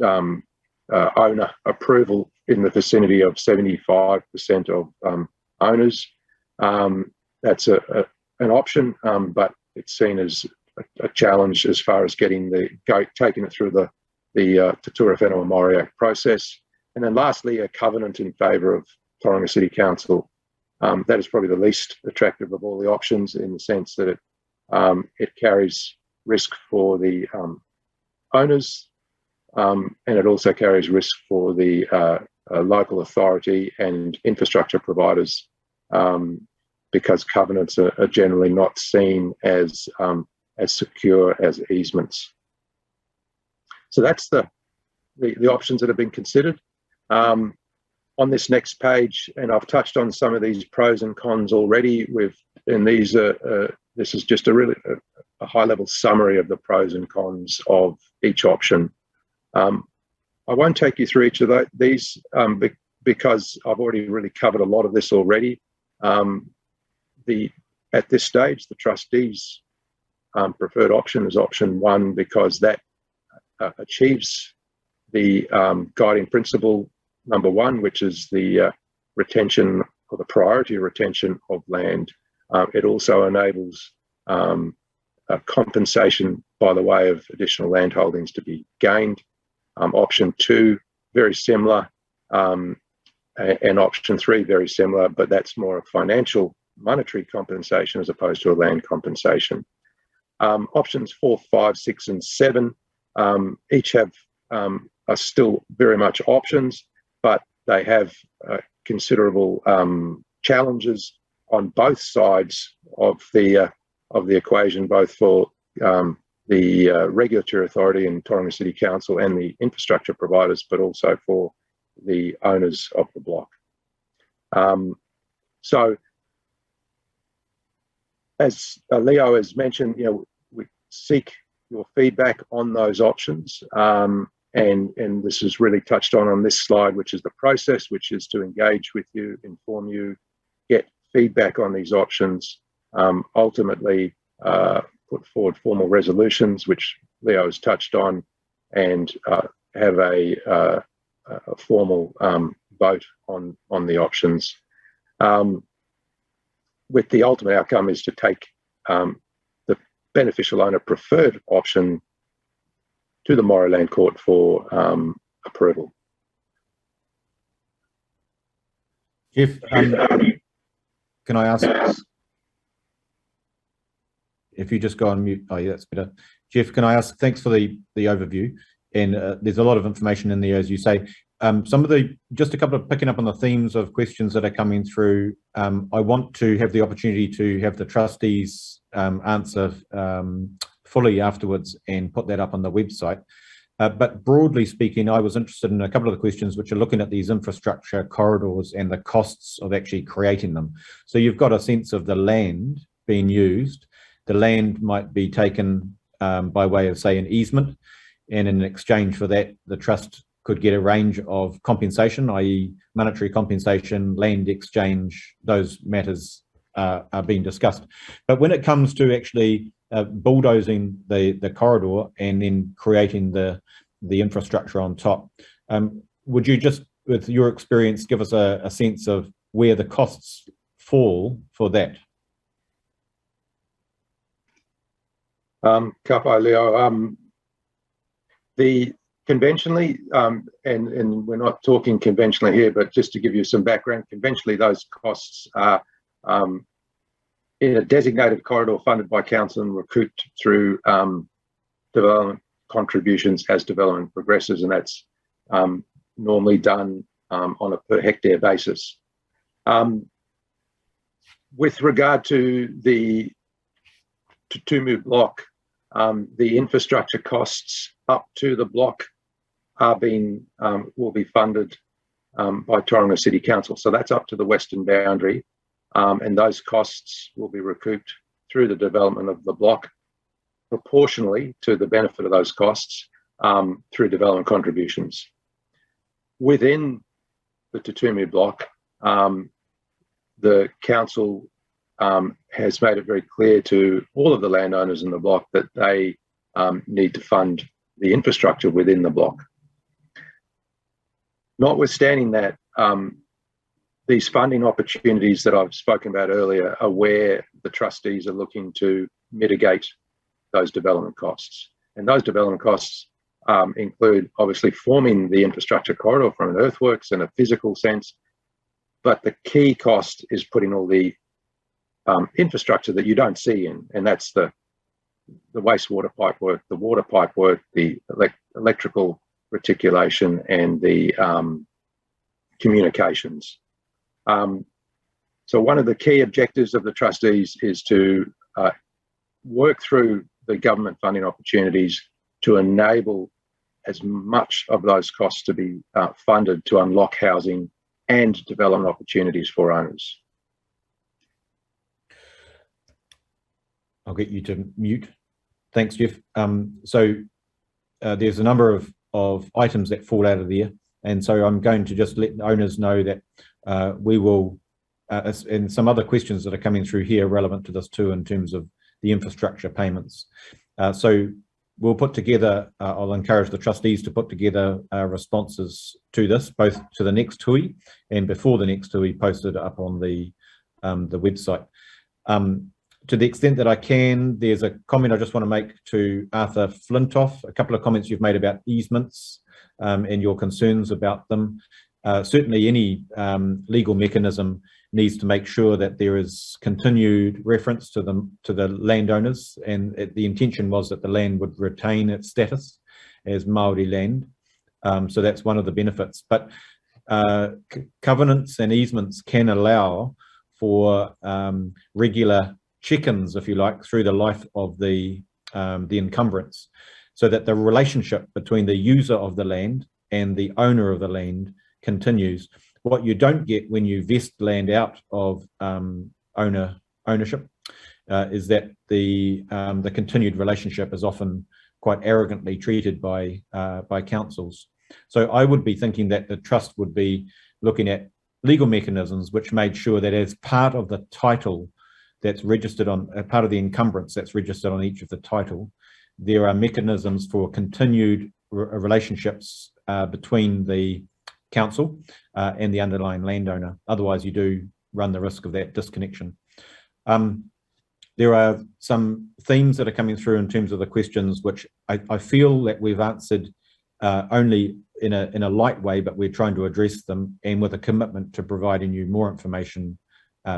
owner approval in the vicinity of 75% of owners. That's an option, but it's seen as a challenge as far as getting taking it through the Te Tura Whenua Māori Act process. And then lastly, a covenant in favour of Tauranga City Council. That is probably the least attractive of all the options, in the sense that it carries risk for the owners, and it also carries risk for the local authority and infrastructure providers, because covenants are generally not seen as secure as easements. So that's the options that have been considered. On this next page, and I've touched on some of these pros and cons already, this is just a high-level summary of the pros and cons of each option. I won't take you through each of these because I've already really covered a lot of this already. At this stage, the trustees' preferred option is option 1, because that achieves the guiding principle number 1, which is the retention, or the priority retention of land. It also enables compensation by the way of additional land holdings to be gained. Option 2, very similar, and option 3, very similar, but that's more a financial, monetary compensation as opposed to a land compensation. Options 4, 5, 6, and 7 each are still very much options, but they have considerable challenges on both sides of the equation, both for the regulatory authority and Tauranga City Council and the infrastructure providers, but also for the owners of the block. So, as Leo has mentioned, we seek your feedback on those options, and this is really touched on this slide, which is the process, which is to engage with you, inform you, get feedback on these options, ultimately put forward formal resolutions, which Leo has touched on, and have a formal vote on the options. With the ultimate outcome is to take the beneficial owner preferred option to the Maori Land Court for approval. Jeff, can I ask, if you just go on mute? Oh yeah, that's better. Jeff, can I ask, thanks for the overview, and there's a lot of information in there, as you say. Just a couple of picking up on the themes of questions that are coming through. I want to have the opportunity to have the trustees answer fully afterwards and put that up on the website. But broadly speaking, I was interested in a couple of the questions which are looking at these infrastructure corridors and the costs of actually creating them. So you've got a sense of the land being used. The land might be taken by way of, say, an easement, and in exchange for that, the trust could get a range of compensation, i.e. monetary compensation, land exchange. Those matters are being discussed. But when it comes to actually bulldozing the corridor and then creating the infrastructure on top, would you just, with your experience, give us a sense of where the costs fall for that? Ka pai, Leo. Conventionally, and we're not talking conventionally here, but just to give you some background, conventionally those costs are in a designated corridor funded by council and recouped through development contributions as development progresses, and that's normally done on a per hectare basis. With regard to the Tumu block, the infrastructure costs up to the block will be funded by Tauranga City Council. So that's up to the western boundary, and those costs will be recouped through the development of the block, proportionally to the benefit of those costs through development contributions. Within the Tumu block, the council has made it very clear to all of the landowners in the block that they need to fund the infrastructure within the block. Notwithstanding that, these funding opportunities that I've spoken about earlier are where the trustees are looking to mitigate those development costs. And those development costs include obviously forming the infrastructure corridor from an earthworks and a physical sense, but the key cost is putting all the infrastructure that you don't see in, and that's the wastewater pipe work, the water pipe work, the electrical reticulation, and the communications. So one of the key objectives of the trustees is to work through the government funding opportunities to enable as much of those costs to be funded to unlock housing and development opportunities for owners. I'll get you to mute. Thanks, Jeff. There's a number of items that fall out of there, and so I'm going to just let the owners know that we will, and some other questions that are coming through here relevant to this too in terms of the infrastructure payments. So we'll put together, I'll encourage the trustees to put together responses to this, both to the next TUI and before the next TUI, posted up on the website. To the extent that I can, there's a comment I just want to make to Arthur Flintoff, a couple of comments you've made about easements and your concerns about them. Certainly any legal mechanism needs to make sure that there is continued reference to the landowners, and the intention was that the land would retain its status as Māori land. So that's one of the benefits. But covenants and easements can allow for regular check-ins, if you like, through the life of the encumbrance, so that the relationship between the user of the land and the owner of the land continues. What you don't get when you vest land out of ownership is that the continued relationship is often quite arrogantly treated by councils. So I would be thinking that the trust would be looking at legal mechanisms which made sure that as part of the title that's registered on, part of the encumbrance that's registered on each of the title, there are mechanisms for continued relationships between the council and the underlying landowner. Otherwise, you do run the risk of that disconnection. There are some themes that are coming through in terms of the questions, which I feel that we've answered only in a light way, but we're trying to address them, and with a commitment to providing you more information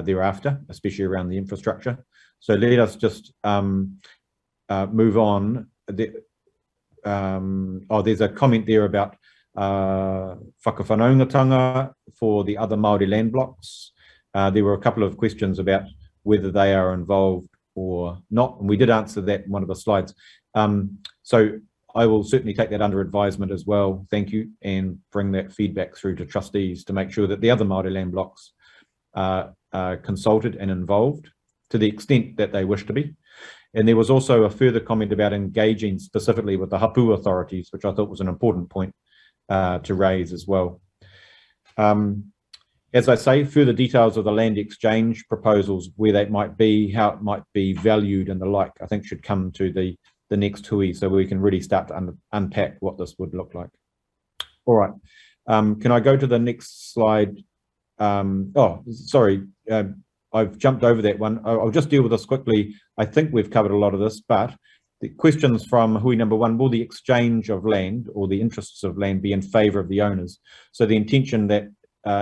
thereafter, especially around the infrastructure. So let us just move on. There's a comment there about whakawhanaungatanga for the other Māori land blocks. There were a couple of questions about whether they are involved or not, and we did answer that in one of the slides. So I will certainly take that under advisement as well, thank you, and bring that feedback through to trustees to make sure that the other Māori land blocks are consulted and involved to the extent that they wish to be. And there was also a further comment about engaging specifically with the hapu authorities, which I thought was an important point to raise as well. As I say, further details of the land exchange proposals, where they might be, how it might be valued and the like, I think should come to the next TUI, so we can really start to unpack what this would look like. All right, can I go to the next slide? Oh, sorry, I've jumped over that one. I'll just deal with this quickly. I think we've covered a lot of this, but the questions from Hui number one: will the exchange of land or the interests of land be in favour of the owners? So the intention that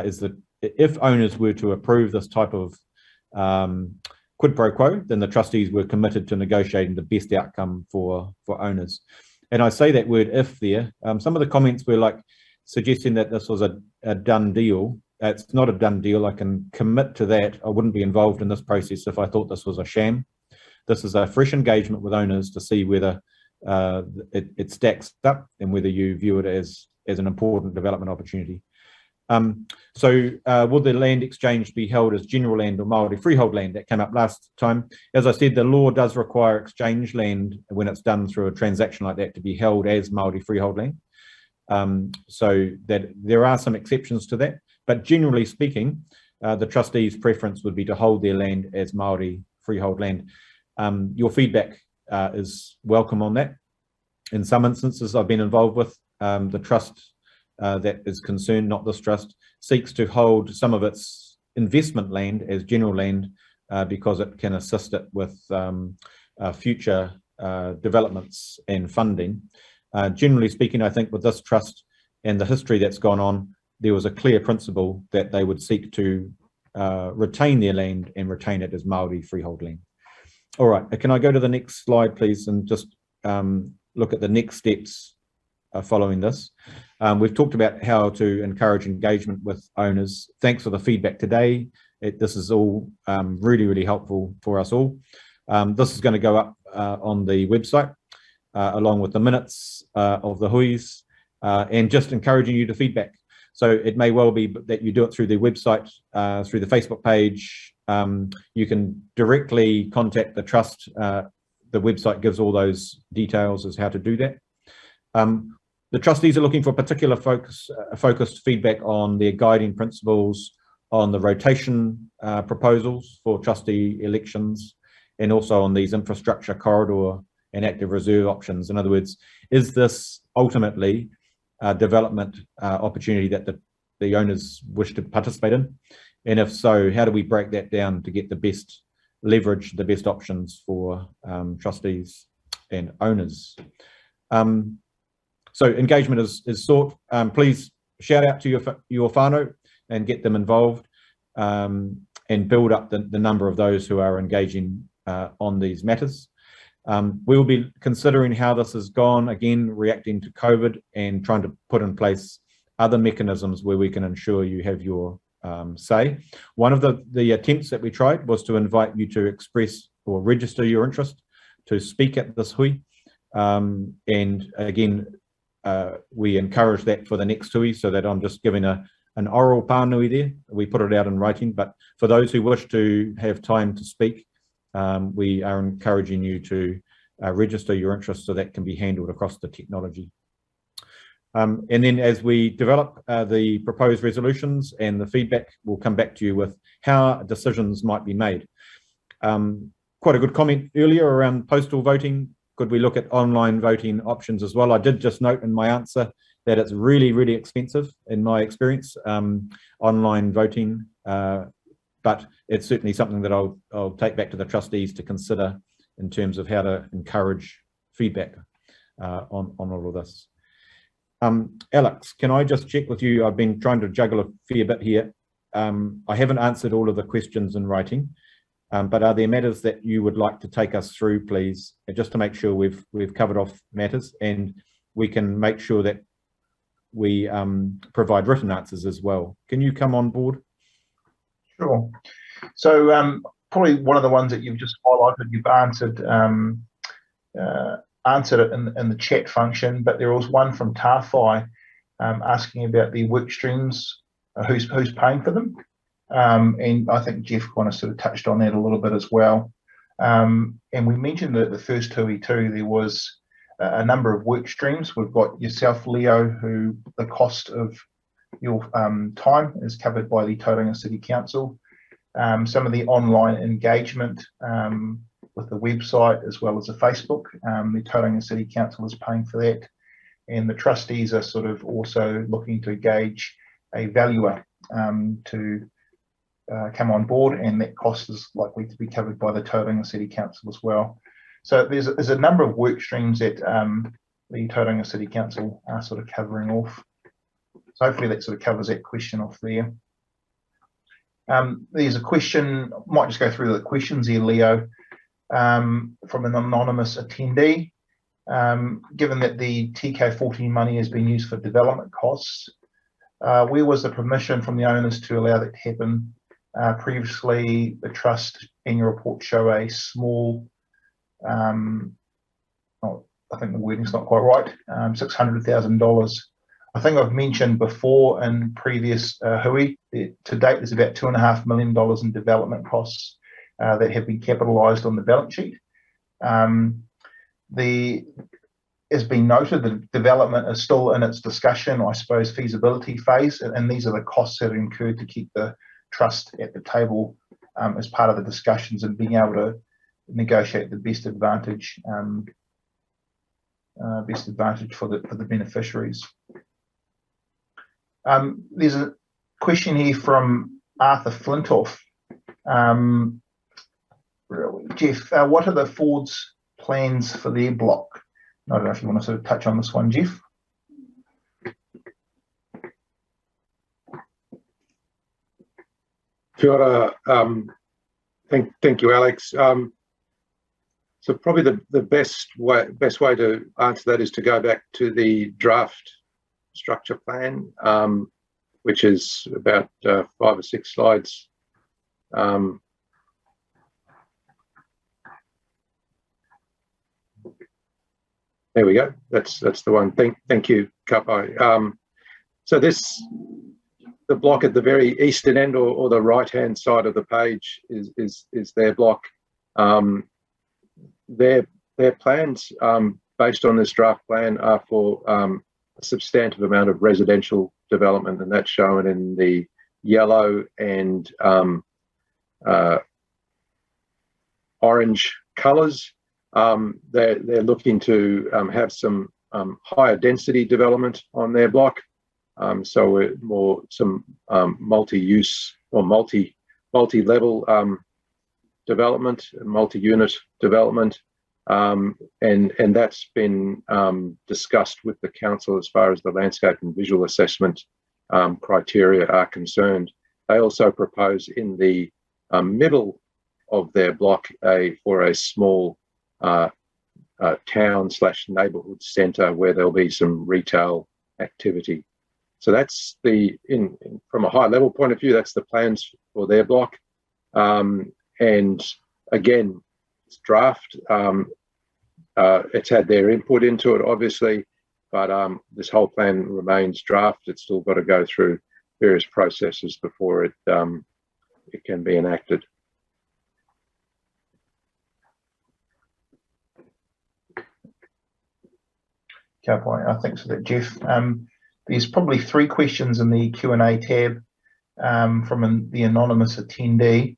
is that if owners were to approve this type of quid pro quo, then the trustees were committed to negotiating the best outcome for owners. And I say that word "if" there. Some of the comments were like suggesting that this was a done deal. It's not a done deal. I can commit to that. I wouldn't be involved in this process if I thought this was a sham. This is a fresh engagement with owners to see whether it stacks up and whether you view it as an important development opportunity. Will the land exchange be held as general land or Māori freehold land? That came up last time. As I said, the law does require exchange land when it's done through a transaction like that to be held as Māori freehold land. So that there are some exceptions to that, but generally speaking, the trustees' preference would be to hold their land as Māori freehold land. Your feedback is welcome on that. In some instances I've been involved with, the trust that is concerned, not this trust, seeks to hold some of its investment land as general land because it can assist it with future developments and funding. Generally speaking, I think with this trust and the history that's gone on, there was a clear principle that they would seek to retain their land and retain it as Māori freehold land. All right, can I go to the next slide, please, and just look at the next steps following this. We've talked about how to encourage engagement with owners. Thanks for the feedback today. This is all really, really helpful for us all. This is going to go up on the website along with the minutes of the huis and just encouraging you to feedback. So it may well be that you do it through the website, through the Facebook page. You can directly contact the trust. The website gives all those details as how to do that. The trustees are looking for particular focused feedback on their guiding principles, on the rotation proposals for trustee elections, and also on these infrastructure corridor and active reserve options. In other words, is this ultimately a development opportunity that the owners wish to participate in? And if so, how do we break that down to get the best leverage, the best options for trustees and owners? So engagement is sought. Please shout out to your whānau and get them involved and build up the number of those who are engaging on these matters. We will be considering how this has gone, again, reacting to COVID and trying to put in place other mechanisms where we can ensure you have your say. One of the attempts that we tried was to invite you to express or register your interest to speak at this hui. And again, we encourage that for the next hui, so that I'm just giving an oral pānui there. We put it out in writing, but for those who wish to have time to speak, we are encouraging you to register your interest so that can be handled across the technology. And then as we develop the proposed resolutions and the feedback, we'll come back to you with how decisions might be made. Quite a good comment earlier around postal voting. Could we look at online voting options as well? I did just note in my answer that it's really, really expensive in my experience, online voting, but it's certainly something that I'll take back to the trustees to consider in terms of how to encourage feedback on all of this. Alex, can I just check with you? I've been trying to juggle a fair bit here. I haven't answered all of the questions in writing, but are there matters that you would like to take us through, please, just to make sure we've covered off matters and we can make sure that we provide written answers as well. Can you come on board? Sure. So probably one of the ones that you've just highlighted, you've answered it in the chat function, but there was one from Tāwhai asking about the work streams, who's paying for them, and I think Jeff kind of sort of touched on that a little bit as well. And we mentioned that the first hui too, there was a number of work streams. We've got yourself, Leo, who the cost of your time is covered by the Tauranga City Council. Some of the online engagement with the website as well as the Facebook, the Tauranga City Council is paying for that, and the trustees are sort of also looking to engage a valuer to come on board, and that cost is likely to be covered by the Tauranga City Council as well. So there's a number of work streams that the Tauranga City Council are sort of covering off. So hopefully that sort of covers that question off there. There's a question, might just go through the questions here, Leo, from an anonymous attendee. Given that the TK14 money has been used for development costs, where was the permission from the owners to allow that to happen? Previously, the trust annual report show a small I think the wording's not quite right, $600,000. I think I've mentioned before in previous hui, to date there's about $2.5 million in development costs that have been capitalised on the balance sheet. As been noted, the development is still in its discussion, I suppose, feasibility phase, and these are the costs that are incurred to keep the trust at the table as part of the discussions and being able to negotiate the best advantage for the beneficiaries. There's a question here from Arthur Flintoff. Jeff, what are the Ford's plans for their block? I don't know if you want to sort of touch on this one, Jeff. Kia ora. Thank you, Alex. So probably the best way to answer that is to go back to the draft structure plan, which is about 5 or 6 slides. There we go. That's the one. Thank you, Kapai. So the block at the very eastern end or the right-hand side of the page is their block. Their plans based on this draft plan are for a substantive amount of residential development, and that's shown in the yellow and orange colours. They're looking to have some higher density development on their block. So we're more some multi-use or multi-level development, multi-unit development, and that's been discussed with the council as far as the landscape and visual assessment criteria are concerned. They also propose in the middle of their block for a small town/neighbourhood centre where there'll be some retail activity. So that's from a high level point of view, that's the plans for their block. And again, it's draft. It's had their input into it, obviously, but this whole plan remains draft. It's still got to go through various processes before it can be enacted. I think so, that Jeff. There's probably 3 questions in the Q&A tab from the anonymous attendee.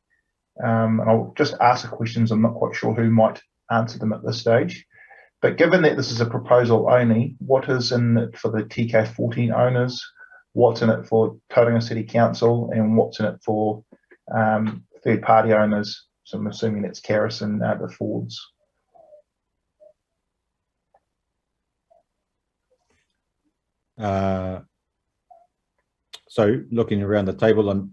And I'll just ask the questions. I'm not quite sure who might answer them at this stage. But given that this is a proposal only, what is in it for the TK14 owners? What's in it for Tauranga City Council? And what's in it for third-party owners? So I'm assuming that's Karis and the Fords. So looking around the table,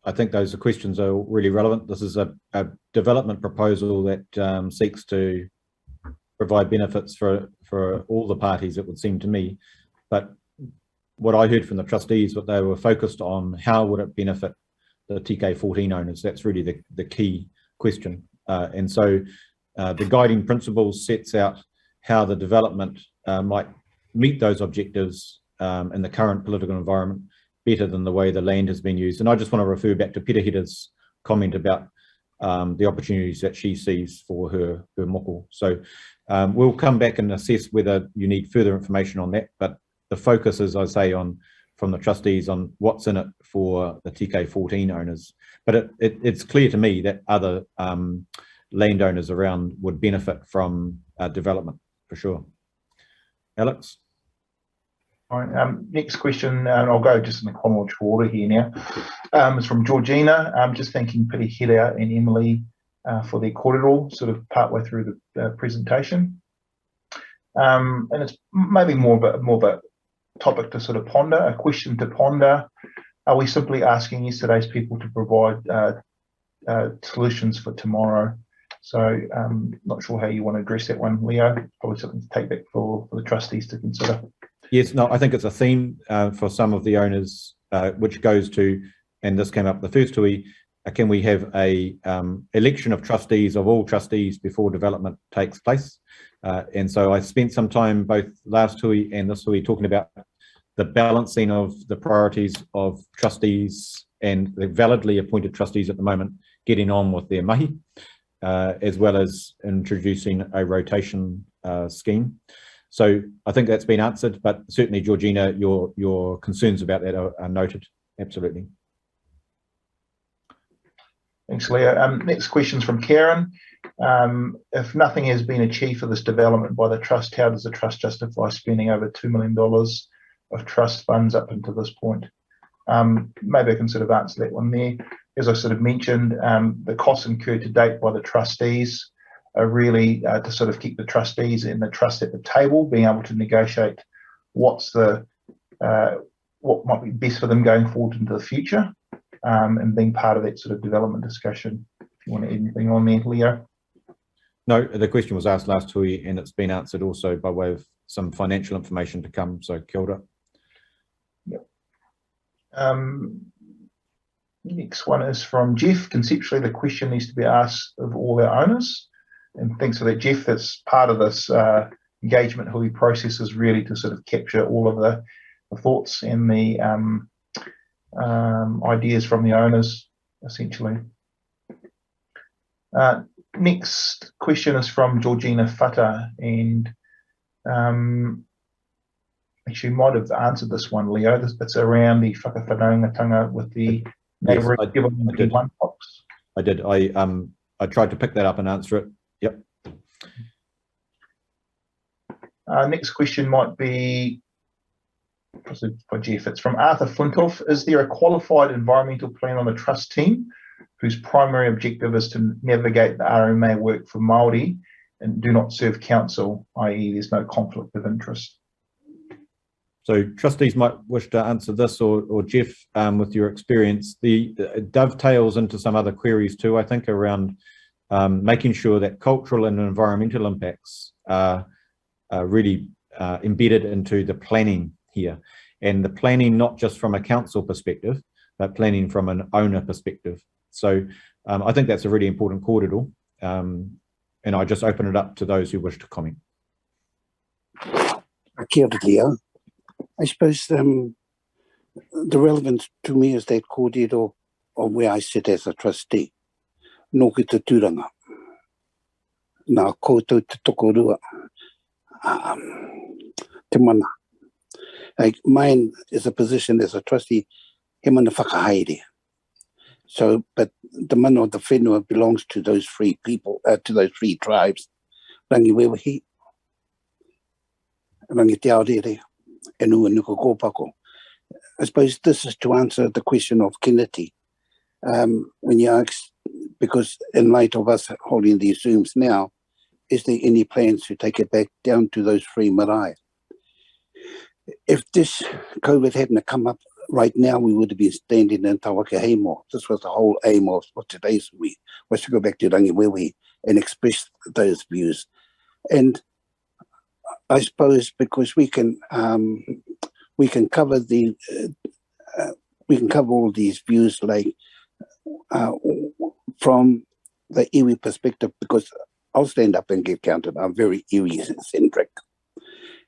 I think those questions are really relevant. This is a development proposal that seeks to provide benefits for all the parties, it would seem to me. But what I heard from the trustees, what they were focused on, how would it benefit the TK14 owners? That's really the key question. And so the guiding principles sets out how the development might meet those objectives in the current political environment better than the way the land has been used. And I just want to refer back to Peterheada's comment about the opportunities that she sees for her moko. So we'll come back and assess whether you need further information on that, but the focus is, I say, from the trustees on what's in it for the TK14 owners. But it's clear to me that other landowners around would benefit from development, for sure. Alex? All right, next question, and I'll go just in the chronological order here now. It's from Georgina. Just thanking Peterheada and Emily for their kōrero, sort of partway through the presentation. And it's maybe more of a topic to sort of ponder, a question to ponder. Are we simply asking yesterday's people to provide solutions for tomorrow? So not sure how you want to address that one, Leo. Probably something to take back for the trustees to consider. Yes, no, I think it's a theme for some of the owners, which goes to, and this came up the first hui, can we have a election of trustees, of all trustees, before development takes place? And so I spent some time both last hui and this hui talking about the balancing of the priorities of trustees and the validly appointed trustees at the moment getting on with their mahi, as well as introducing a rotation scheme. So I think that's been answered, but certainly, Georgina, your concerns about that are noted. Absolutely. Thanks, Leo. Next question's from Karen. If nothing has been achieved for this development by the trust, how does the trust justify spending over $2 million of trust funds up until this point? Maybe I can sort of answer that one there. As I sort of mentioned, the costs incurred to date by the trustees are really to sort of keep the trustees and the trust at the table, being able to negotiate what might be best for them going forward into the future, and being part of that sort of development discussion. If you want to add anything on there, Leo. No, the question was asked last hui and it's been answered also by way of some financial information to come. So kia ora. Yep. Next one is from Jeff. Conceptually, the question needs to be asked of all our owners. And thanks for that, Jeff. That's part of this engagement hui process, is really to sort of capture all of the thoughts and the ideas from the owners, essentially. Next question is from Georgina Fata, and actually might have answered this one, Leo. It's around the whakawhanaungatanga with the neighbouring one box. I did. I tried to pick that up and answer it. Yep. Next question might be for Jeff. It's from Arthur Flintoff. Is there a qualified environmental plan on the trust team whose primary objective is to navigate the RMA work for Māori and do not serve council, i.e. there's no conflict of interest? So trustees might wish to answer this, or Jeff, with your experience. It dovetails into some other queries too, I think, around making sure that cultural and environmental impacts are really embedded into the planning here. And the planning not just from a council perspective, but planning from an owner perspective. So I think that's a really important corridor. And I just open it up to those who wish to comment. Kia ora, Leo. I suppose the relevance to me is that kōrero of where I sit as a trustee. Nō ki te tūranga. Nā koutou te tokorua. Te mana. Like mine is a position as a trustee, he mana whakahaere. So, but the mana of the whenua belongs to those three people, to those three tribes. Rangi Wewahi, Rangi Te Aorere, and Uanuka Kōpako. I suppose this is to answer the question of kineti. When you ask, because in light of us holding these Zooms now, is there any plans to take it back down to those three marae? If this COVID hadn't come up right now, we would have been standing in Tawakaheimo. This was the whole aim of today's week, was to go back to Rangiwewe and express those views. And I suppose because we can cover the we can cover all these views, like from the iwi perspective, because I'll stand up and get counted. I'm very iwi-centric.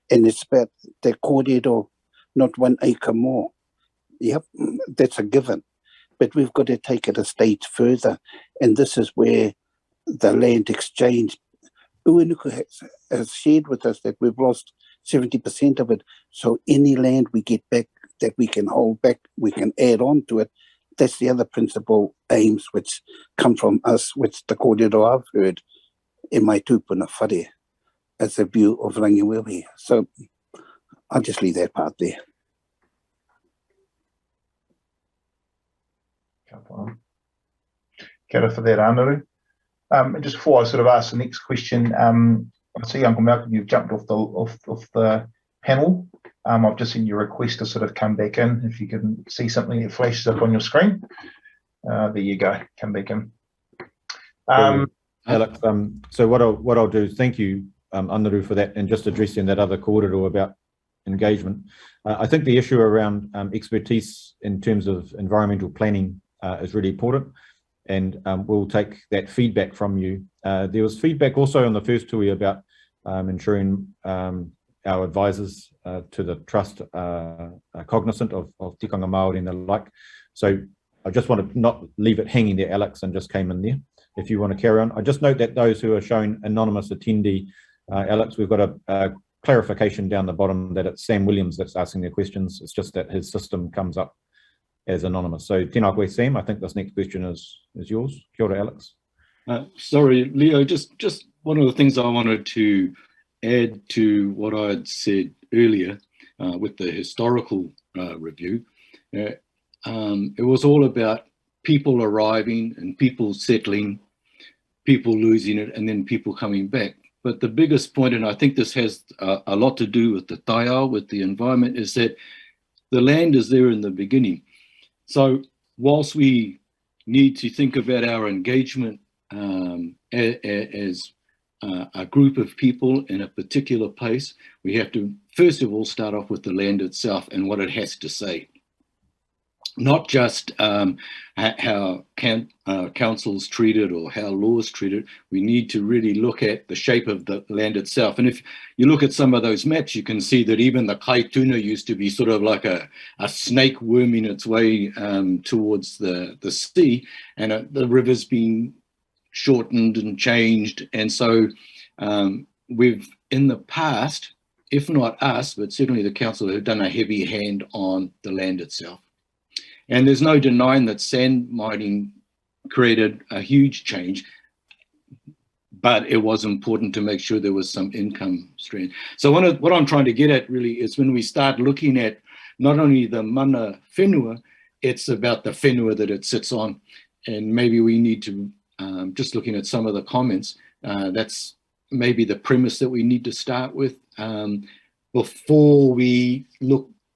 And it's about the kōrero, not 1 acre more. Yep, that's a given. But we've got to take it a stage further. And this is where the land exchange, Uanuku has shared with us that we've lost 70% of it. So any land we get back that we can hold back, we can add on to it. That's the other principal aims which come from us, which the kōrero I've heard in my tūpuna whare as a view of Rangiwewe. So I'll just leave that part there. Kia ora for that, Anaru. Just before I sort of ask the next question, I see Uncle Malcolm, you've jumped off the panel. I've just seen your request to sort of come back in. If you can see something that flashes up on your screen, there you go. Come back in. Alex, so what I'll do, thank you, Anaru, for that, and just addressing that other kōrero about engagement. I think the issue around expertise in terms of environmental planning is really important. and we'll take that feedback from you. There was feedback also on the first tui about ensuring our advisors to the trust are cognizant of tikanga Māori and the like. So I just want to not leave it hanging there, Alex, and just came in there. If you want to carry on, I just note that those who are shown anonymous attendee, Alex, we've got a clarification down the bottom that it's Sam Williams that's asking the questions. It's just that his system comes up as anonymous. So tēnā koe, Sam. I think this next question is yours. Kia ora, Alex. Sorry, Leo, just one of the things I wanted to add to what I had said earlier with the historical review. It was all about people arriving and people settling, people losing it, and then people coming back. But the biggest point, and I think this has a lot to do with the taiao, with the environment, is that the land is there in the beginning. So whilst we need to think about our engagement as a group of people in a particular place, we have to first of all start off with the land itself and what it has to say. Not just how councils treat it or how laws treat it. We need to really look at the shape of the land itself. And if you look at some of those maps, you can see that even the Kaituna used to be sort of like a snake worming its way towards the sea, and the river's been shortened and changed. And so we've, in the past, if not us, but certainly the council, have done a heavy hand on the land itself. And there's no denying that sand mining created a huge change, but it was important to make sure there was some income stream. So what I'm trying to get at really is when we start looking at not only the mana whenua, it's about the whenua that it sits on. And maybe we need to, just looking at some of the comments, that's maybe the premise that we need to start with before we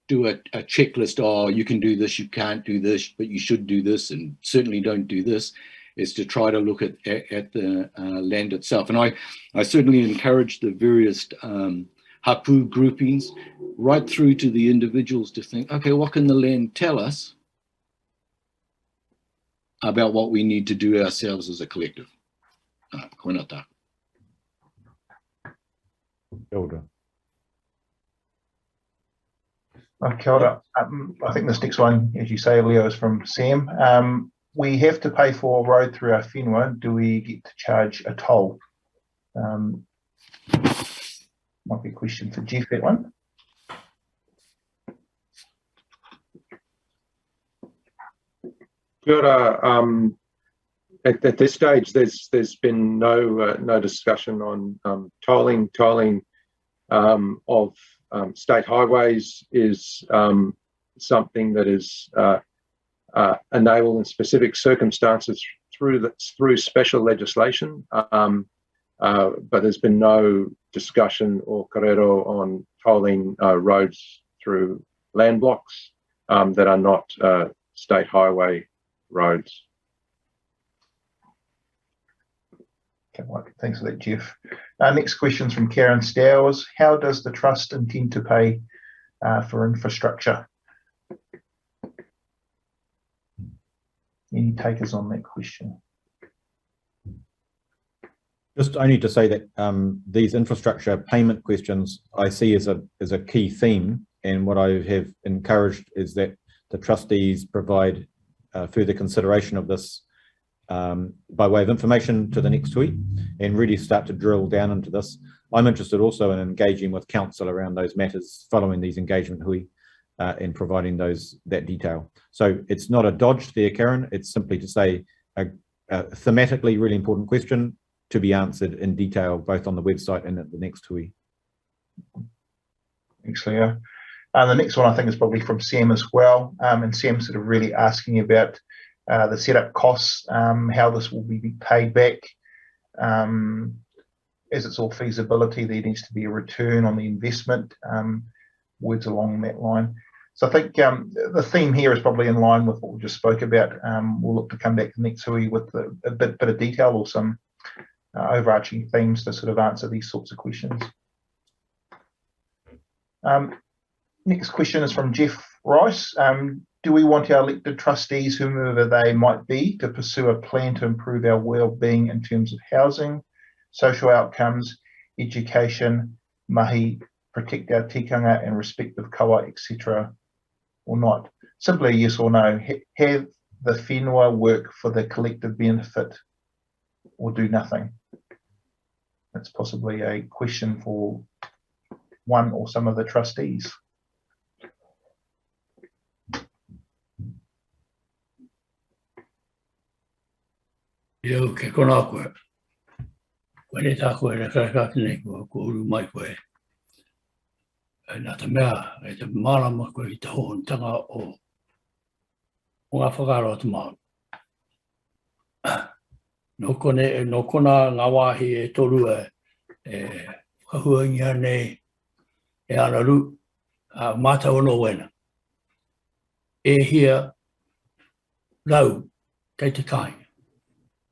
do a checklist. Oh, you can do this, you can't do this, but you should do this, and certainly don't do this, is to try to look at the land itself. And I certainly encourage the various hapu groupings right through to the individuals to think, okay, what can the land tell us about what we need to do ourselves as a collective? Koina tā. Kia ora. Kia ora. I think this next one, as you say, Leo, is from Sam. We have to pay for a road through our whenua. Do we get to charge a toll? Might be a question for Jeff, that one. Kia ora. At this stage, there's been no discussion on tolling. Tolling of state highways is something that is enabled in specific circumstances through special legislation, but there's been no discussion or korero on tolling roads through land blocks that are not state highway roads. Okay, well, thanks for that, Jeff. Next question is from Karen Stowers. How does the Trust intend to pay for infrastructure? Any takers on that question? Just only to say that these infrastructure payment questions I see as a key theme, and what I have encouraged is that the trustees provide further consideration of this by way of information to the next week and really start to drill down into this. I'm interested also in engaging with council around those matters following these engagement hui and providing that detail. So it's not a dodge there, Karen. It's simply to say a thematically really important question to be answered in detail, both on the website and at the next hui. Thanks, Leo. The next one I think is probably from Sam as well. And Sam's sort of really asking about the setup costs, how this will be paid back. As it's all feasibility, there needs to be a return on the investment, words along that line. So I think the theme here is probably in line with what we just spoke about. We'll look to come back to next week with a bit of detail or some overarching themes to sort of answer these sorts of questions. Next question is from Jeff Rice. do we want our elected trustees, whomever they might be, to pursue a plan to improve our well-being in terms of housing, social outcomes, education, mahi, protect our tikanga and respect of kawa, etc., or not? Simply yes or no. Have the whenua work for the collective benefit or do nothing? That's possibly a question for one or some of the trustees. Yo, ke kona koe. Koe ne tā koe re karakaki nei koe, ko uru mai koe. Nā te mea, e te marama koe i te hohontanga o ngā whakaro te mau. No kona ngā wāhi e toru e whahuangia nei e ana ru, mātau no wena. E hia lau kei te kai.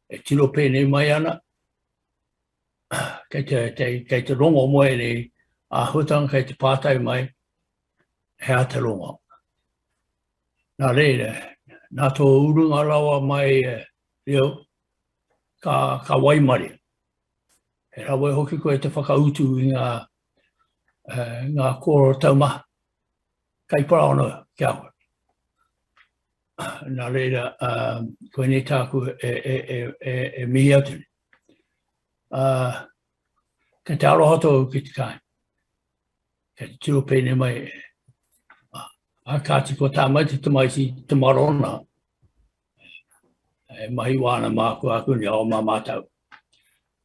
E tiro pēnei mai ana, kei te rongo moe nei, a hutang kei te pātai mai, hea te rongo. Nā reire, nā tō urunga rawa mai reo, ka waimari. He rawa e hoki koe te whakautu i ngā koro taumaha. Kai paraona kia koe. Nā reira, koe nei tāku e mihi autuni. Ka te arohato ki te kai. Ka te tiro pēne mai. A kāti ko tā mai te maisi te marona. E mahi wāna māku aku ni o mā mātau.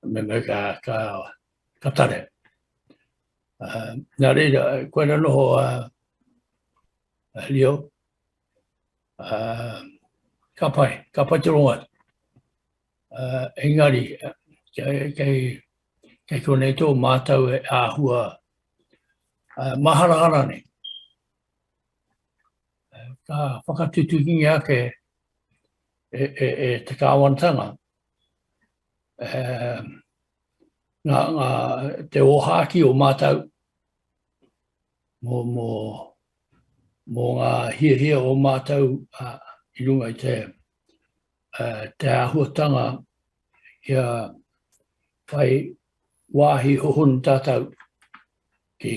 Me ka tare. Nā reira, koe na noho Leo. Ka pai te ronga. Engari, kei konei tō mātau e āhua maharahara nei. Ka whakatutukingi ake te kāwantanga. Te ohaki o mātau mō ngā hia o mātau i runga i te āhuatanga kia whai wāhi hohun tātau ki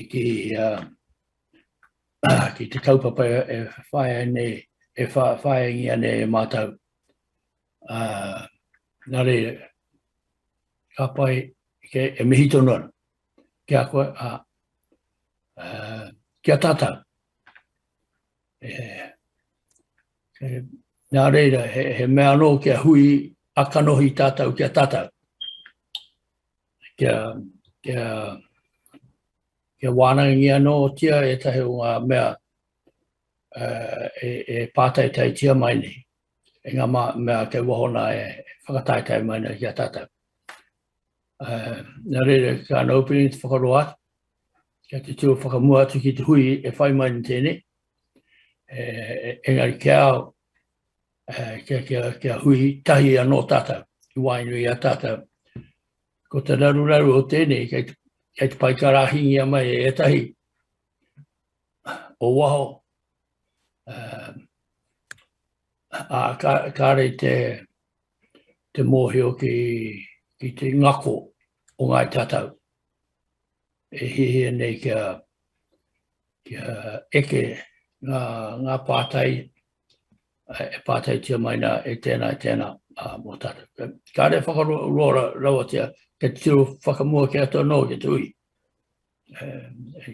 te kaupapa e whaia nei, e whaia nei e mātau. Nā reire, ka pai e mihi tonu ana, kia koe kia tātau. Nā reira, he mea no kia hui akanohi tātau kia tātau. Kia wānangi anō tia e tahi o ngā mea e pātai tai tia mai nei. E ngā mea ke wahona e whakataitai mai nei kia tātau. Nā reira, ka ana opening te whakaroa, kia te tiro whakamua atu ki te hui e whai mai ni tēnei. Engari kia au, kia hui tahi anō tātau, i wainui a tātau. Ko te raru o tēnei, kei te pai karahingia mai e tahi o waho. Kāre te mōhio ki te ngako o ngai tātau. E hihia nei kia eke ngā pātai, e pātai tia maina e tēnā mō tātau. Kāre whakaroa rawa tia, ke te tiro whakamua ki ato no ke tui.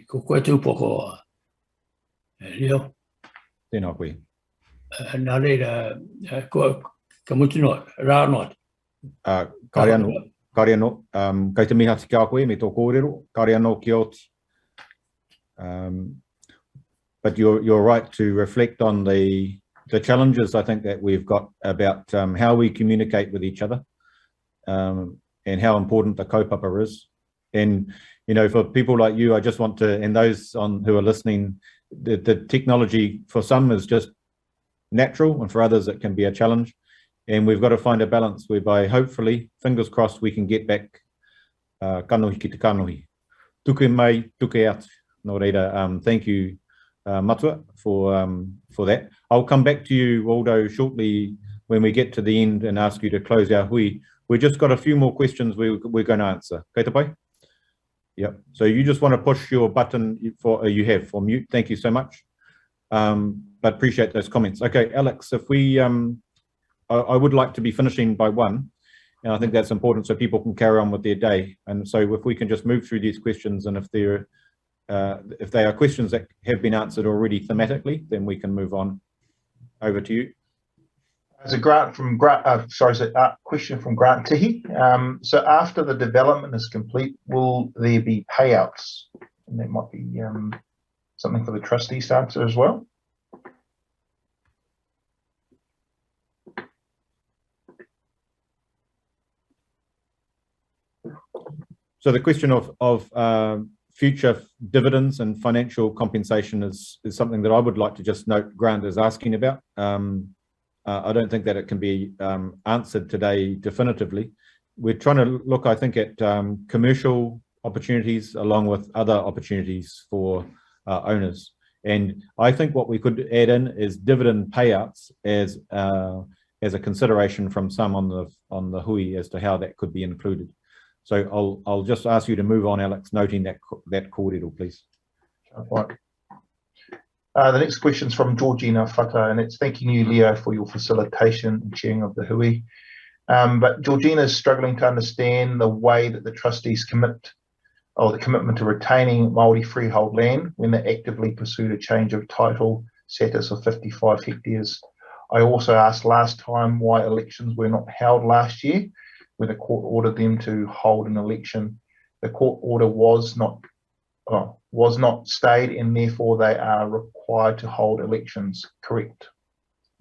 Ko koe tūpoko Leo. Tēnā koe. Nā reira, ka mutu noa, rā noa. Kare anō, kei te miha te kia koe me tō kōrero, kare anō ki oti. But you're right to reflect on the challenges I think that we've got about how we communicate with each other. And how important the kaupapa is. And, you know, for people like you, I just want to, and those who are listening, the technology for some is just natural, and for others it can be a challenge. And we've got to find a balance whereby hopefully, fingers crossed, we can get back kanohi ki te kanohi. Tuke mai, tuke atu. Nō reira, thank you matua for that. I'll come back to you, Waldo, shortly when we get to the end and ask you to close our hui. We've just got a few more questions we're going to answer. Kei te pai? Yep. So you just want to push your button for mute. Thank you so much. But appreciate those comments. Okay, Alex, if we, I would like to be finishing by 1, and I think that's important so people can carry on with their day. And so if we can just move through these questions, and if they are questions that have been answered already thematically, then we can move on. Over to you. There's a question from Grant Tihi. So after the development is complete, will there be payouts? And that might be something for the trustees to answer as well. So the question of future dividends and financial compensation is something that I would like to just note Grant is asking about. I don't think that it can be answered today definitively. We're trying to look, I think, at commercial opportunities along with other opportunities for owners. And I think what we could add in is dividend payouts as a consideration from some on the hui as to how that could be included. So I'll just ask you to move on, Alex, noting that kōrero, please. Right. The next question is from Georgina Whata, and it's thanking you, Leo, for your facilitation and sharing of the hui. But Georgina is struggling to understand the way that the trustees the commitment to retaining Māori freehold land when they actively pursued a change of title status of 55 hectares. I also asked last time why elections were not held last year, when the court ordered them to hold an election. The court order was not stayed, and therefore they are required to hold elections, correct?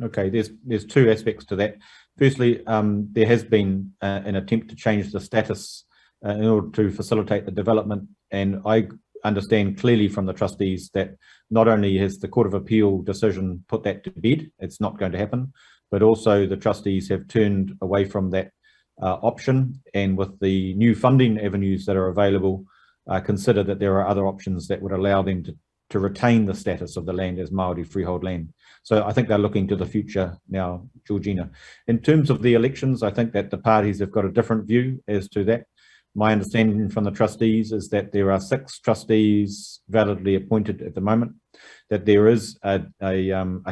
Okay, there's 2 aspects to that. Firstly, there has been an attempt to change the status in order to facilitate the development, and I understand clearly from the trustees that not only has the Court of Appeal decision put that to bed, it's not going to happen, but also the trustees have turned away from that option, and with the new funding avenues that are available, consider that there are other options that would allow them to retain the status of the land as Māori freehold land. So I think they're looking to the future now, Georgina. In terms of the elections, I think that the parties have got a different view as to that. My understanding from the trustees is that there are 6 trustees validly appointed at the moment, that there is a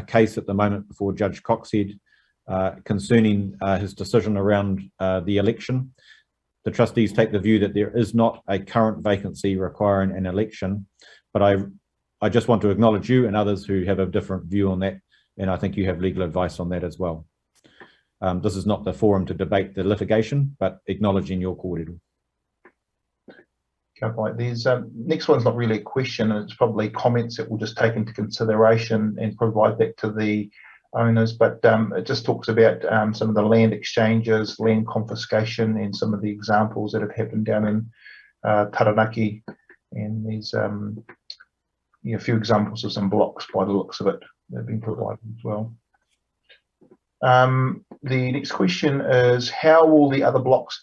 case at the moment before Judge Coxhead concerning his decision around the election. The trustees take the view that there is not a current vacancy requiring an election, but I just want to acknowledge you and others who have a different view on that, and I think you have legal advice on that as well. This is not the forum to debate the litigation, but acknowledging your kōrero. There's next one's not really a question, and it's probably comments that we'll just take into consideration and provide back to the owners, but it just talks about some of the land exchanges, land confiscation, and some of the examples that have happened down in Taranaki, and there's a few examples of some blocks by the looks of it that have been provided as well. The next question is, how will the other blocks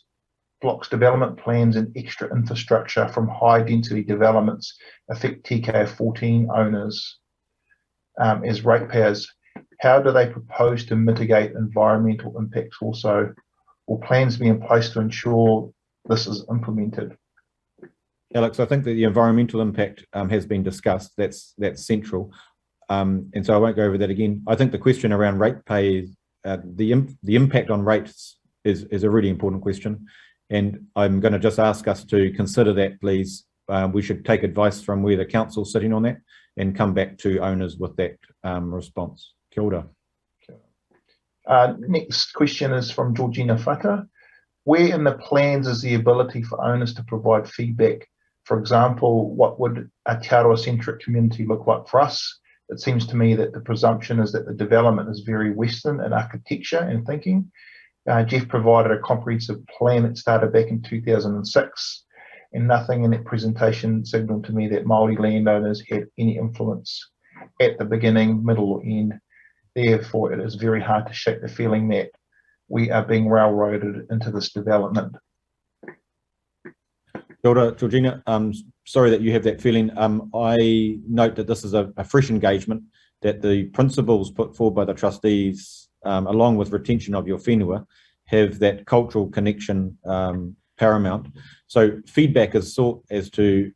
development plans and extra infrastructure from high density developments affect TK14 owners as ratepayers? How do they propose to mitigate environmental impacts also? Will plans be in place to ensure this is implemented? Alex, I think that the environmental impact has been discussed. That's central, and so I won't go over that again. I think the question around rate pay, the impact on rates is a really important question, and I'm going to just ask us to consider that, please. We should take advice from where the council's sitting on that and come back to owners with that response. Kia ora. Next question is from Georgina Whata. Where in the plans is the ability for owners to provide feedback? For example, what would a Te Aroha-centric community look like for us? It seems to me that the presumption is that the development is very Western in architecture and thinking. Jeff provided a comprehensive plan that started back in 2006, and nothing in that presentation signaled to me that Māori landowners had any influence at the beginning, middle, or end. Therefore, it is very hard to shake the feeling that we are being railroaded into this development. Kia ora, Georgina. Sorry that you have that feeling. I note that this is a fresh engagement, that the principles put forward by the trustees, along with retention of your whenua, have that cultural connection paramount. So feedback is sought as to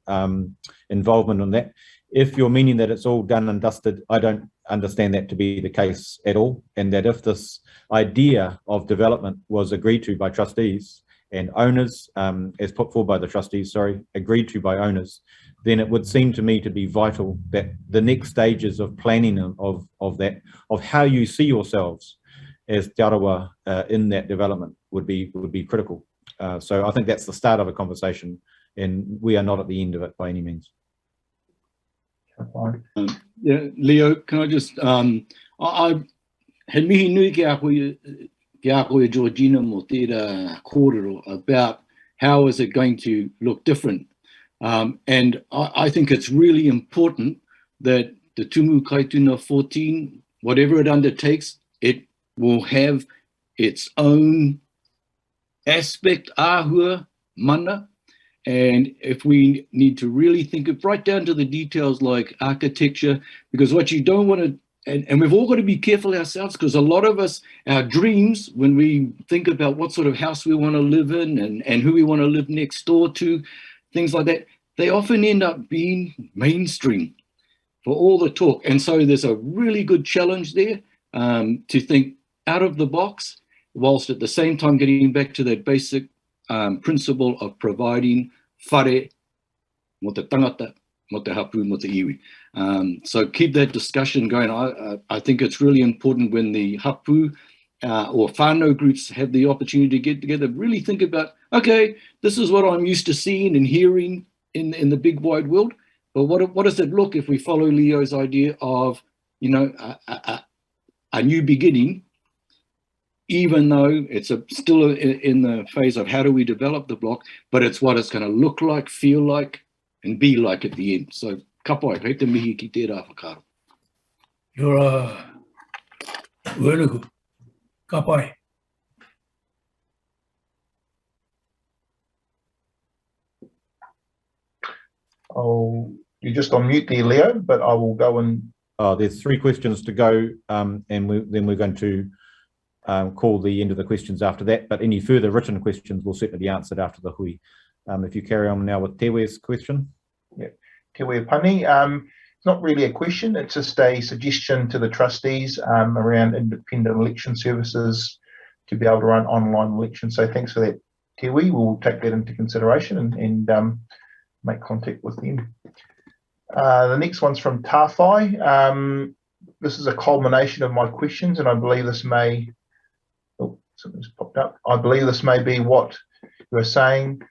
involvement on that. If you're meaning that it's all done and dusted, I don't understand that to be the case at all, and that if this idea of development was agreed to by trustees and owners, as put forward by the trustees, agreed to by owners, then it would seem to me to be vital that the next stages of planning of how you see yourselves as Te Arawa in that development would be critical. So I think that's the start of a conversation, and we are not at the end of it by any means. Yeah, Leo, can I just, I had mihi nui ki a koe Georgina mo tērā kōrero about how is it going to look different. And I think it's really important that the Tumu Kaituna 14, whatever it undertakes, it will have its own aspect, āhua, mana. And if we need to really think of right down to the details like architecture, because what you don't want to, and we've all got to be careful ourselves, because a lot of us, our dreams, when we think about what sort of house we want to live in and who we want to live next door to, things like that, they often end up being mainstream for all the talk. And so there's a really good challenge there to think out of the box, whilst at the same time getting back to that basic principle of providing whare mo te tangata, mo te hapu, mo te iwi. So keep that discussion going. I think it's really important when the hapu or whānau groups have the opportunity to get together, really think about, okay, this is what I'm used to seeing and hearing in the big wide world, but what does it look if we follow Leo's idea of, you know, a new beginning, even though it's still in the phase of how do we develop the block, but it's what it's going to look like, feel like, and be like at the end. So, ka pai, hei te mihi ki tērā whakaaro. You're very good. Ka pai. You're just on mute there, Leo, but I will go and... There's 3 questions to go, and then we're going to call the end of the questions after that, but any further written questions will certainly be answered after the hui. If you carry on now with Tewe's question. Yeah, Tewe Pani. It's not really a question, it's just a suggestion to the trustees around independent election services to be able to run online elections. So thanks for that, Tewe. We'll take that into consideration and make contact with them. The next one's from Tawhai. This is a culmination of my questions, and I believe this may... Oh, something's popped up. I believe this may be what you are saying.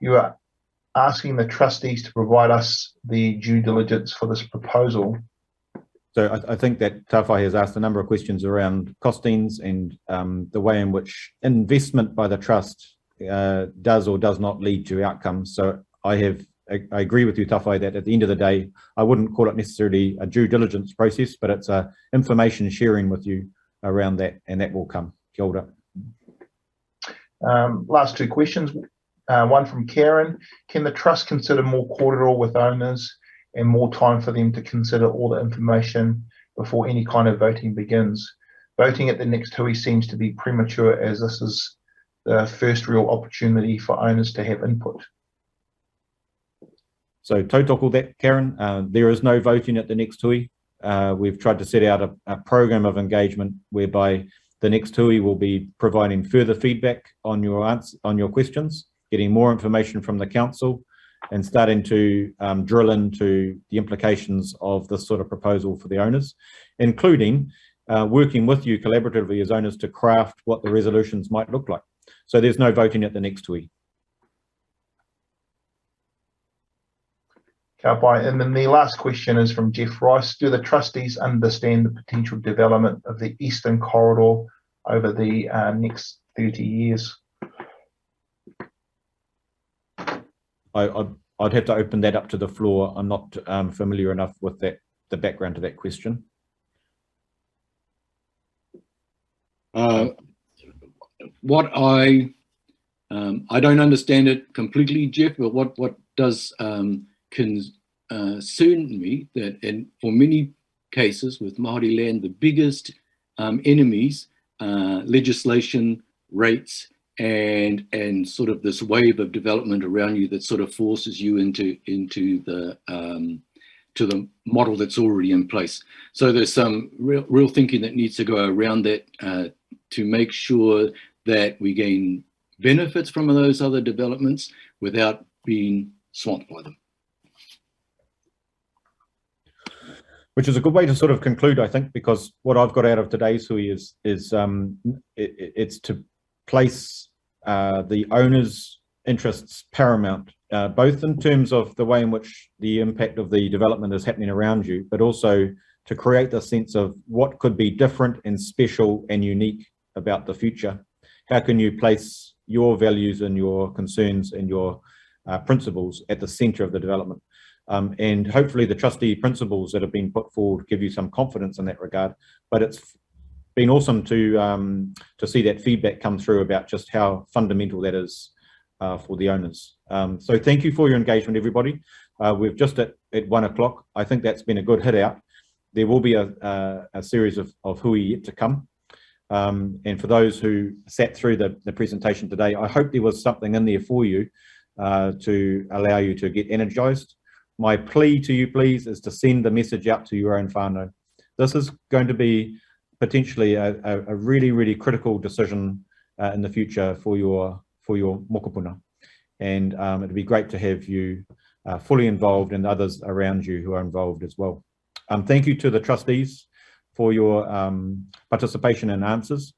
You are asking the trustees to provide us the due diligence for this proposal. So I think that Tawhai has asked a number of questions around costings and the way in which investment by the trust does or does not lead to outcomes. So I agree with you, Tawhai, that at the end of the day, I wouldn't call it necessarily a due diligence process, but it's a information sharing with you around that, and that will come. Kia ora. Last 2 questions. One from Karen. Can the trust consider more cordial with owners and more time for them to consider all the information before any kind of voting begins? Voting at the next hui seems to be premature, as this is the first real opportunity for owners to have input. So tautoko that, Karen. There is no voting at the next hui. We've tried to set out a program of engagement whereby the next hui will be providing further feedback on your questions, getting more information from the council, and starting to drill into the implications of this sort of proposal for the owners, including working with you collaboratively as owners to craft what the resolutions might look like. So there's no voting at the next hui. And then the last question is from Jeff Rice. Do the trustees understand the potential development of the Eastern Corridor over the next 30 years? I'd have to open that up to the floor. I'm not familiar enough with the background to that question. What I I don't understand it completely, Jeff, but what does concern me that, and for many cases with Māori land, the biggest enemies, legislation, rates, and sort of this wave of development around you that sort of forces you into the to the model that's already in place. So there's some real thinking that needs to go around that to make sure that we gain benefits from those other developments without being swamped by them. Which is a good way to sort of conclude, I think, because what I've got out of today's hui is it's to place the owner's interests paramount, both in terms of the way in which the impact of the development is happening around you, but also to create the sense of what could be different and special and unique about the future. How can you place your values and your concerns and your principles at the center of the development? And hopefully the trustee principles that have been put forward give you some confidence in that regard. But it's been awesome to see that feedback come through about just how fundamental that is for the owners. So thank you for your engagement, everybody. We're just at 1 o'clock. I think that's been a good hit out. There will be a series of hui yet to come. And for those who sat through the presentation today, I hope there was something in there for you to allow you to get energized. My plea to you, please, is to send the message out to your own whānau. This is going to be potentially a really, really critical decision in the future for your mokopuna. And it'd be great to have you fully involved and others around you who are involved as well. Thank you to the trustees for your participation and answers.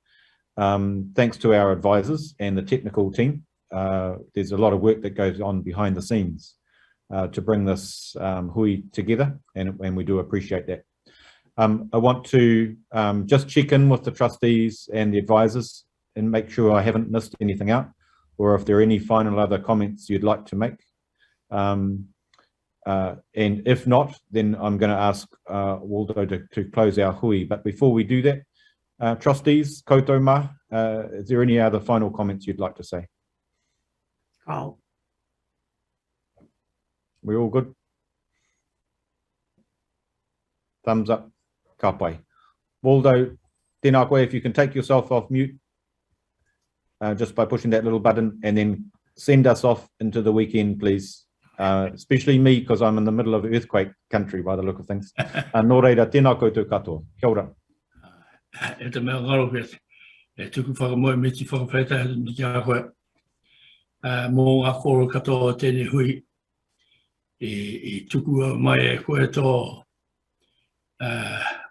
Thanks to our advisors and the technical team. There's a lot of work that goes on behind the scenes to bring this hui together, and we do appreciate that. I want to just check in with the trustees and the advisors and make sure I haven't missed anything out, or if there are any final other comments you'd like to make. And if not, then I'm going to ask Waldo to close our hui. But before we do that, trustees, koutou mā, is there any other final comments you'd like to say? Oh. We're all good? Thumbs up, ka pai. Waldo, tēnā koe, if you can take yourself off mute, just by pushing that little button, and then send us off into the weekend, please. Especially me, because I'm in the middle of earthquake country by the look of things. Nō reira, tēnā koutou katoa. Kia ora. E te mea ngaro pēte. E tuku whakamoe me ti whakawheta ni kia koe. Mō ngā koro katoa tēnei hui. I tuku mai e koe tō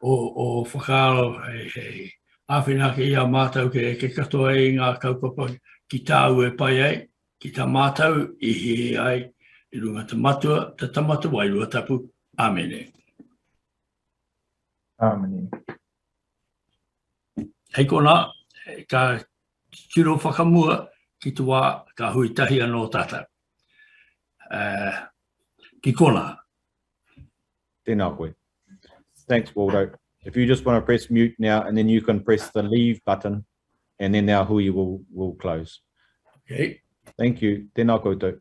o whakaro hei āwhina ke ia mātau ke katoa e ngā kaupapa ki tāu e pai ai, ki tā mātau i he ai, i runga te matua, te tamatu wai rua tapu. Āmene. Āmene. Hei kona, ka tiro whakamua ki tu wā ka hui tahi anō tātou. Ki kona. Tēnā koe. Thanks, Waldo. If you just want to press mute now, and then you can press the leave button, and then our hui will close. Okay. Thank you. Tēnā koutou.